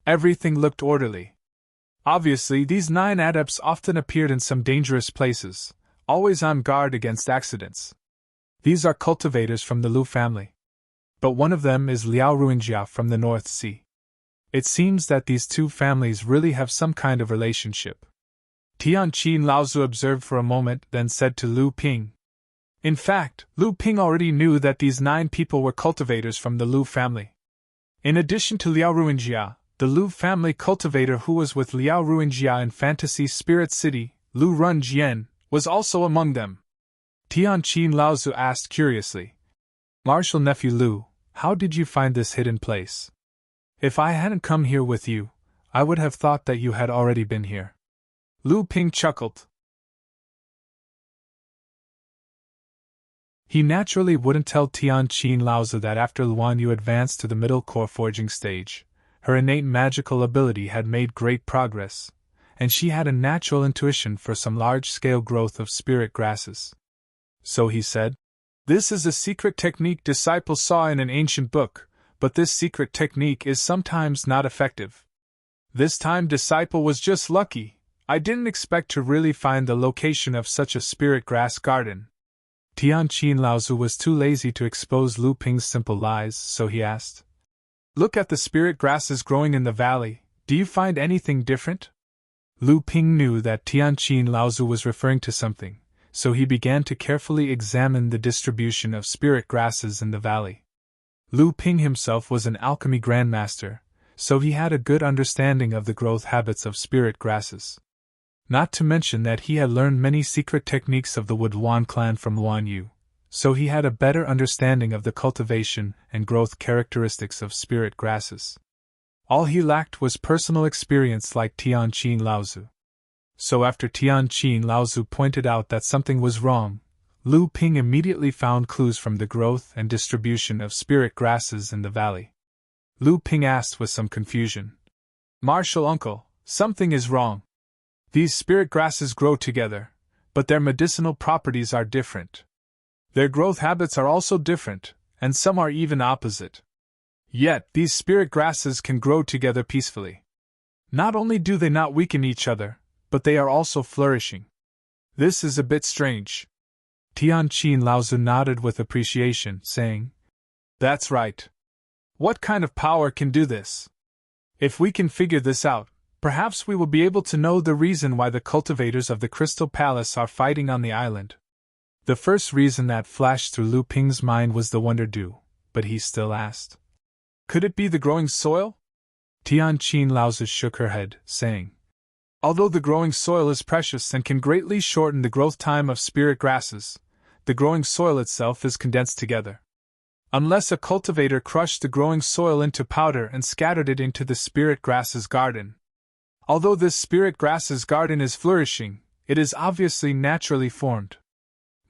Everything looked orderly. Obviously, these 9 adepts often appeared in some dangerous places, always on guard against accidents. These are cultivators from the Lu family. But one of them is Liao Ruingjia from the North Sea. It seems that these two families really have some kind of relationship. Tianqin Laozu observed for a moment, then said to Lu Ping. In fact, Lu Ping already knew that these 9 people were cultivators from the Lu family. In addition to Liao Ruingjia, the Lu family cultivator who was with Liao Ruingjia in Fantasy Spirit City, Lu Runjian, was also among them. Tianqin Laozu asked curiously, Martial nephew Lu, how did you find this hidden place? If I hadn't come here with you, I would have thought that you had already been here. Lu Ping chuckled. He naturally wouldn't tell Tianqin Laozu that after Luan Yu advanced to the middle core forging stage, her innate magical ability had made great progress, and she had a natural intuition for some large-scale growth of spirit grasses. So he said, This is a secret technique disciples saw in an ancient book, but this secret technique is sometimes not effective. This time disciple was just lucky. I didn't expect to really find the location of such a spirit grass garden. Tianqin Laozu was too lazy to expose Lu Ping's simple lies, so he asked, Look at the spirit grasses growing in the valley, do you find anything different? Lu Ping knew that Tianqin Laozu was referring to something, so he began to carefully examine the distribution of spirit grasses in the valley. Lu Ping himself was an alchemy grandmaster, so he had a good understanding of the growth habits of spirit grasses. Not to mention that he had learned many secret techniques of the Wood Wan clan from Luan Yu, so he had a better understanding of the cultivation and growth characteristics of spirit grasses. All he lacked was personal experience like Tianqin Laozu. So after Tianqin Laozu pointed out that something was wrong, Lu Ping immediately found clues from the growth and distribution of spirit grasses in the valley. Lu Ping asked with some confusion, Martial uncle, something is wrong. These spirit grasses grow together, but their medicinal properties are different. Their growth habits are also different, and some are even opposite. Yet, these spirit grasses can grow together peacefully. Not only do they not weaken each other, but they are also flourishing. This is a bit strange. Tianqin Laozu nodded with appreciation, saying, That's right. What kind of power can do this? If we can figure this out, perhaps we will be able to know the reason why the cultivators of the Crystal Palace are fighting on the island. The first reason that flashed through Lu Ping's mind was the Wonder Dew, but he still asked, Could it be the growing soil? Tianqin Laozu shook her head, saying, Although the growing soil is precious and can greatly shorten the growth time of spirit grasses, the growing soil itself is condensed together. Unless a cultivator crushed the growing soil into powder and scattered it into the spirit grasses garden. Although this spirit grasses garden is flourishing, it is obviously naturally formed.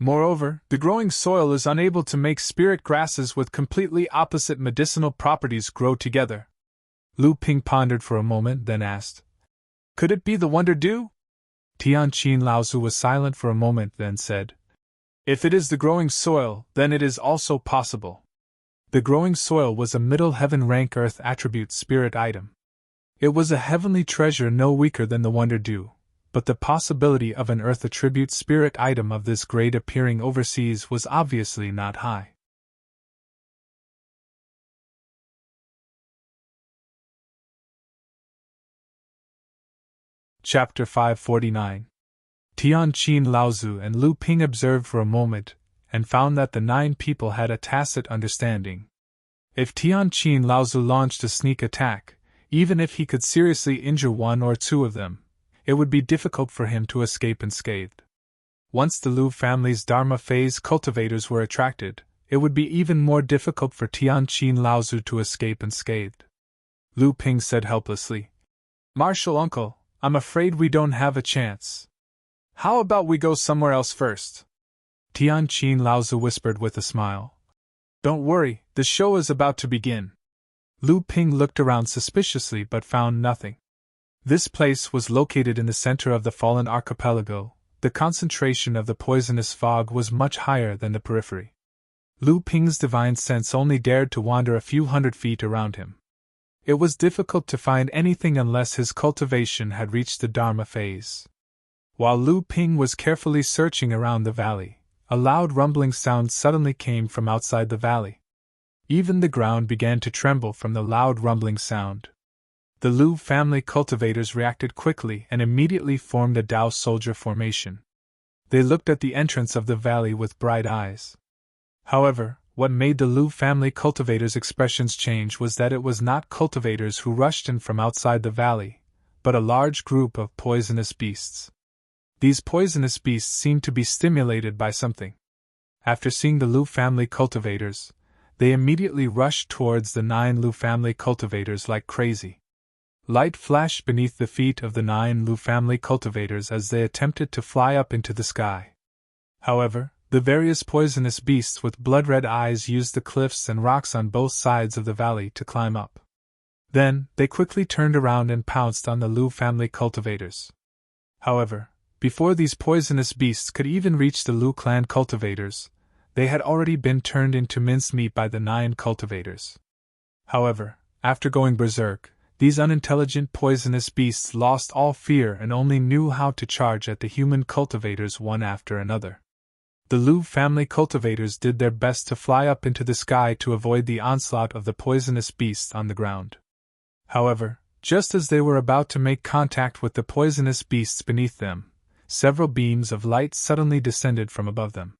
Moreover, the growing soil is unable to make spirit grasses with completely opposite medicinal properties grow together. Lu Ping pondered for a moment, then asked, Could it be the Wonder Dew? Tianqin Laozu was silent for a moment, then said, If it is the growing soil, then it is also possible. The growing soil was a middle heaven rank earth attribute spirit item. It was a heavenly treasure no weaker than the Wonder Dew, but the possibility of an earth attribute spirit item of this grade appearing overseas was obviously not high. Chapter 549. Tianqin Laozu and Lu Ping observed for a moment, and found that the 9 people had a tacit understanding. If Tianqin Laozu launched a sneak attack, even if he could seriously injure one or two of them, it would be difficult for him to escape unscathed. Once the Lu family's Dharma phase cultivators were attracted, it would be even more difficult for Tianqin Laozu to escape unscathed. Lu Ping said helplessly, "Martial uncle, I'm afraid we don't have a chance. How about we go somewhere else first?" Tianqin Laozu whispered with a smile. "Don't worry, the show is about to begin." Lu Ping looked around suspiciously but found nothing. This place was located in the center of the fallen archipelago. The concentration of the poisonous fog was much higher than the periphery. Lu Ping's divine sense only dared to wander a few hundred feet around him. It was difficult to find anything unless his cultivation had reached the Dharma phase. While Lu Ping was carefully searching around the valley, a loud rumbling sound suddenly came from outside the valley. Even the ground began to tremble from the loud rumbling sound. The Lu family cultivators reacted quickly and immediately formed a Dao soldier formation. They looked at the entrance of the valley with bright eyes. However, what made the Lu family cultivators' expressions change was that it was not cultivators who rushed in from outside the valley, but a large group of poisonous beasts. These poisonous beasts seemed to be stimulated by something. After seeing the Lu family cultivators, they immediately rushed towards the 9 Lu family cultivators like crazy. Light flashed beneath the feet of the 9 Lu family cultivators as they attempted to fly up into the sky. However, the various poisonous beasts with blood-red eyes used the cliffs and rocks on both sides of the valley to climb up. Then, they quickly turned around and pounced on the Lu family cultivators. However, before these poisonous beasts could even reach the Lu clan cultivators, they had already been turned into mincemeat by the 9 cultivators. However, after going berserk, these unintelligent poisonous beasts lost all fear and only knew how to charge at the human cultivators one after another. The Lu family cultivators did their best to fly up into the sky to avoid the onslaught of the poisonous beasts on the ground. However, just as they were about to make contact with the poisonous beasts beneath them, several beams of light suddenly descended from above them.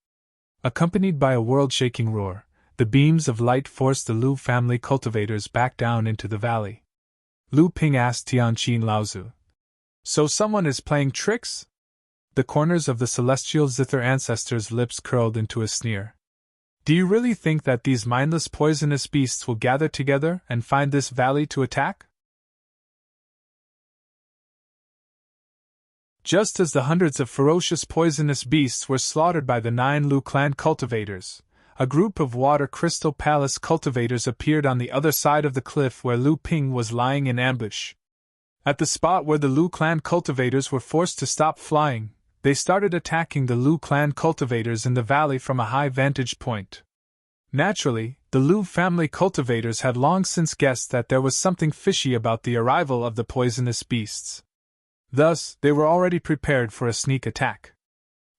Accompanied by a world-shaking roar, the beams of light forced the Lu family cultivators back down into the valley. Lu Ping asked Tianqin Laozu, "So someone is playing tricks?" The corners of the celestial zither ancestor's lips curled into a sneer. "Do you really think that these mindless poisonous beasts will gather together and find this valley to attack?" Just as the hundreds of ferocious poisonous beasts were slaughtered by the 9 Lu clan cultivators, a group of water crystal palace cultivators appeared on the other side of the cliff where Lu Ping was lying in ambush. At the spot where the Lu clan cultivators were forced to stop flying, they started attacking the Lu clan cultivators in the valley from a high vantage point. Naturally, the Lu family cultivators had long since guessed that there was something fishy about the arrival of the poisonous beasts. Thus, they were already prepared for a sneak attack.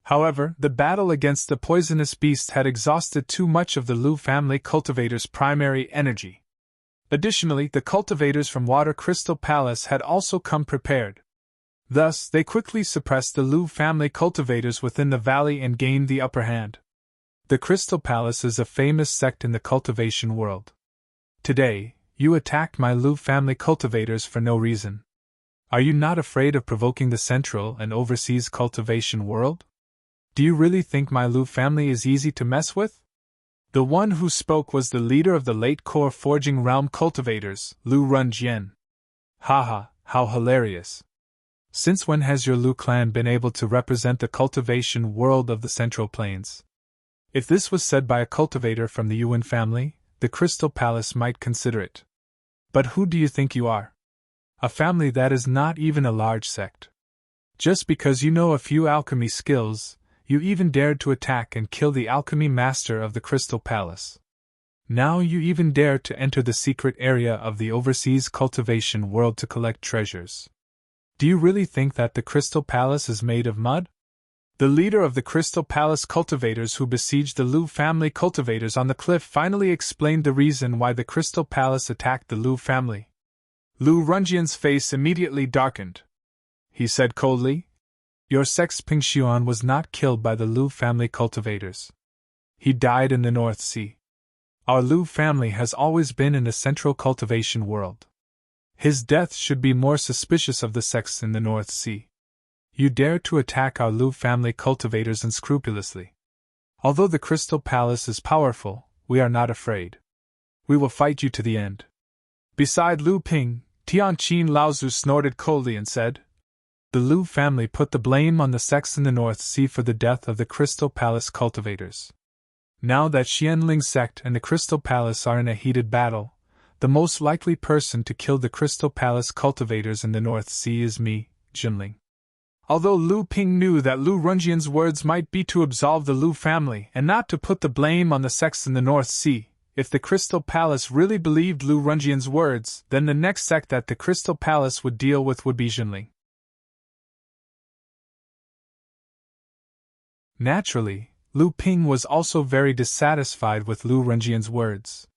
However, the battle against the poisonous beasts had exhausted too much of the Lu family cultivators' primary energy. Additionally, the cultivators from Water Crystal Palace had also come prepared. Thus, they quickly suppressed the Lu family cultivators within the valley and gained the upper hand. The Crystal Palace is a famous sect in the cultivation world. Today, you attacked my Lu family cultivators for no reason. Are you not afraid of provoking the central and overseas cultivation world? Do you really think my Lu family is easy to mess with? The one who spoke was the leader of the late core forging realm cultivators, Lu Runjian. Haha, how hilarious. Since when has your Lu clan been able to represent the cultivation world of the Central Plains? If this was said by a cultivator from the Yuan family, the Crystal Palace might consider it. But who do you think you are? A family that is not even a large sect. Just because you know a few alchemy skills, you even dared to attack and kill the alchemy master of the Crystal Palace. Now you even dare to enter the secret area of the overseas cultivation world to collect treasures. Do you really think that the Crystal Palace is made of mud? The leader of the Crystal Palace cultivators who besieged the Lu family cultivators on the cliff finally explained the reason why the Crystal Palace attacked the Lu family. Lu Runjian's face immediately darkened. He said coldly, "Your sex Pingxuan was not killed by the Lu family cultivators. He died in the North Sea." Our Lu family has always been in the central cultivation world. His death should be more suspicious of the sects in the North Sea. You dare to attack our Lu family cultivators unscrupulously. Although the Crystal Palace is powerful, we are not afraid. We will fight you to the end. Beside Lu Ping, Tianqin Laozu snorted coldly and said, "The Lu family put the blame on the sects in the North Sea for the death of the Crystal Palace cultivators. Now that Xianling sect and the Crystal Palace are in a heated battle, the most likely person to kill the Crystal Palace cultivators in the North Sea is me, Jinling." Although Lu Ping knew that Lu Runjian's words might be to absolve the Lu family and not to put the blame on the sects in the North Sea, if the Crystal Palace really believed Lu Runjian's words, then the next sect that the Crystal Palace would deal with would be Jinling. Naturally, Lu Ping was also very dissatisfied with Lu Runjian's words.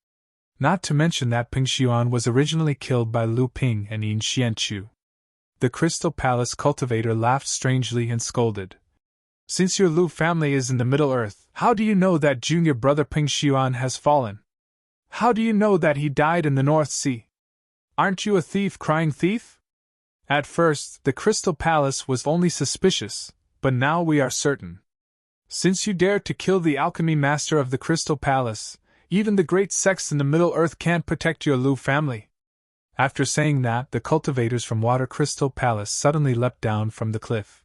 Not to mention that Ping Xuan was originally killed by Lu Ping and Yin Xianchu. The Crystal Palace cultivator laughed strangely and scolded. "Since your Lu family is in the Middle Earth, how do you know that junior brother Ping Xuan has fallen? How do you know that he died in the North Sea? Aren't you a thief crying thief?" At first, the Crystal Palace was only suspicious, but now we are certain. Since you dared to kill the alchemy master of the Crystal Palace, even the great sects in the Middle Earth can't protect your Lu family. After saying that, the cultivators from Water Crystal Palace suddenly leapt down from the cliff.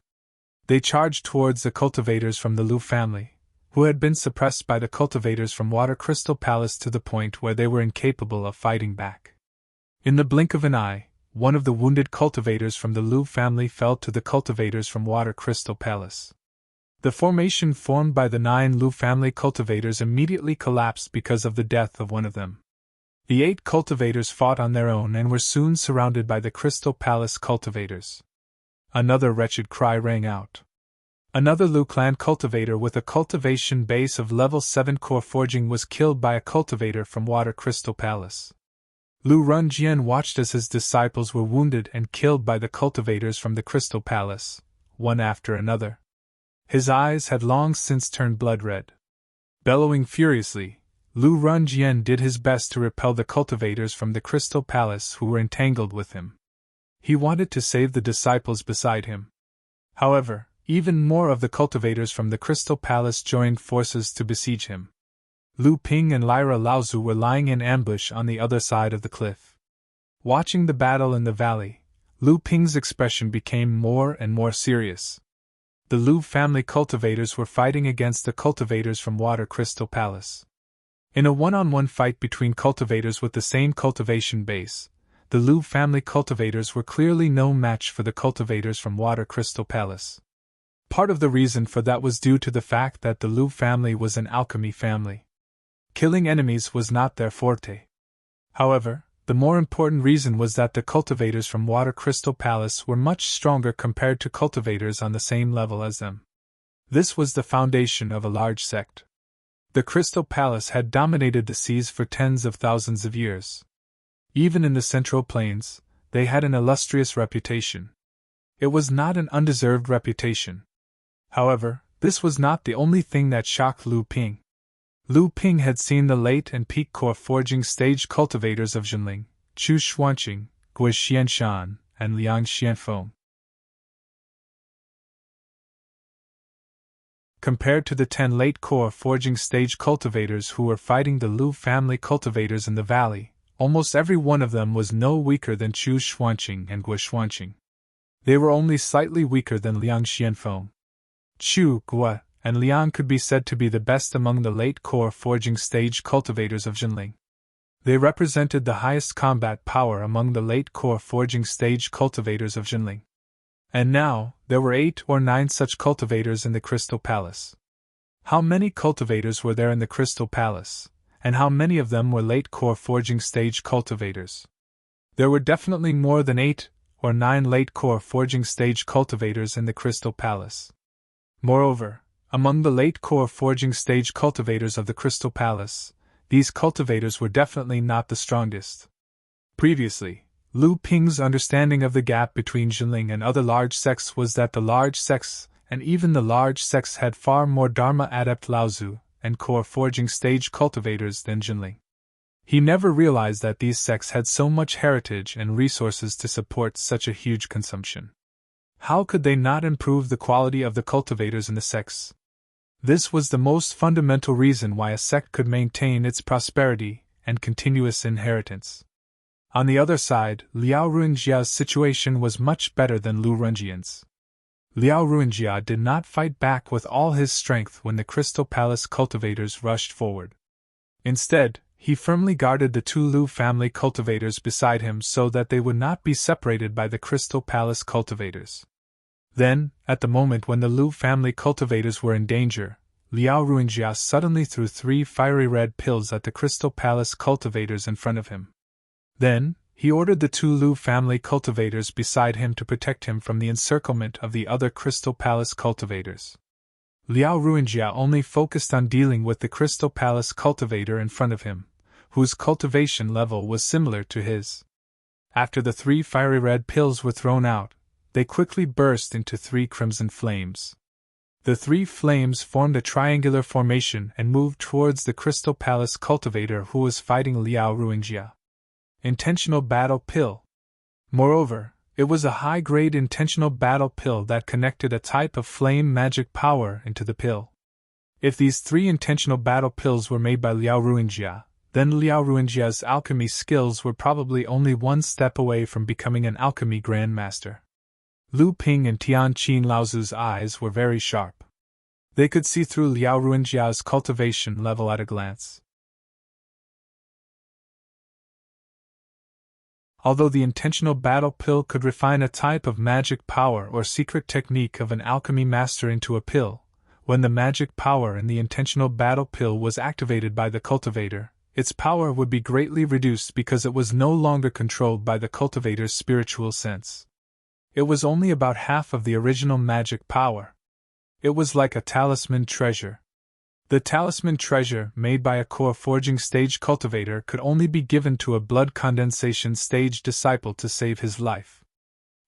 They charged towards the cultivators from the Lu family, who had been suppressed by the cultivators from Water Crystal Palace to the point where they were incapable of fighting back. In the blink of an eye, one of the wounded cultivators from the Lu family fell to the cultivators from Water Crystal Palace. The formation formed by the 9 Lu family cultivators immediately collapsed because of the death of one of them. The 8 cultivators fought on their own and were soon surrounded by the Crystal Palace cultivators. Another wretched cry rang out. Another Lu clan cultivator with a cultivation base of level 7 core forging was killed by a cultivator from Water Crystal Palace. Lu Runjian watched as his disciples were wounded and killed by the cultivators from the Crystal Palace, one after another. His eyes had long since turned blood red. Bellowing furiously, Lu Runjian did his best to repel the cultivators from the Crystal Palace who were entangled with him. He wanted to save the disciples beside him. However, even more of the cultivators from the Crystal Palace joined forces to besiege him. Lu Ping and Lyra Laozu were lying in ambush on the other side of the cliff. Watching the battle in the valley, Lu Ping's expression became more and more serious. The Lu family cultivators were fighting against the cultivators from Water Crystal Palace. In a one-on-one fight between cultivators with the same cultivation base, the Lu family cultivators were clearly no match for the cultivators from Water Crystal Palace. Part of the reason for that was due to the fact that the Lu family was an alchemy family. Killing enemies was not their forte. However, the more important reason was that the cultivators from Water Crystal Palace were much stronger compared to cultivators on the same level as them. This was the foundation of a large sect. The Crystal Palace had dominated the seas for tens of thousands of years. Even in the Central Plains, they had an illustrious reputation. It was not an undeserved reputation. However, this was not the only thing that shocked Lu Ping. Lu Ping had seen the late and peak core forging stage cultivators of Jinling, Chu Xuanqing, Gui Xianshan, and Liang Xianfeng. Compared to the 10 late core forging stage cultivators who were fighting the Lu family cultivators in the valley, almost every one of them was no weaker than Chu Xuanqing and Gui Xuanqing. They were only slightly weaker than Liang Xianfeng. Chu, Gui, and Liang could be said to be the best among the late core forging stage cultivators of Jinling. They represented the highest combat power among the late core forging stage cultivators of Jinling. And now, there were 8 or 9 such cultivators in the Crystal Palace. How many cultivators were there in the Crystal Palace, and how many of them were late core forging stage cultivators? There were definitely more than 8 or 9 late core forging stage cultivators in the Crystal Palace. Moreover, among the late core forging stage cultivators of the Crystal Palace, these cultivators were definitely not the strongest. Previously, Lu Ping's understanding of the gap between Jinling and other large sects was that the large sects, and even the large sects, had far more Dharma adept Laozu, and core forging stage cultivators than Jinling. He never realized that these sects had so much heritage and resources to support such a huge consumption. How could they not improve the quality of the cultivators in the sects? This was the most fundamental reason why a sect could maintain its prosperity and continuous inheritance. On the other side, Liao Ruingjia's situation was much better than Lu Renjian's. Liao Ruingjia did not fight back with all his strength when the Crystal Palace cultivators rushed forward. Instead, he firmly guarded the two Lu family cultivators beside him so that they would not be separated by the Crystal Palace cultivators. Then, at the moment when the Lu family cultivators were in danger, Liao Ruingjia suddenly threw 3 fiery red pills at the Crystal Palace cultivators in front of him. Then, he ordered the 2 Lu family cultivators beside him to protect him from the encirclement of the other Crystal Palace cultivators. Liao Ruingjia only focused on dealing with the Crystal Palace cultivator in front of him, whose cultivation level was similar to his. After the 3 fiery red pills were thrown out, they quickly burst into 3 crimson flames. The 3 flames formed a triangular formation and moved towards the Crystal Palace cultivator who was fighting Liao Ruingjia. Intentional battle pill. Moreover, it was a high-grade intentional battle pill that connected a type of flame magic power into the pill. If these 3 intentional battle pills were made by Liao Ruingjia, then Liao Ruingjia's alchemy skills were probably only one step away from becoming an alchemy grandmaster. Lu Ping and Tian Qin Laozu's eyes were very sharp. They could see through Liao Ruingjia's cultivation level at a glance. Although the intentional battle pill could refine a type of magic power or secret technique of an alchemy master into a pill, when the magic power in the intentional battle pill was activated by the cultivator, its power would be greatly reduced because it was no longer controlled by the cultivator's spiritual sense. It was only about half of the original magic power. It was like a talisman treasure. The talisman treasure, made by a core forging stage cultivator, could only be given to a blood condensation stage disciple to save his life.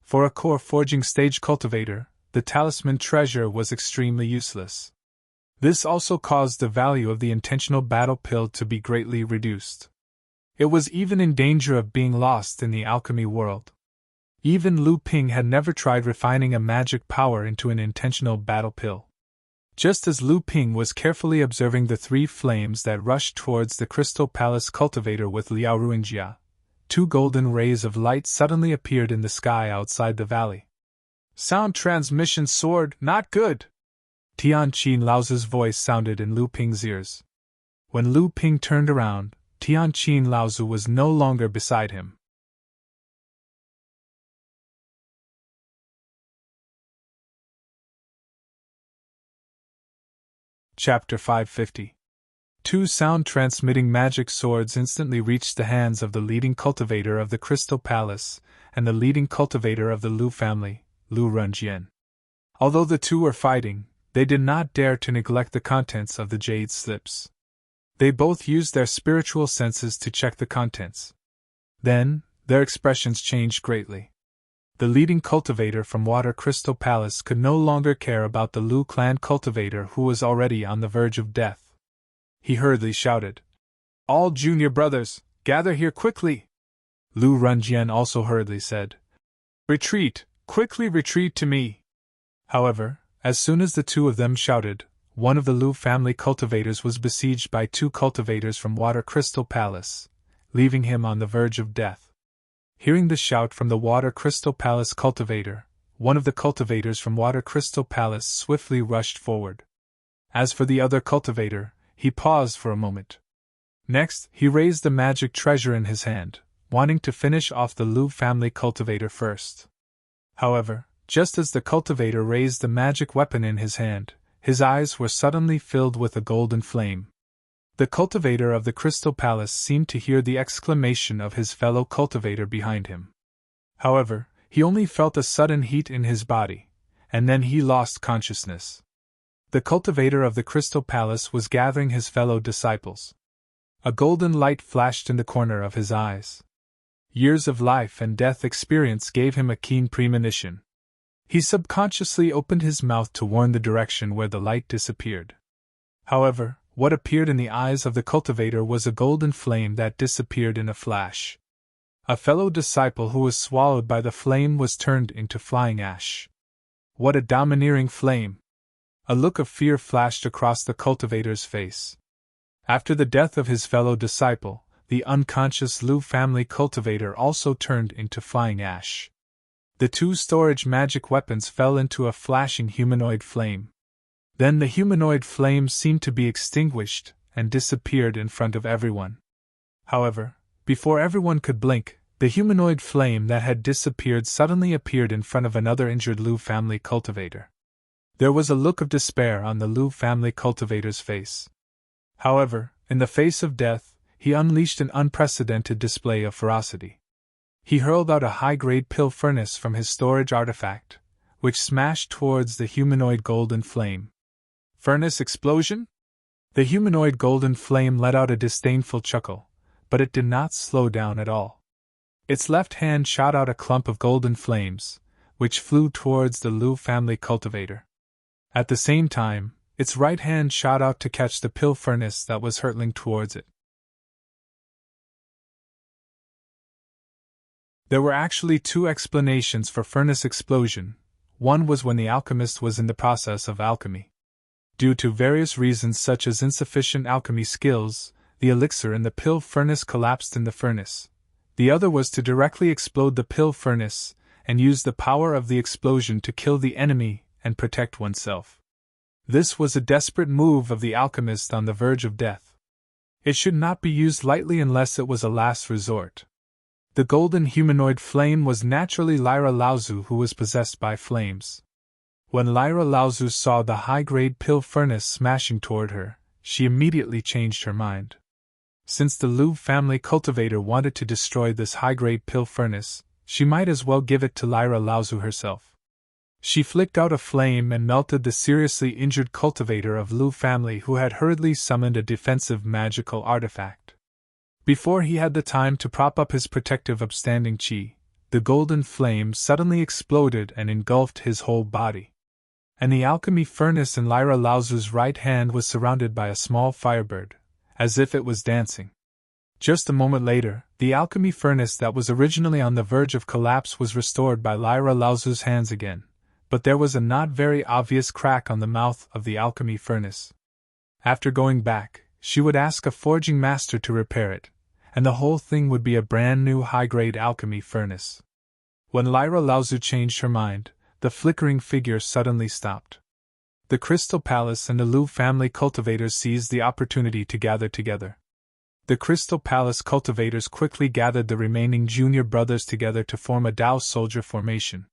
For a core forging stage cultivator, the talisman treasure was extremely useless. This also caused the value of the intentional battle pill to be greatly reduced. It was even in danger of being lost in the alchemy world. Even Lu Ping had never tried refining a magic power into an intentional battle pill. Just as Lu Ping was carefully observing the 3 flames that rushed towards the Crystal Palace cultivator with Liao Ruingjia, 2 golden rays of light suddenly appeared in the sky outside the valley. Sound transmission sword, not good! Tian Qin Laozu's voice sounded in Lu Ping's ears. When Lu Ping turned around, Tian Qin Laozu was no longer beside him. Chapter 550. 2 sound-transmitting magic swords instantly reached the hands of the leading cultivator of the Crystal Palace and the leading cultivator of the Lu family, Lu Renjian. Although the 2 were fighting, they did not dare to neglect the contents of the jade slips. They both used their spiritual senses to check the contents. Then, their expressions changed greatly. The leading cultivator from Water Crystal Palace could no longer care about the Lu clan cultivator who was already on the verge of death. He hurriedly shouted, "All junior brothers, gather here quickly!" Lu Renjian also hurriedly said, "Retreat, quickly retreat to me!" However, as soon as the 2 of them shouted, one of the Lu family cultivators was besieged by 2 cultivators from Water Crystal Palace, leaving him on the verge of death. Hearing the shout from the Water Crystal Palace cultivator, one of the cultivators from Water Crystal Palace swiftly rushed forward. As for the other cultivator, he paused for a moment. Next, he raised the magic treasure in his hand, wanting to finish off the Lu family cultivator first. However, just as the cultivator raised the magic weapon in his hand, his eyes were suddenly filled with a golden flame. The cultivator of the Crystal Palace seemed to hear the exclamation of his fellow cultivator behind him. However, he only felt a sudden heat in his body, and then he lost consciousness. The cultivator of the Crystal Palace was gathering his fellow disciples. A golden light flashed in the corner of his eyes. Years of life and death experience gave him a keen premonition. He subconsciously opened his mouth to warn the direction where the light disappeared. However, what appeared in the eyes of the cultivator was a golden flame that disappeared in a flash. A fellow disciple who was swallowed by the flame was turned into flying ash. What a domineering flame! A look of fear flashed across the cultivator's face. After the death of his fellow disciple, the unconscious Lu family cultivator also turned into flying ash. The two storage magic weapons fell into a flashing humanoid flame. Then the humanoid flame seemed to be extinguished and disappeared in front of everyone. However, before everyone could blink, the humanoid flame that had disappeared suddenly appeared in front of another injured Lu family cultivator. There was a look of despair on the Lu family cultivator's face. However, in the face of death, he unleashed an unprecedented display of ferocity. He hurled out a high-grade pill furnace from his storage artifact, which smashed towards the humanoid golden flame. Furnace explosion? The humanoid golden flame let out a disdainful chuckle, but it did not slow down at all. Its left hand shot out a clump of golden flames, which flew towards the Lu family cultivator. At the same time, its right hand shot out to catch the pill furnace that was hurtling towards it. There were actually two explanations for furnace explosion. One was when the alchemist was in the process of alchemy. Due to various reasons such as insufficient alchemy skills, the elixir in the pill furnace collapsed in the furnace. The other was to directly explode the pill furnace and use the power of the explosion to kill the enemy and protect oneself. This was a desperate move of the alchemist on the verge of death. It should not be used lightly unless it was a last resort. The golden humanoid flame was naturally Lyra Laozu, who was possessed by flames. When Lyra Laozu saw the high-grade pill furnace smashing toward her, she immediately changed her mind. Since the Lu family cultivator wanted to destroy this high-grade pill furnace, she might as well give it to Lyra Laozu herself. She flicked out a flame and melted the seriously injured cultivator of Lu family, who had hurriedly summoned a defensive magical artifact. Before he had the time to prop up his protective upstanding chi, the golden flame suddenly exploded and engulfed his whole body. And the alchemy furnace in Lyra Laozu's right hand was surrounded by a small firebird, as if it was dancing. Just a moment later, the alchemy furnace that was originally on the verge of collapse was restored by Lyra Laozu's hands again, but there was a not very obvious crack on the mouth of the alchemy furnace. After going back, she would ask a forging master to repair it, and the whole thing would be a brand new high-grade alchemy furnace. When Lyra Laozu changed her mind, the flickering figure suddenly stopped. The Crystal Palace and the Lu family cultivators seized the opportunity to gather together. The Crystal Palace cultivators quickly gathered the remaining junior brothers together to form a Dao soldier formation.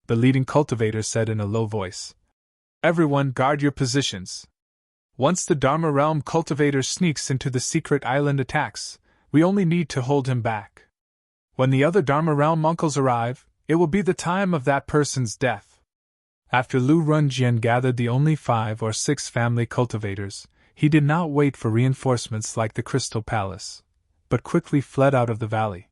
The leading cultivator said in a low voice, "Everyone guard your positions. Once the Dharma Realm cultivator sneaks into the secret island attacks, we only need to hold him back. When the other Dharma Realm uncles arrive, it will be the time of that person's death." After Lu Runjian gathered the only 5 or 6 family cultivators, he did not wait for reinforcements like the Crystal Palace, but quickly fled out of the valley.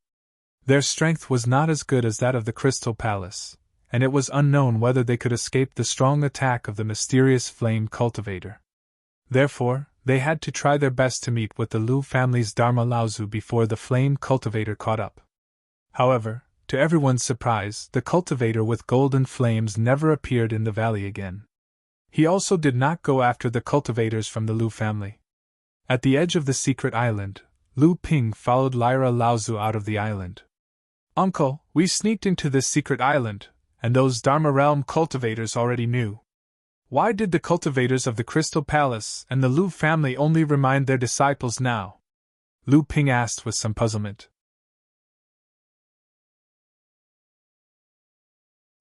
Their strength was not as good as that of the Crystal Palace, and it was unknown whether they could escape the strong attack of the mysterious flame cultivator. Therefore, they had to try their best to meet with the Lu family's Dharma Laozu before the flame cultivator caught up. However, to everyone's surprise, the cultivator with golden flames never appeared in the valley again. He also did not go after the cultivators from the Lu family. At the edge of the secret island, Lu Ping followed Lyra Laozu out of the island. "Uncle, we sneaked into this secret island, and those Dharma Realm cultivators already knew. Why did the cultivators of the Crystal Palace and the Lu family only remind their disciples now?" Lu Ping asked with some puzzlement.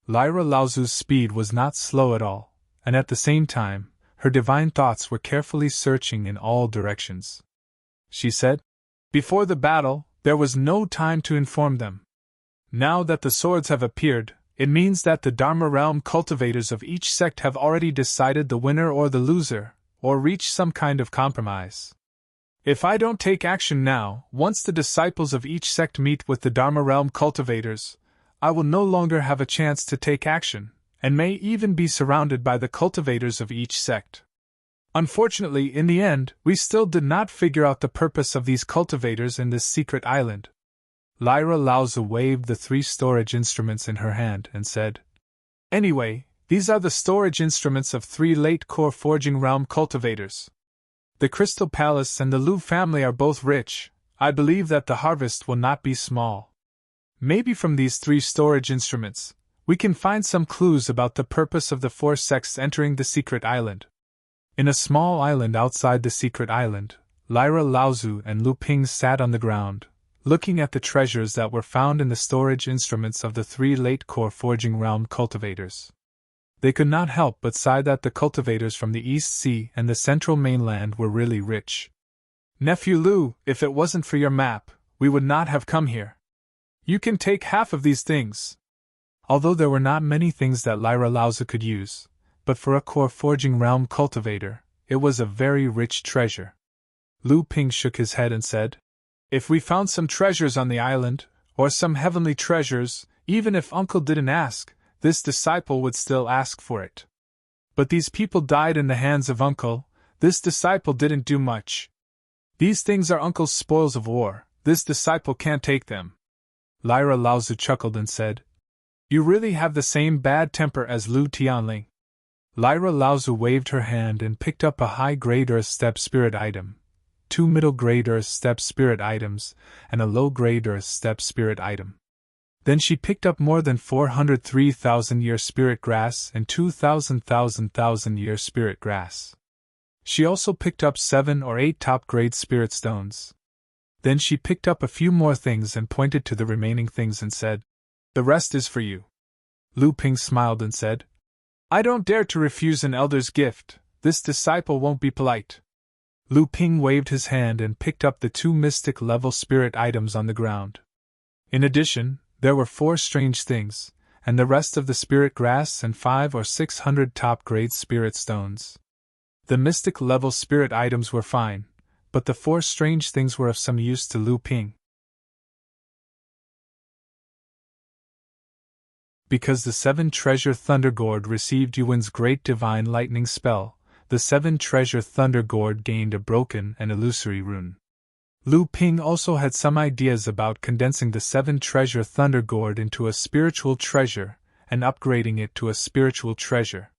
Lyra Laozu's speed was not slow at all, and at the same time, her divine thoughts were carefully searching in all directions. She said, "Before the battle, there was no time to inform them. Now that the swords have appeared, it means that the Dharma Realm cultivators of each sect have already decided the winner or the loser, or reached some kind of compromise. If I don't take action now, once the disciples of each sect meet with the Dharma Realm cultivators, I will no longer have a chance to take action, and may even be surrounded by the cultivators of each sect. Unfortunately, in the end, we still did not figure out the purpose of these cultivators in this secret island. Lyra Laozu waved the 3 storage instruments in her hand and said, "Anyway, these are the storage instruments of 3 late core forging realm cultivators. The Crystal Palace and the Lu family are both rich. I believe that the harvest will not be small. Maybe from these 3 storage instruments, we can find some clues about the purpose of the 4 sects entering the secret island." In a small island outside the secret island, Lyra Laozu and Lu Ping sat on the ground, looking at the treasures that were found in the storage instruments of the 3 late core forging realm cultivators. They could not help but sigh that the cultivators from the East Sea and the central mainland were really rich. "Nephew Lu, if it wasn't for your map, we would not have come here. You can take half of these things." Although there were not many things that Lyra Laozu could use, but for a core forging realm cultivator, it was a very rich treasure. Lu Ping shook his head and said, "If we found some treasures on the island, or some heavenly treasures, even if Uncle didn't ask, this disciple would still ask for it. But these people died in the hands of Uncle, this disciple didn't do much. These things are Uncle's spoils of war, this disciple can't take them." Lyra Laozu chuckled and said, "You really have the same bad temper as Lu Tianling." Lyra Laozu waved her hand and picked up a high-grade Earth Step Spirit item, 2 middle-grade Earth Step Spirit items, and a low-grade Earth Step Spirit item. Then she picked up more than 403,000-year Spirit Grass and 2,000-year Spirit Grass. She also picked up 7 or 8 top-grade Spirit Stones. Then she picked up a few more things and pointed to the remaining things and said, "The rest is for you." Lu Ping smiled and said, "I don't dare to refuse an elder's gift, this disciple won't be polite." Lu Ping waved his hand and picked up the 2 mystic-level spirit items on the ground. In addition, there were 4 strange things, and the rest of the spirit grass and 500 or 600 top-grade spirit stones. The mystic-level spirit items were fine, but the 4 strange things were of some use to Lu Ping. Because the 7 Treasure Thunder Gourd received Yuan's Great Divine Lightning spell, the 7 Treasure Thunder Gourd gained a broken and illusory rune. Lu Ping also had some ideas about condensing the 7 Treasure Thunder Gourd into a spiritual treasure and upgrading it to a spiritual treasure.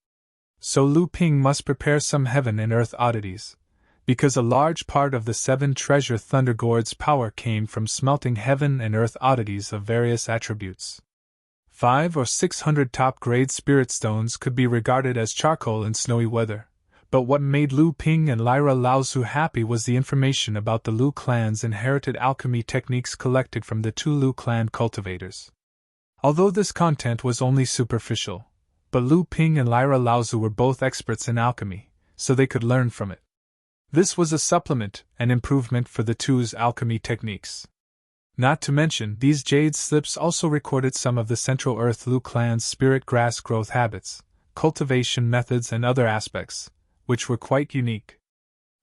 So Lu Ping must prepare some heaven and earth oddities, because a large part of the 7 Treasure Thunder Gourd's power came from smelting heaven and earth oddities of various attributes. 500 or 600 top-grade spirit stones could be regarded as charcoal in snowy weather, but what made Lu Ping and Lyra Laozu happy was the information about the Lu clan's inherited alchemy techniques collected from the 2 Lu clan cultivators. Although this content was only superficial, but Lu Ping and Lyra Laozu were both experts in alchemy, so they could learn from it. This was a supplement and improvement for the 2's alchemy techniques. Not to mention, these jade slips also recorded some of the Central Earth Lu clan's spirit grass growth habits, cultivation methods and other aspects, which were quite unique.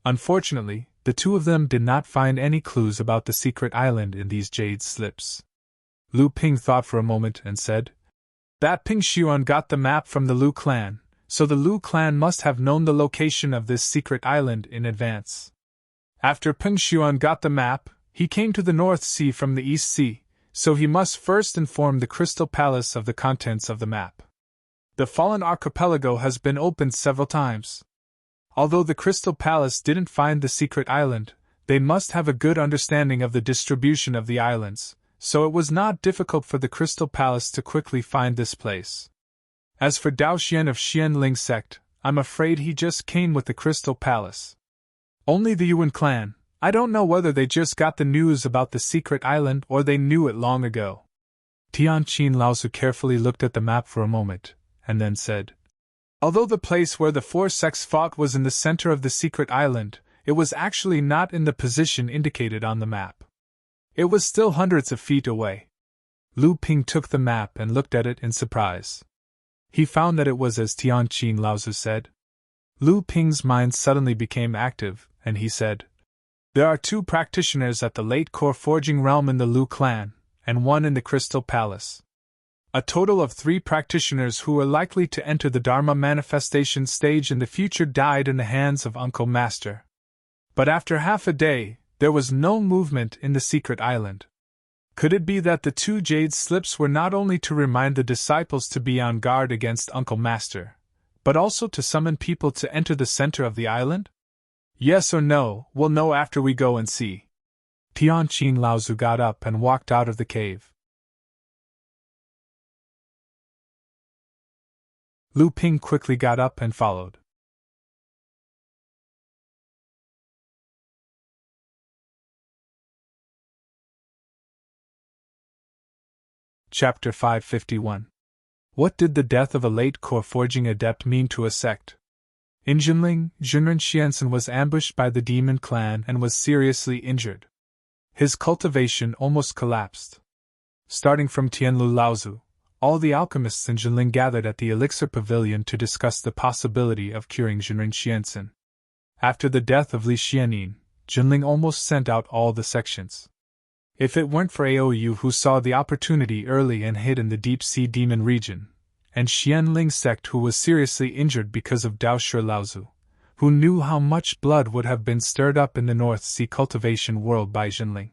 Unfortunately, the 2 of them did not find any clues about the secret island in these jade slips. Lu Ping thought for a moment and said, "That Ping Xuan got the map from the Lu clan, so the Lu clan must have known the location of this secret island in advance. After Ping Xuan got the map, he came to the North Sea from the East Sea, so he must first inform the Crystal Palace of the contents of the map. The Fallen Archipelago has been opened several times. Although the Crystal Palace didn't find the secret island, they must have a good understanding of the distribution of the islands, so it was not difficult for the Crystal Palace to quickly find this place. As for Dao Xian of Xianling sect, I'm afraid he just came with the Crystal Palace. Only the Yuan clan, I don't know whether they just got the news about the secret island or they knew it long ago." Tianqin Laozu carefully looked at the map for a moment, and then said, "Although the place where the 4 sects fought was in the center of the secret island, it was actually not in the position indicated on the map. It was still hundreds of feet away." Lu Ping took the map and looked at it in surprise. He found that it was as Tianqin Laozu said. Lu Ping's mind suddenly became active, and he said, "There are 2 practitioners at the late core forging realm in the Lu clan, and 1 in the Crystal Palace. A total of 3 practitioners who were likely to enter the Dharma manifestation stage in the future died in the hands of Uncle Master. But after half a day, there was no movement in the secret island. Could it be that the 2 jade slips were not only to remind the disciples to be on guard against Uncle Master, but also to summon people to enter the center of the island? Yes or no, we'll know after we go and see. Tianqin Laozu got up and walked out of the cave. Lu Ping quickly got up and followed. Chapter 551. What did the death of a late core forging adept mean to a sect? In Jinling, Junren Xiansen was ambushed by the demon clan and was seriously injured. His cultivation almost collapsed. Starting from Tianlu Laozu, all the alchemists in Jinling gathered at the Elixir Pavilion to discuss the possibility of curing Junren Xiansen. After the death of Li Xianin, Jinling almost sent out all the sections. If it weren't for Aou who saw the opportunity early and hid in the deep-sea demon region, and Xianling sect who was seriously injured because of Dao Shi Laozu, who knew how much blood would have been stirred up in the North Sea cultivation world by Jinling.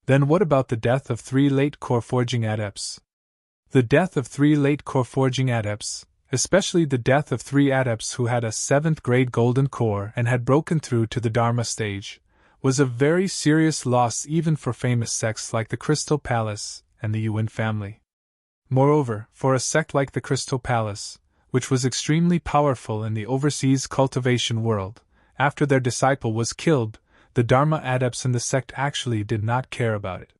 Then what about the death of 3 late core forging adepts? The death of 3 late core forging adepts, especially the death of 3 adepts who had a 7th grade golden core and had broken through to the Dharma stage, was a very serious loss even for famous sects like the Crystal Palace and the Yuan family. Moreover, for a sect like the Crystal Palace, which was extremely powerful in the overseas cultivation world, after their disciple was killed, the Dharma adepts in the sect actually did not care about it.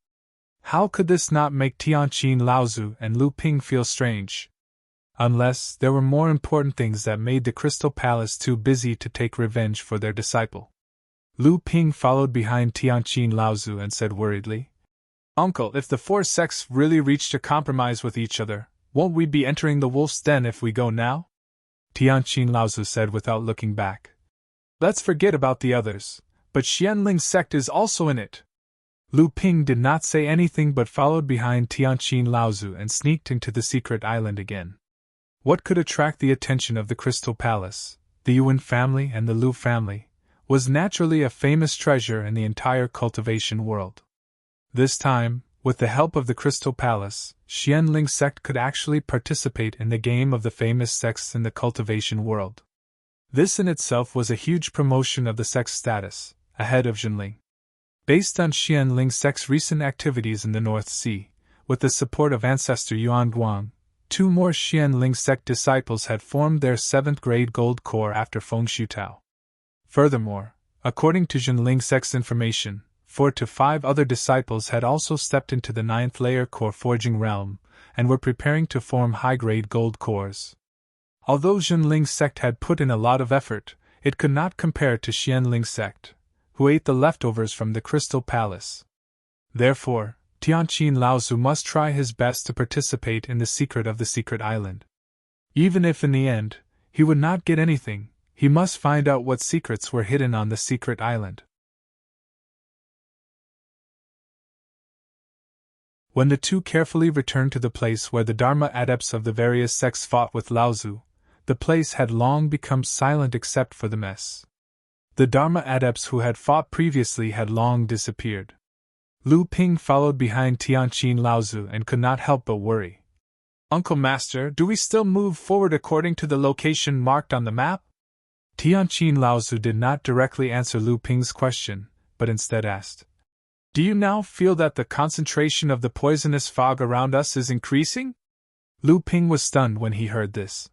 How could this not make Tianqin Laozu and Lu Ping feel strange? Unless there were more important things that made the Crystal Palace too busy to take revenge for their disciple. Lu Ping followed behind Tianqin Laozu and said worriedly, "Uncle, if the 4 sects really reached a compromise with each other, won't we be entering the wolf's den if we go now?" Tianqin Laozu said without looking back. "Let's forget about the others, but Xianling sect is also in it." Lu Ping did not say anything but followed behind Tianqin Laozu and sneaked into the secret island again. What could attract the attention of the Crystal Palace, the Yuan family and the Lu family, was naturally a famous treasure in the entire cultivation world. This time, with the help of the Crystal Palace, Xianling sect could actually participate in the game of the famous sects in the cultivation world. This in itself was a huge promotion of the sect's status, ahead of Jinling. Based on Xianling sect's recent activities in the North Sea, with the support of ancestor Yuan Guang, 2 more Xianling sect disciples had formed their 7th grade gold core after Feng Shutao. Furthermore, according to Jinling sect's information, 4 to 5 other disciples had also stepped into the 9th layer core forging realm, and were preparing to form high-grade gold cores. Although Jinling sect had put in a lot of effort, it could not compare to Xianling sect, who ate the leftovers from the Crystal Palace. Therefore, Tianqin Laozu must try his best to participate in the secret of the secret island. Even if in the end, he would not get anything, he must find out what secrets were hidden on the secret island. When the 2 carefully returned to the place where the Dharma adepts of the various sects fought with Laozu, the place had long become silent except for the mess. The Dharma adepts who had fought previously had long disappeared. Lu Ping followed behind Tianqin Laozu and could not help but worry. "Uncle Master, do we still move forward according to the location marked on the map?" Tianqin Laozu did not directly answer Lu Ping's question, but instead asked, "Do you now feel that the concentration of the poisonous fog around us is increasing?" Lu Ping was stunned when he heard this.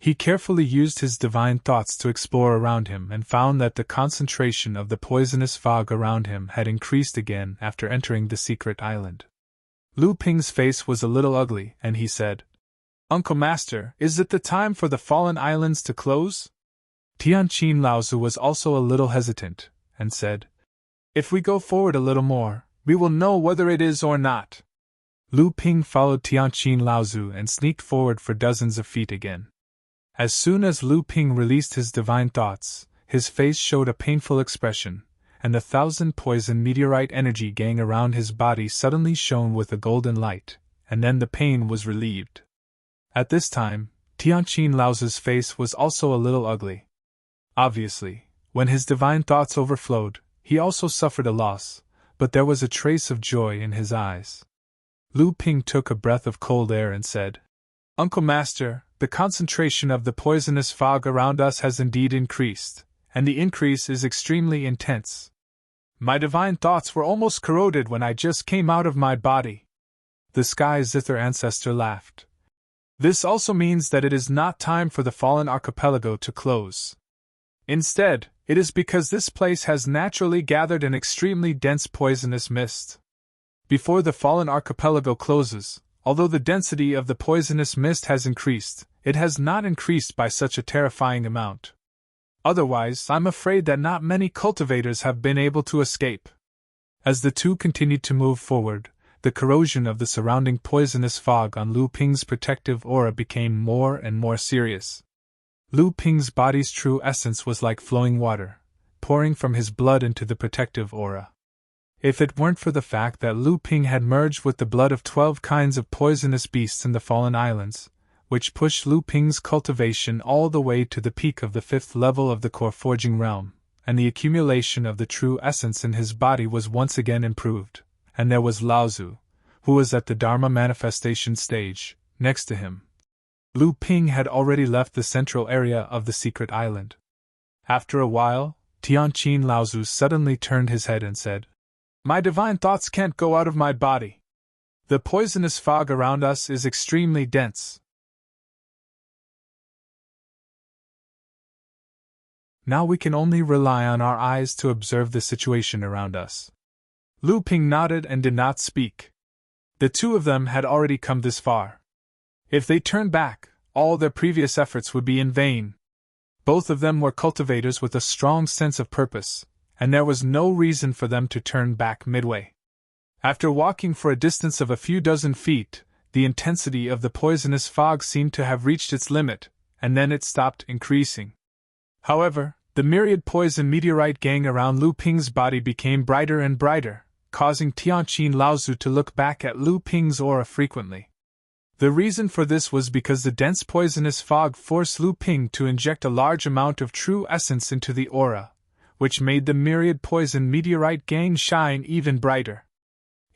He carefully used his divine thoughts to explore around him and found that the concentration of the poisonous fog around him had increased again after entering the secret island. Lu Ping's face was a little ugly, and he said, "Uncle Master, is it the time for the fallen islands to close?" Tianqin Laozu was also a little hesitant, and said, "If we go forward a little more, we will know whether it is or not." Lu Ping followed Tianqin Laozu and sneaked forward for dozens of feet again. As soon as Lu Ping released his divine thoughts, his face showed a painful expression, and the 1,000 poison meteorite energy gang around his body suddenly shone with a golden light, and then the pain was relieved. At this time, Tianqin Lao's face was also a little ugly. Obviously, when his divine thoughts overflowed, he also suffered a loss, but there was a trace of joy in his eyes. Lu Ping took a breath of cold air and said, "Uncle Master, the concentration of the poisonous fog around us has indeed increased, and the increase is extremely intense. My divine thoughts were almost corroded when I just came out of my body." The Sky Zither ancestor laughed. "This also means that it is not time for the fallen archipelago to close. Instead, it is because this place has naturally gathered an extremely dense poisonous mist. Before the fallen archipelago closes, although the density of the poisonous mist has increased, it has not increased by such a terrifying amount. Otherwise, I'm afraid that not many cultivators have been able to escape." As the two continued to move forward, the corrosion of the surrounding poisonous fog on Lu Ping's protective aura became more and more serious. Lu Ping's body's true essence was like flowing water, pouring from his blood into the protective aura. If it weren't for the fact that Lu Ping had merged with the blood of 12 kinds of poisonous beasts in the Fallen Islands, which pushed Lu Ping's cultivation all the way to the peak of the 5th level of the core forging realm, and the accumulation of the true essence in his body was once again improved, and there was Laozu, who was at the Dharma manifestation stage, next to him. Lu Ping had already left the central area of the secret island. After a while, Tianqin Laozu suddenly turned his head and said, "My divine thoughts can't go out of my body. The poisonous fog around us is extremely dense. Now we can only rely on our eyes to observe the situation around us." Lu Ping nodded and did not speak. The two of them had already come this far. If they turned back, all their previous efforts would be in vain. Both of them were cultivators with a strong sense of purpose, and there was no reason for them to turn back midway. After walking for a distance of a few dozen feet, the intensity of the poisonous fog seemed to have reached its limit, and then it stopped increasing. However, the myriad poison meteorite gang around Lu Ping's body became brighter and brighter, causing Tianqin Laozu to look back at Lu Ping's aura frequently. The reason for this was because the dense poisonous fog forced Lu Ping to inject a large amount of true essence into the aura, which made the myriad poison meteorite gang shine even brighter.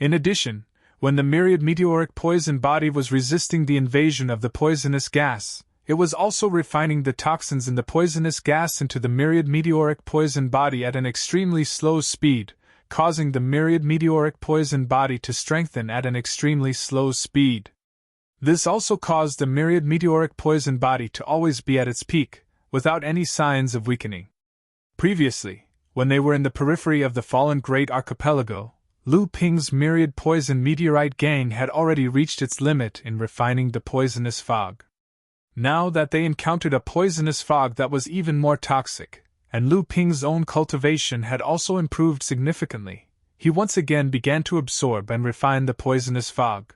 In addition, when the myriad meteoric poison body was resisting the invasion of the poisonous gas, it was also refining the toxins in the poisonous gas into the myriad meteoric poison body at an extremely slow speed, causing the myriad meteoric poison body to strengthen at an extremely slow speed. This also caused the myriad meteoric poison body to always be at its peak, without any signs of weakening. Previously, when they were in the periphery of the fallen Great Archipelago, Lu Ping's myriad poison meteorite gang had already reached its limit in refining the poisonous fog. Now that they encountered a poisonous fog that was even more toxic, and Lu Ping's own cultivation had also improved significantly, he once again began to absorb and refine the poisonous fog.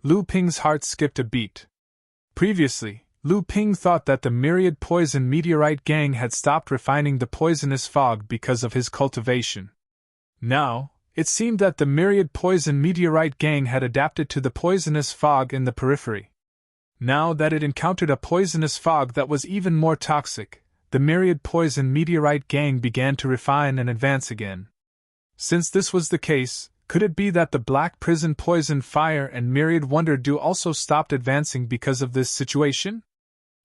Lu Ping's heart skipped a beat. Previously, Lu Ping thought that the myriad poison meteorite gang had stopped refining the poisonous fog because of his cultivation. Now, it seemed that the myriad poison meteorite gang had adapted to the poisonous fog in the periphery. Now that it encountered a poisonous fog that was even more toxic, the myriad poison meteorite gang began to refine and advance again. Since this was the case, could it be that the Black Prison Poison Fire and Myriad Wonder Dew also stopped advancing because of this situation?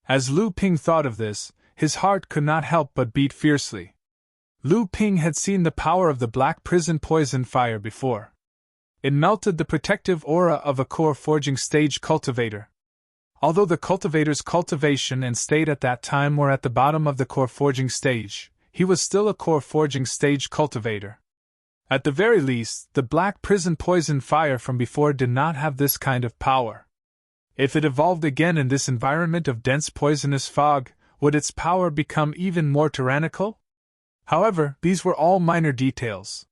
As Lu Ping thought of this, his heart could not help but beat fiercely. Lu Ping had seen the power of the Black Prison Poison Fire before. It melted the protective aura of a core forging stage cultivator. Although the cultivator's cultivation and state at that time were at the bottom of the core forging stage, he was still a core forging stage cultivator. At the very least, the Black Prison Poison Fire from before did not have this kind of power. If it evolved again in this environment of dense poisonous fog, would its power become even more tyrannical? However, these were all minor details.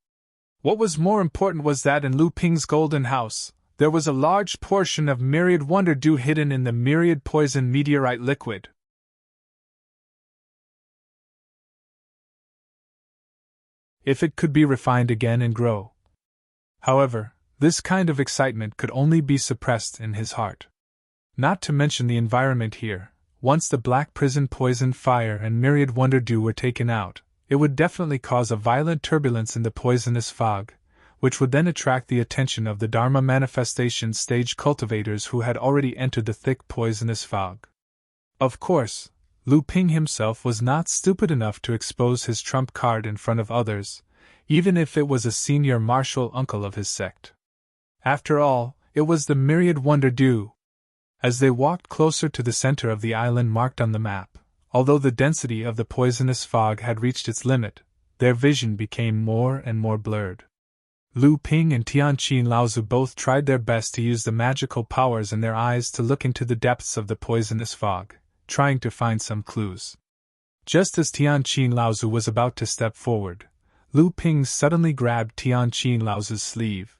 What was more important was that in Lu Ping's golden house, there was a large portion of Myriad Wonder Dew hidden in the myriad poison meteorite liquid. If it could be refined again and grow. However, This kind of excitement could only be suppressed in his heart. Not to mention the environment here. Once the black prison poison fire and myriad wonder dew were taken out, it would definitely cause a violent turbulence in the poisonous fog, which would then attract the attention of the Dharma manifestation stage cultivators who had already entered the thick poisonous fog. Of course, Lu Ping himself was not stupid enough to expose his trump card in front of others, even if it was a senior martial uncle of his sect. After all, it was the myriad wonder dew. As they walked closer to the center of the island marked on the map, although the density of the poisonous fog had reached its limit, their vision became more and more blurred. Lu Ping and Tianqin Laozu both tried their best to use the magical powers in their eyes to look into the depths of the poisonous fog, trying to find some clues. Just as Tianqin Laozu was about to step forward, Lu Ping suddenly grabbed Tianqin Laozu's sleeve.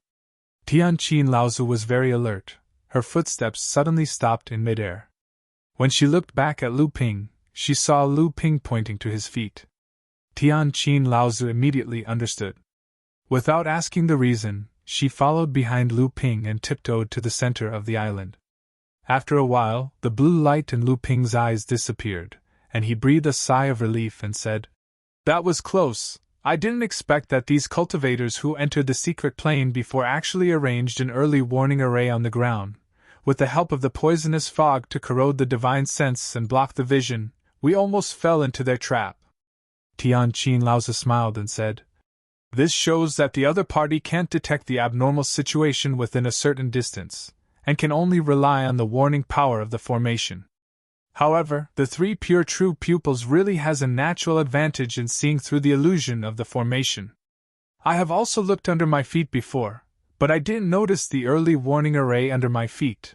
Tianqin Laozu was very alert. Her footsteps suddenly stopped in midair. When she looked back at Lu Ping, she saw Lu Ping pointing to his feet. Tianqin Laozu immediately understood. Without asking the reason, she followed behind Lu Ping and tiptoed to the center of the island. After a while, the blue light in Lu Ping's eyes disappeared, and he breathed a sigh of relief and said, "That was close. I didn't expect that these cultivators who entered the secret plane before actually arranged an early warning array on the ground. With the help of the poisonous fog to corrode the divine sense and block the vision, we almost fell into their trap." Tianqin Laozu smiled and said, "This shows that the other party can't detect the abnormal situation within a certain distance, and can only rely on the warning power of the formation. However, the three pure true pupils really has a natural advantage in seeing through the illusion of the formation. I have also looked under my feet before, but I didn't notice the early warning array under my feet."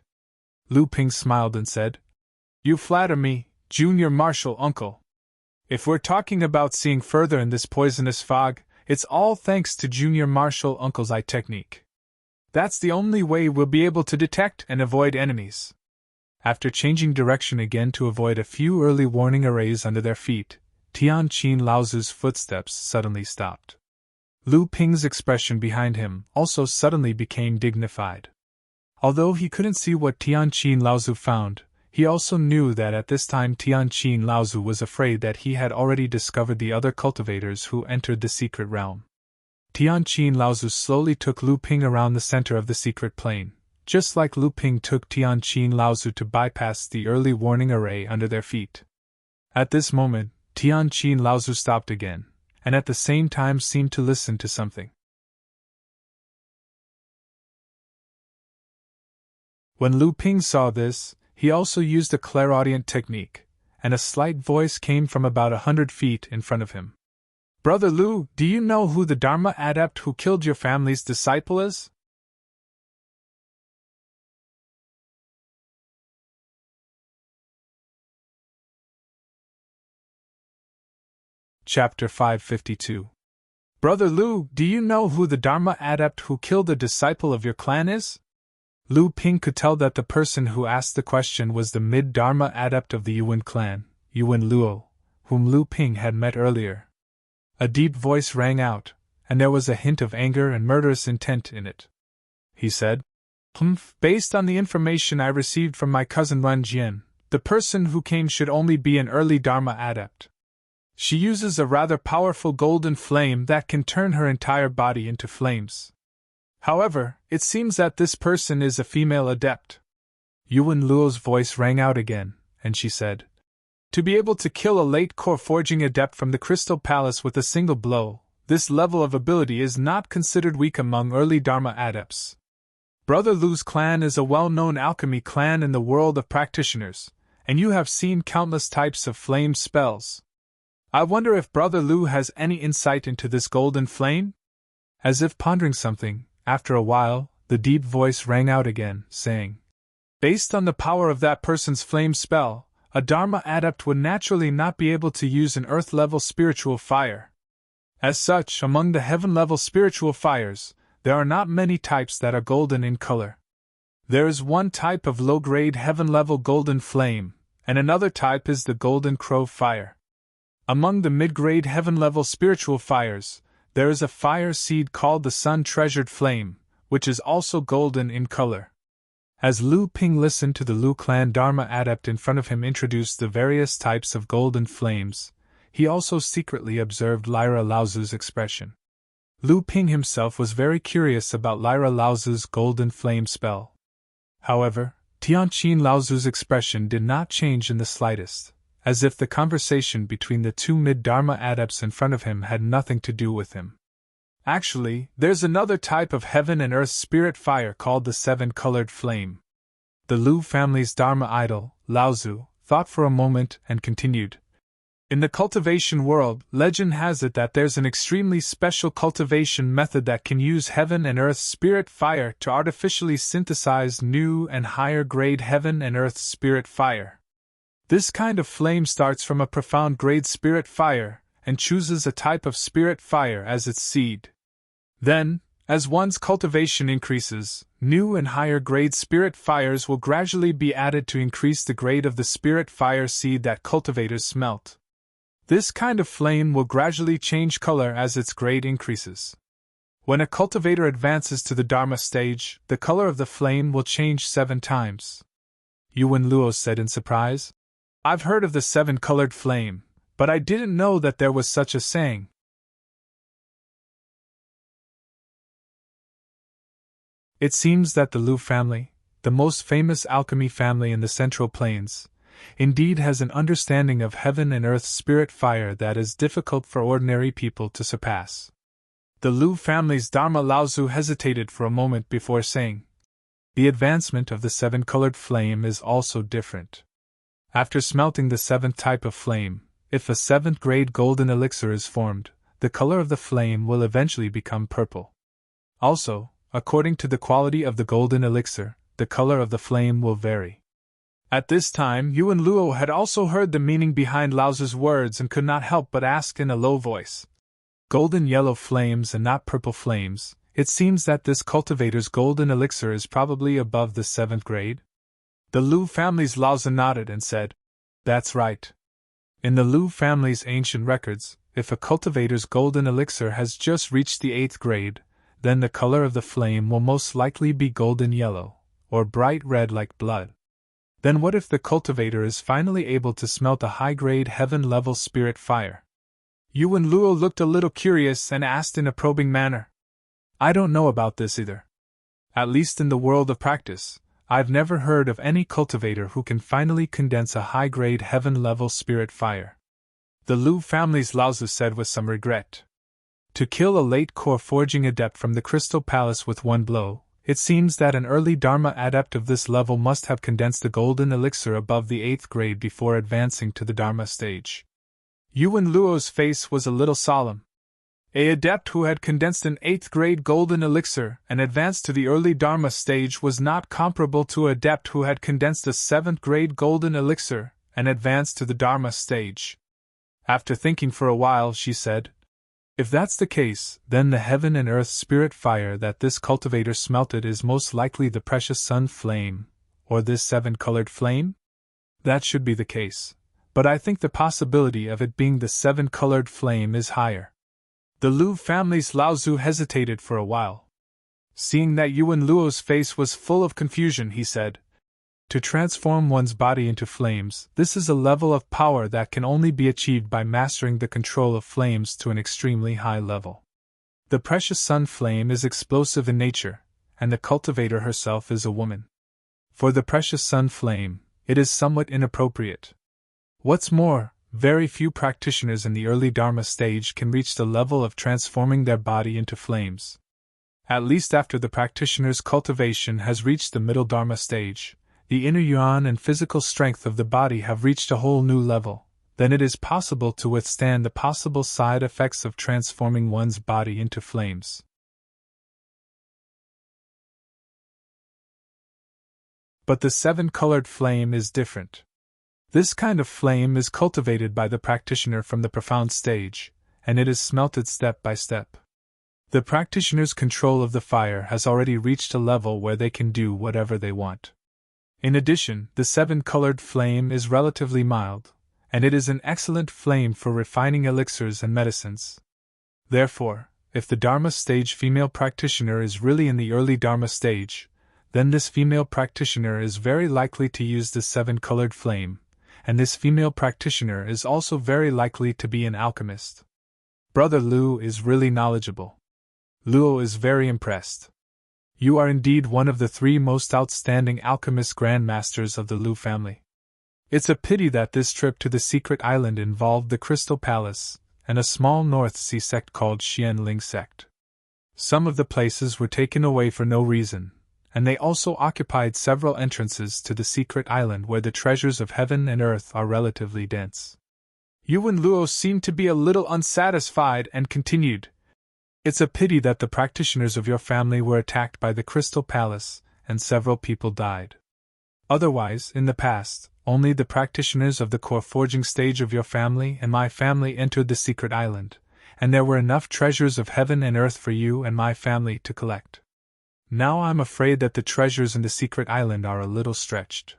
Lu Ping smiled and said, "You flatter me, junior martial uncle. If we're talking about seeing further in this poisonous fog, it's all thanks to junior martial uncle's eye technique. That's the only way we'll be able to detect and avoid enemies." After changing direction again to avoid a few early warning arrays under their feet, Tianqin Laozu's footsteps suddenly stopped. Lu Ping's expression behind him also suddenly became dignified. Although he couldn't see what Tianqin Laozu found, he also knew that at this time Tianqin Laozu was afraid that he had already discovered the other cultivators who entered the secret realm. Tianqin Laozu slowly took Lu Ping around the center of the secret plane, just like Lu Ping took Tianqin Laozu to bypass the early warning array under their feet. At this moment, Tianqin Laozu stopped again, and at the same time seemed to listen to something. When Lu Ping saw this, he also used a clairaudient technique, and a slight voice came from about 100 feet in front of him. "Brother Lu, do you know who the Dharma adept who killed your family's disciple is?" Chapter 552. "Brother Lu, do you know who the Dharma adept who killed the disciple of your clan is?" Lu Ping could tell that the person who asked the question was the mid-Dharma adept of the Yuan clan, Yuan Luo, whom Lu Ping had met earlier. A deep voice rang out, and there was a hint of anger and murderous intent in it. He said, Based on the information I received from my cousin Wen Jian, the person who came should only be an early Dharma adept. She uses a rather powerful golden flame that can turn her entire body into flames. However, it seems that this person is a female adept." Yuan Luo's voice rang out again, and she said, "To be able to kill a late core forging adept from the Crystal Palace with a single blow, this level of ability is not considered weak among early Dharma adepts. Brother Lu's clan is a well-known alchemy clan in the world of practitioners, and you have seen countless types of flame spells. I wonder if Brother Lu has any insight into this golden flame?" As if pondering something, after a while, the deep voice rang out again, saying, "Based on the power of that person's flame spell, a Dharma adept would naturally not be able to use an earth-level spiritual fire. As such, among the heaven-level spiritual fires, there are not many types that are golden in color. There is one type of low-grade heaven-level golden flame, and another type is the golden crow fire. Among the mid-grade heaven-level spiritual fires, there is a fire seed called the sun-treasured flame, which is also golden in color. As Lu Ping listened to the Lu clan Dharma adept in front of him introduce the various types of golden flames, he also secretly observed Lyra Laozu's expression. Lu Ping himself was very curious about Lyra Laozu's golden flame spell. However, Tianqin Laozu's expression did not change in the slightest, as if the conversation between the two mid-Dharma adepts in front of him had nothing to do with him. Actually, there's another type of heaven and earth spirit fire called the seven-colored flame. The Lu family's Dharma idol, Laozu, thought for a moment and continued. In the cultivation world, legend has it that there's an extremely special cultivation method that can use heaven and earth spirit fire to artificially synthesize new and higher grade heaven and earth spirit fire. This kind of flame starts from a profound grade spirit fire and chooses a type of spirit fire as its seed. Then, as one's cultivation increases, new and higher grade spirit fires will gradually be added to increase the grade of the spirit fire seed that cultivators smelt. This kind of flame will gradually change color as its grade increases. When a cultivator advances to the Dharma stage, the color of the flame will change 7 times. Yuan Luo said in surprise. I've heard of the 7-colored flame, but I didn't know that there was such a saying. It seems that the Lu family, the most famous alchemy family in the Central Plains, indeed has an understanding of heaven and earth spirit fire that is difficult for ordinary people to surpass. The Lu family's Dharma Laozu hesitated for a moment before saying, the advancement of the 7-colored flame is also different. After smelting the 7th type of flame, if a 7th grade golden elixir is formed, the color of the flame will eventually become purple. Also, according to the quality of the golden elixir, the color of the flame will vary. At this time, Yuan Luo had also heard the meaning behind Laozu's words and could not help but ask in a low voice. Golden yellow flames and not purple flames, it seems that this cultivator's golden elixir is probably above the 7th grade? The Lu family's Laozu nodded and said, that's right. In the Lu family's ancient records, if a cultivator's golden elixir has just reached the 8th grade, then the color of the flame will most likely be golden yellow, or bright red like blood. Then what if the cultivator is finally able to smelt a high-grade heaven-level spirit fire? Yuan Luo looked a little curious and asked in a probing manner. I don't know about this either. At least in the world of practice, I've never heard of any cultivator who can finally condense a high-grade heaven-level spirit fire. The Lu family's Laozu said with some regret. To kill a late core forging adept from the Crystal Palace with one blow, it seems that an early Dharma adept of this level must have condensed the golden elixir above the 8th grade before advancing to the Dharma stage. Yuan Luo's face was a little solemn. An adept who had condensed an 8th grade golden elixir and advanced to the early Dharma stage was not comparable to an adept who had condensed a 7th grade golden elixir and advanced to the Dharma stage. After thinking for a while, she said, if that's the case, then the heaven and earth spirit fire that this cultivator smelted is most likely the precious sun flame, or this 7-colored flame? That should be the case, but I think the possibility of it being the 7-colored flame is higher. The Lu family's Laozu hesitated for a while. Seeing that Yuan Luo's face was full of confusion, he said, to transform one's body into flames, this is a level of power that can only be achieved by mastering the control of flames to an extremely high level. The precious sun flame is explosive in nature, and the cultivator herself is a woman. For the precious sun flame, it is somewhat inappropriate. What's more, very few practitioners in the early Dharma stage can reach the level of transforming their body into flames. At least after the practitioner's cultivation has reached the middle Dharma stage, the inner yuan and physical strength of the body have reached a whole new level, then it is possible to withstand the possible side effects of transforming one's body into flames. But the 7-colored flame is different. This kind of flame is cultivated by the practitioner from the profound stage, and it is smelted step by step. The practitioner's control of the fire has already reached a level where they can do whatever they want. In addition, the 7-colored flame is relatively mild, and it is an excellent flame for refining elixirs and medicines. Therefore, if the Dharma stage female practitioner is really in the early Dharma stage, then this female practitioner is very likely to use the seven-colored flame, and this female practitioner is also very likely to be an alchemist. Brother Luo is really knowledgeable. Luo is very impressed. You are indeed one of the three most outstanding alchemist grandmasters of the Luo family. It's a pity that this trip to the secret island involved the Crystal Palace and a small North Sea sect called Xianling sect. Some of the places were taken away for no reason, and they also occupied several entrances to the secret island where the treasures of heaven and earth are relatively dense. Yu and Luo seemed to be a little unsatisfied and continued, "It's a pity that the practitioners of your family were attacked by the Crystal Palace, and several people died. Otherwise, in the past, only the practitioners of the core forging stage of your family and my family entered the secret island, and there were enough treasures of heaven and earth for you and my family to collect. Now I'm afraid that the treasures in the secret island are a little stretched."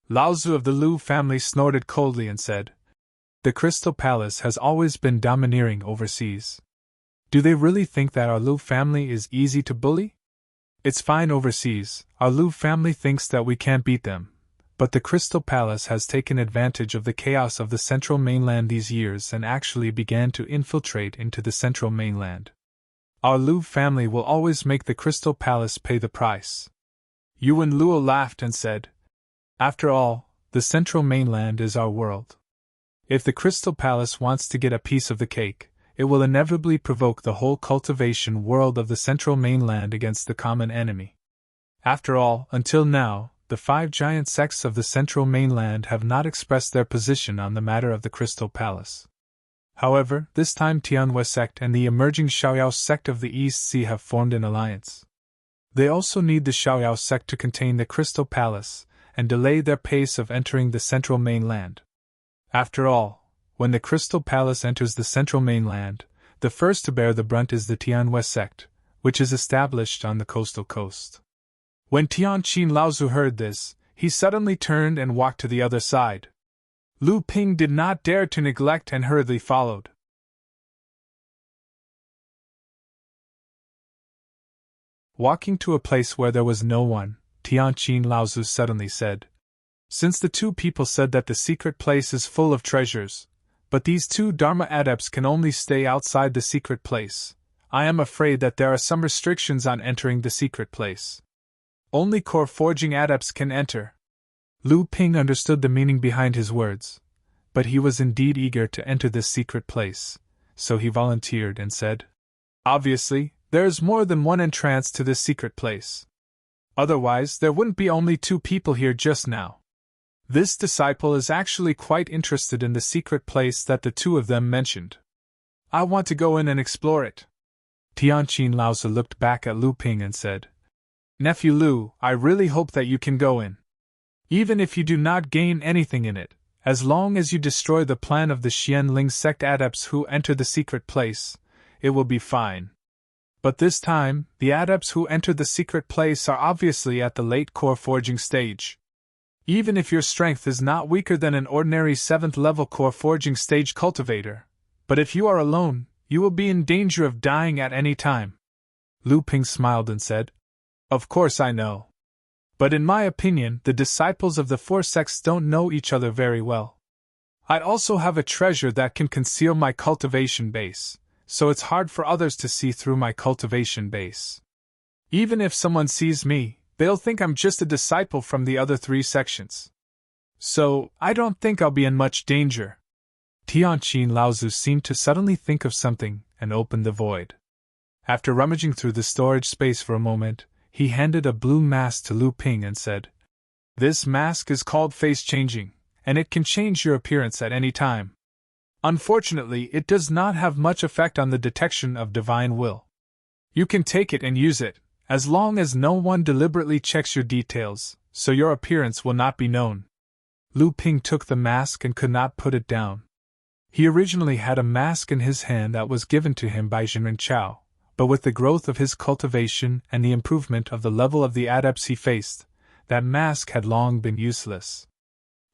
Lao Tzu of the Luo family snorted coldly and said, "The Crystal Palace has always been domineering overseas. Do they really think that our Luo family is easy to bully? It's fine overseas, our Luo family thinks that we can't beat them, but the Crystal Palace has taken advantage of the chaos of the central mainland these years and actually began to infiltrate into the central mainland. Our Luo family will always make the Crystal Palace pay the price." Yu and Luo laughed and said, "After all, the central mainland is our world. If the Crystal Palace wants to get a piece of the cake, it will inevitably provoke the whole cultivation world of the central mainland against the common enemy. After all, until now, the 5 giant sects of the central mainland have not expressed their position on the matter of the Crystal Palace. However, this time Tianhua sect and the emerging Xiaoyao sect of the East Sea have formed an alliance. They also need the Xiaoyao sect to contain the Crystal Palace and delay their pace of entering the central mainland. After all, when the Crystal Palace enters the central mainland, the first to bear the brunt is the Tianhua sect, which is established on the coastal coast." When Tianqin Laozu heard this, he suddenly turned and walked to the other side. Lu Ping did not dare to neglect and hurriedly followed. Walking to a place where there was no one, Tianqin Laozu suddenly said, "Since the two people said that the secret place is full of treasures, but these 2 Dharma adepts can only stay outside the secret place, I am afraid that there are some restrictions on entering the secret place. Only core forging adepts can enter." Lu Ping understood the meaning behind his words, but he was indeed eager to enter this secret place, so he volunteered and said, "Obviously, there is more than one entrance to this secret place. Otherwise, there wouldn't be only 2 people here just now. This disciple is actually quite interested in the secret place that the 2 of them mentioned. I want to go in and explore it." Tianqin Laozi looked back at Lu Ping and said, "Nephew Lu, I really hope that you can go in. Even if you do not gain anything in it, as long as you destroy the plan of the Xianling sect adepts who enter the secret place, it will be fine. But this time, the adepts who enter the secret place are obviously at the late core forging stage. Even if your strength is not weaker than an ordinary 7th level core forging stage cultivator, but if you are alone, you will be in danger of dying at any time." Lu Ping smiled and said, "Of course I know. But in my opinion, the disciples of the 4 sects don't know each other very well. I also have a treasure that can conceal my cultivation base, so it's hard for others to see through my cultivation base. Even if someone sees me, they'll think I'm just a disciple from the other 3 sections. So, I don't think I'll be in much danger." Tianqin Laozu seemed to suddenly think of something and opened the void. After rummaging through the storage space for a moment, he handed a blue mask to Lu Ping and said, "This mask is called face changing, and it can change your appearance at any time. Unfortunately, it does not have much effect on the detection of divine will. You can take it and use it, as long as no one deliberately checks your details, so your appearance will not be known." Lu Ping took the mask and could not put it down. He originally had a mask in his hand that was given to him by Jinren Chao, but with the growth of his cultivation and the improvement of the level of the adepts he faced, that mask had long been useless.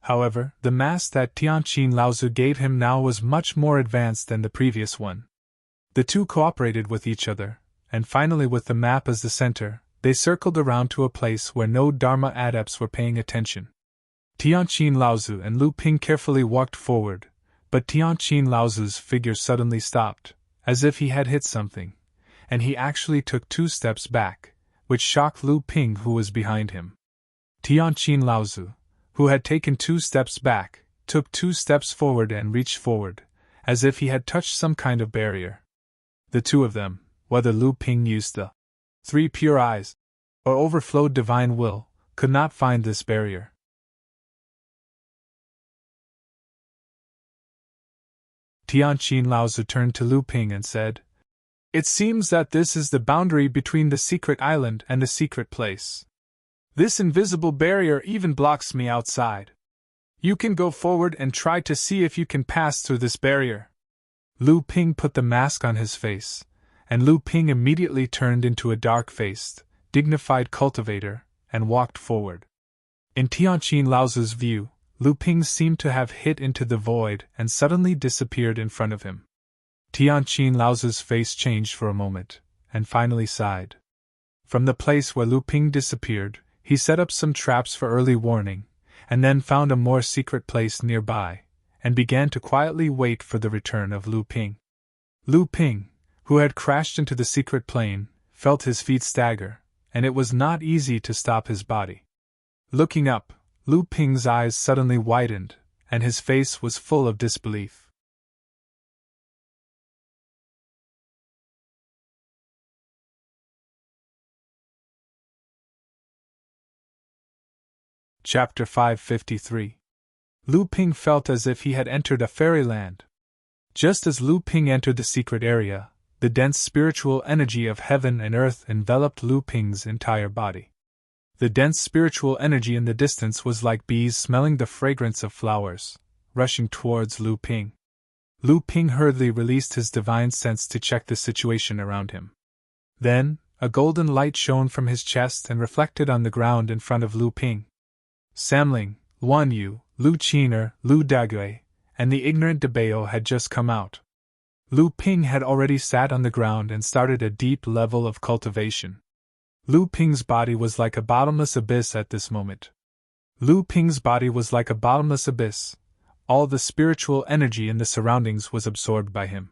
However, the mask that Tianqin Laozu gave him now was much more advanced than the previous one. The two cooperated with each other, and finally, with the map as the center, they circled around to a place where no Dharma adepts were paying attention. Tianqin Laozu and Lu Ping carefully walked forward, but Tianqin Laozu's figure suddenly stopped, as if he had hit something, and he actually took 2 steps back, which shocked Lu Ping, who was behind him. Tianqin Laozu, who had taken 2 steps back, took 2 steps forward and reached forward, as if he had touched some kind of barrier. The two of them, whether Lu Ping used the 3 pure eyes or overflowed divine will, could not find this barrier. Tianqin Laozu turned to Lu Ping and said, "It seems that this is the boundary between the secret island and the secret place. This invisible barrier even blocks me outside. You can go forward and try to see if you can pass through this barrier." Lu Ping put the mask on his face, and Lu Ping immediately turned into a dark-faced, dignified cultivator, and walked forward. In Tianqin Laozu's view, Lu Ping seemed to have hit into the void and suddenly disappeared in front of him. Tianqin Laozu's face changed for a moment, and finally sighed. From the place where Lu Ping disappeared, he set up some traps for early warning, and then found a more secret place nearby, and began to quietly wait for the return of Lu Ping. Lu Ping, who had crashed into the secret plane, felt his feet stagger, and it was not easy to stop his body. Looking up, Lu Ping's eyes suddenly widened, and his face was full of disbelief. Chapter 553. Lu Ping felt as if he had entered a fairyland. Just as Lu Ping entered the secret area, the dense spiritual energy of heaven and earth enveloped Lu Ping's entire body. The dense spiritual energy in the distance was like bees smelling the fragrance of flowers, rushing towards Lu Ping. Lu Ping hurriedly released his divine sense to check the situation around him. Then, a golden light shone from his chest and reflected on the ground in front of Lu Ping. Samling, Guan Yu, Lu Qiner, Lu Dagui, and the ignorant Debao had just come out. Lu Ping had already sat on the ground and started a deep level of cultivation. Lu Ping's body was like a bottomless abyss at this moment. Lu Ping's body was like a bottomless abyss. All the spiritual energy in the surroundings was absorbed by him.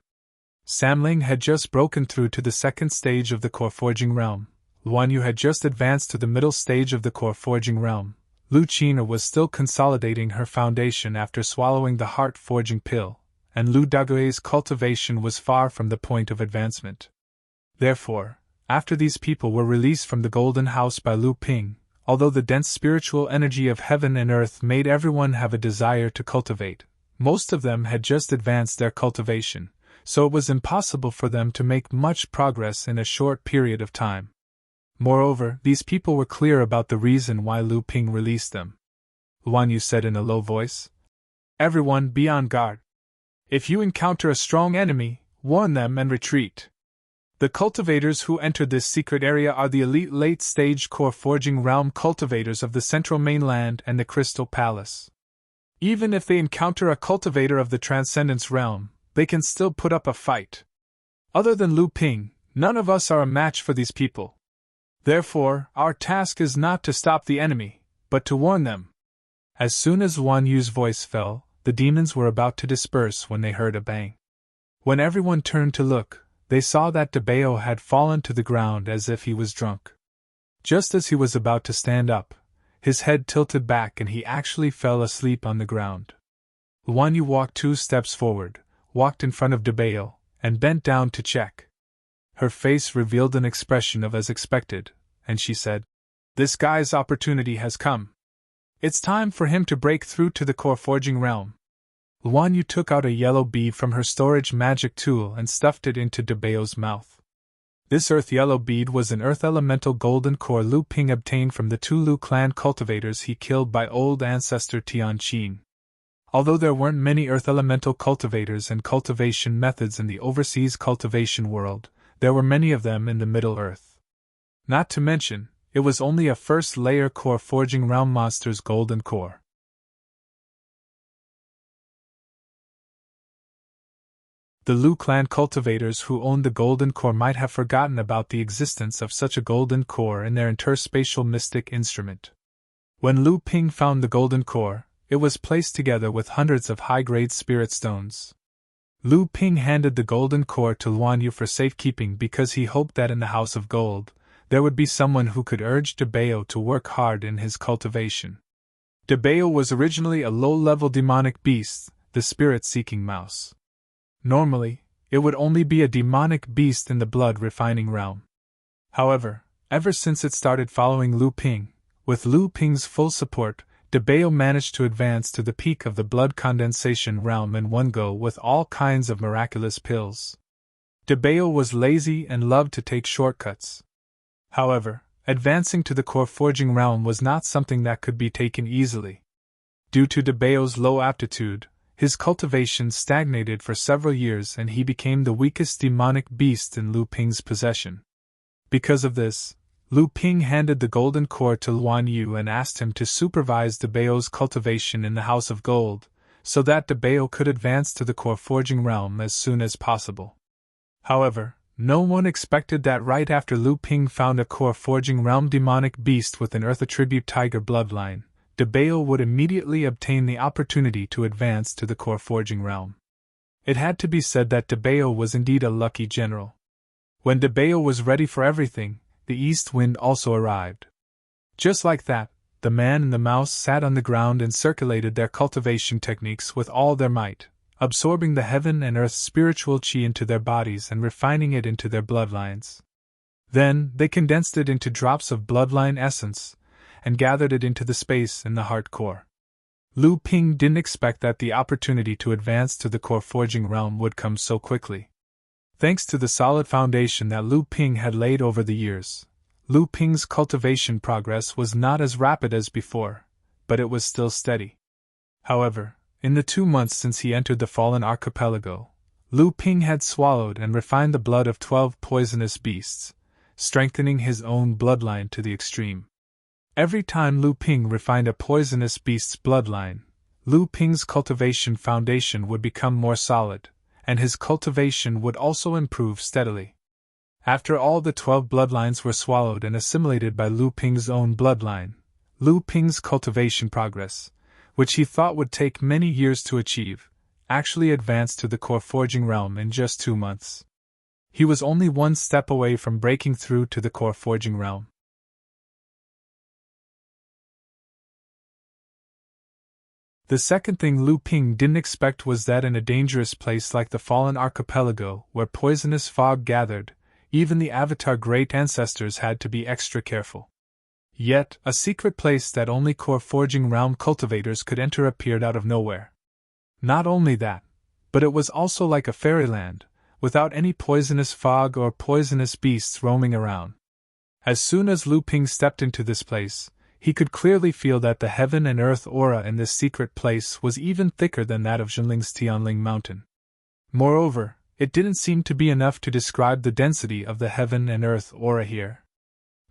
Samling had just broken through to the 2nd stage of the core forging realm. Guan Yu had just advanced to the middle stage of the core forging realm. Lu Qiner was still consolidating her foundation after swallowing the heart forging pill, and Lu Dagui's cultivation was far from the point of advancement. Therefore, after these people were released from the Golden House by Lu Ping, although the dense spiritual energy of heaven and earth made everyone have a desire to cultivate, most of them had just advanced their cultivation, so it was impossible for them to make much progress in a short period of time. Moreover, these people were clear about the reason why Lu Ping released them. Guan Yu said in a low voice, "Everyone be on guard. If you encounter a strong enemy, warn them and retreat. The cultivators who entered this secret area are the elite late-stage core forging realm cultivators of the Central Mainland and the Crystal Palace. Even if they encounter a cultivator of the Transcendence realm, they can still put up a fight. Other than Lu Ping, none of us are a match for these people. Therefore, our task is not to stop the enemy, but to warn them." As soon as Guan Yu's voice fell, the demons were about to disperse when they heard a bang. When everyone turned to look, they saw that Debao had fallen to the ground as if he was drunk. Just as he was about to stand up, his head tilted back and he actually fell asleep on the ground. Guan Yu walked 2 steps forward, walked in front of Debao, and bent down to check. Her face revealed an expression of as expected, and she said, "This guy's opportunity has come. It's time for him to break through to the core forging realm." Guan Yu took out a yellow bead from her storage magic tool and stuffed it into Debao's mouth. This earth yellow bead was an earth elemental golden core Lu Ping obtained from the 2 Lu clan cultivators he killed by old ancestor Tianqin. Although there weren't many earth elemental cultivators and cultivation methods in the overseas cultivation world, there were many of them in the Middle Earth. Not to mention, it was only a first-layer core forging realm monster's golden core. The Lu clan cultivators who owned the golden core might have forgotten about the existence of such a golden core in their interspatial mystic instrument. When Lu Ping found the golden core, it was placed together with hundreds of high-grade spirit stones. Lu Ping handed the golden core to Luan Yu for safekeeping because he hoped that in the House of Gold, there would be someone who could urge De Bao to work hard in his cultivation. De Bao was originally a low-level demonic beast, the spirit-seeking mouse. Normally, it would only be a demonic beast in the blood-refining realm. However, ever since it started following Lu Ping, with Lu Ping's full support, De Bao managed to advance to the peak of the blood condensation realm in one go with all kinds of miraculous pills. De Bao was lazy and loved to take shortcuts. However, advancing to the core forging realm was not something that could be taken easily. Due to De Bao's low aptitude, his cultivation stagnated for several years and he became the weakest demonic beast in Lu Ping's possession. Because of this, Lu Ping handed the golden core to Luan Yu and asked him to supervise De Bao's cultivation in the House of Gold, so that De Bao could advance to the core forging realm as soon as possible. However, no one expected that right after Lu Ping found a core forging realm demonic beast with an Earth attribute tiger bloodline, De Bao would immediately obtain the opportunity to advance to the core forging realm. It had to be said that De Bao was indeed a lucky general. When De Bao was ready for everything, the east wind also arrived. Just like that, the man and the mouse sat on the ground and circulated their cultivation techniques with all their might, absorbing the heaven and earth spiritual qi into their bodies and refining it into their bloodlines. Then, they condensed it into drops of bloodline essence, and gathered it into the space in the heart core. Lu Ping didn't expect that the opportunity to advance to the core forging realm would come so quickly. Thanks to the solid foundation that Lu Ping had laid over the years, Lu Ping's cultivation progress was not as rapid as before, but it was still steady. However, in the 2 months since he entered the Fallen Archipelago, Lu Ping had swallowed and refined the blood of 12 poisonous beasts, strengthening his own bloodline to the extreme. Every time Lu Ping refined a poisonous beast's bloodline, Lu Ping's cultivation foundation would become more solid, and his cultivation would also improve steadily. After all the 12 bloodlines were swallowed and assimilated by Lu Ping's own bloodline, Lu Ping's cultivation progress, which he thought would take many years to achieve, actually advanced to the core forging realm in just 2 months. He was only one step away from breaking through to the core forging realm. The second thing Lu Ping didn't expect was that in a dangerous place like the Fallen Archipelago, where poisonous fog gathered, even the Avatar great ancestors had to be extra careful. Yet, a secret place that only core forging realm cultivators could enter appeared out of nowhere. Not only that, but it was also like a fairyland, without any poisonous fog or poisonous beasts roaming around. As soon as Lu Ping stepped into this place, he could clearly feel that the heaven and earth aura in this secret place was even thicker than that of Zhenling's Tianling Mountain. Moreover, it didn't seem to be enough to describe the density of the heaven and earth aura here.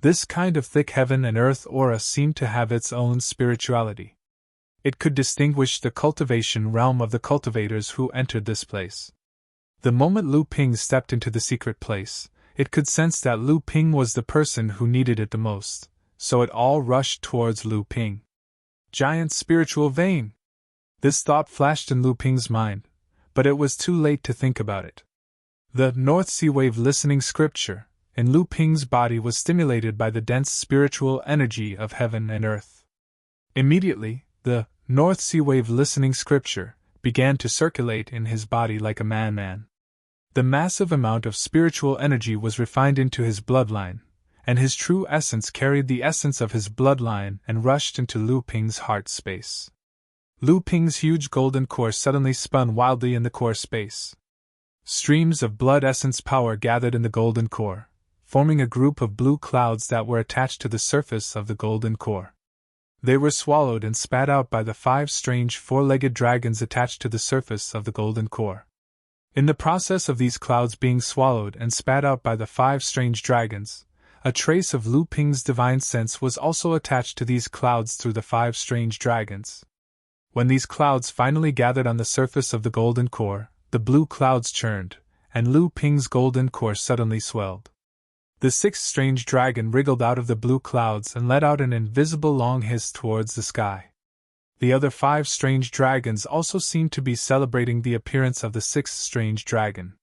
This kind of thick heaven and earth aura seemed to have its own spirituality. It could distinguish the cultivation realm of the cultivators who entered this place. The moment Lu Ping stepped into the secret place, it could sense that Lu Ping was the person who needed it the most, so it all rushed towards Lu Ping. Giant spiritual vein! This thought flashed in Lu Ping's mind, but it was too late to think about it. The North Sea Wave listening scripture in Lu Ping's body was stimulated by the dense spiritual energy of heaven and earth. Immediately, the North Sea Wave listening scripture began to circulate in his body like a madman. The massive amount of spiritual energy was refined into his bloodline, and his true essence carried the essence of his bloodline and rushed into Lu Ping's heart space. Lu Ping's huge golden core suddenly spun wildly in the core space. Streams of blood essence power gathered in the golden core, forming a group of blue clouds that were attached to the surface of the golden core. They were swallowed and spat out by the 5 strange 4-legged dragons attached to the surface of the golden core. In the process of these clouds being swallowed and spat out by the 5 strange dragons, a trace of Lu Ping's divine sense was also attached to these clouds through the 5 strange dragons. When these clouds finally gathered on the surface of the golden core, the blue clouds churned, and Lu Ping's golden core suddenly swelled. The sixth strange dragon wriggled out of the blue clouds and let out an invisible long hiss towards the sky. The other 5 strange dragons also seemed to be celebrating the appearance of the sixth strange dragon.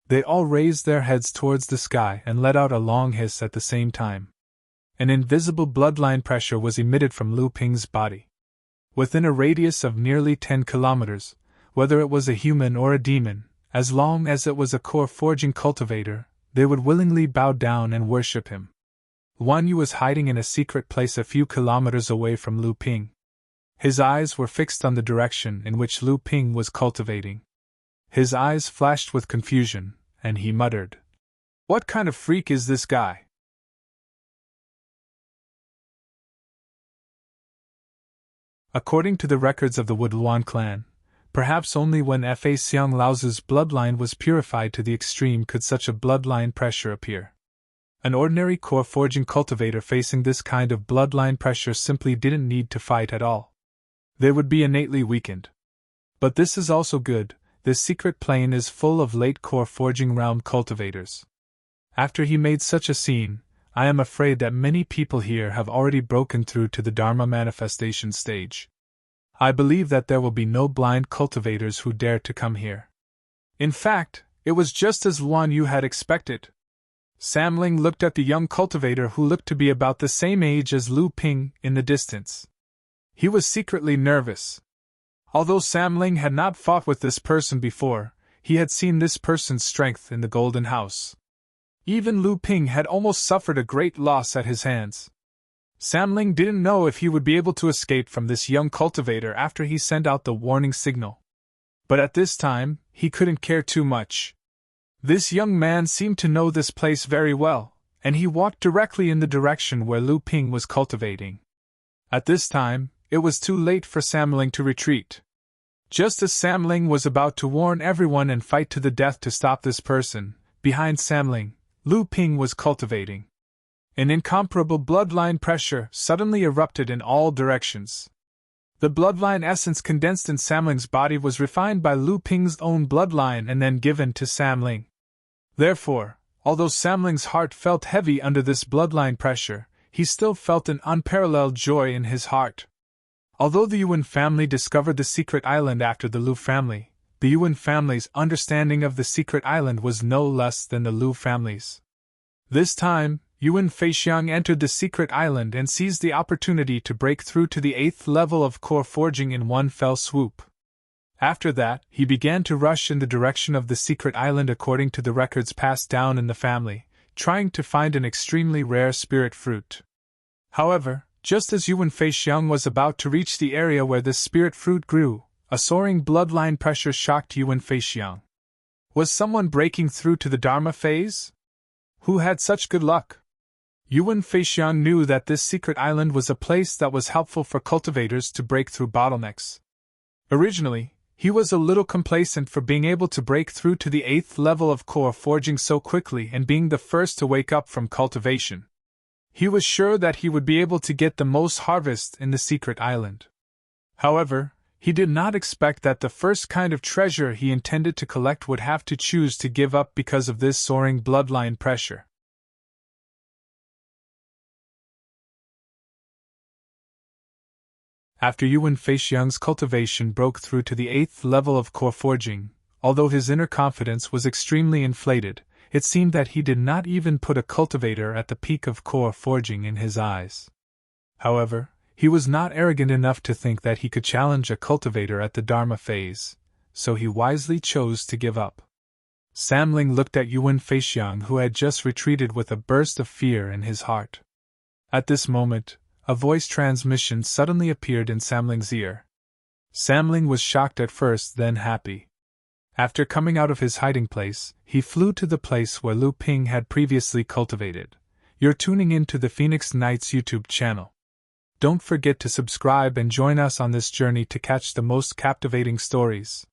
They all raised their heads towards the sky and let out a long hiss at the same time. An invisible bloodline pressure was emitted from Lu Ping's body. Within a radius of nearly 10 kilometers, whether it was a human or a demon, as long as it was a core forging cultivator, they would willingly bow down and worship him. Guan Yu was hiding in a secret place a few kilometers away from Lu Ping. His eyes were fixed on the direction in which Lu Ping was cultivating. His eyes flashed with confusion, and he muttered, "What kind of freak is this guy?" According to the records of the Woodluan clan, perhaps only when Fa Xiang Lao's bloodline was purified to the extreme could such a bloodline pressure appear. An ordinary core forging cultivator facing this kind of bloodline pressure simply didn't need to fight at all. They would be innately weakened. But this is also good, this secret plane is full of late core forging realm cultivators. After he made such a scene, I am afraid that many people here have already broken through to the Dharma manifestation stage. I believe that there will be no blind cultivators who dare to come here. In fact, it was just as Guan Yu had expected. Sam Ling looked at the young cultivator who looked to be about the same age as Lu Ping in the distance. He was secretly nervous. Although Sam Ling had not fought with this person before, he had seen this person's strength in the Golden House. Even Lu Ping had almost suffered a great loss at his hands. Sam Ling didn't know if he would be able to escape from this young cultivator after he sent out the warning signal. But at this time, he couldn't care too much. This young man seemed to know this place very well, and he walked directly in the direction where Lu Ping was cultivating. At this time, it was too late for Sam Ling to retreat. Just as Sam Ling was about to warn everyone and fight to the death to stop this person, behind Sam Ling, Lu Ping was cultivating. An incomparable bloodline pressure suddenly erupted in all directions. The bloodline essence condensed in Sam Ling's body was refined by Lu Ping's own bloodline and then given to Sam Ling. Therefore, although Sam Ling's heart felt heavy under this bloodline pressure, he still felt an unparalleled joy in his heart. Although the Yuan family discovered the secret island after the Lu family, the Yuan family's understanding of the secret island was no less than the Lu family's. This time, Yuan Feixiang entered the secret island and seized the opportunity to break through to the 8th level of core forging in one fell swoop. After that, he began to rush in the direction of the secret island according to the records passed down in the family, trying to find an extremely rare spirit fruit. However, just as Yuan Feixiang was about to reach the area where this spirit fruit grew, a soaring bloodline pressure shocked Yuan Feixiang. Was someone breaking through to the Dharma phase? Who had such good luck? Yuan Feixiang knew that this secret island was a place that was helpful for cultivators to break through bottlenecks. Originally, he was a little complacent for being able to break through to the 8th level of core forging so quickly and being the first to wake up from cultivation. He was sure that he would be able to get the most harvest in the secret island. However, he did not expect that the first kind of treasure he intended to collect would have to choose to give up because of this soaring bloodline pressure. After Yuan Feixiang's cultivation broke through to the 8th level of core forging, although his inner confidence was extremely inflated, it seemed that he did not even put a cultivator at the peak of core forging in his eyes. However, he was not arrogant enough to think that he could challenge a cultivator at the Dharma phase, so he wisely chose to give up. Sam Ling looked at Yuan Feixiang, who had just retreated with a burst of fear in his heart. At this moment, a voice transmission suddenly appeared in Sam Ling's ear. Sam Ling was shocked at first, then happy. After coming out of his hiding place, he flew to the place where Lu Ping had previously cultivated. You're tuning in to the Phoenix Nights YouTube channel. Don't forget to subscribe and join us on this journey to catch the most captivating stories.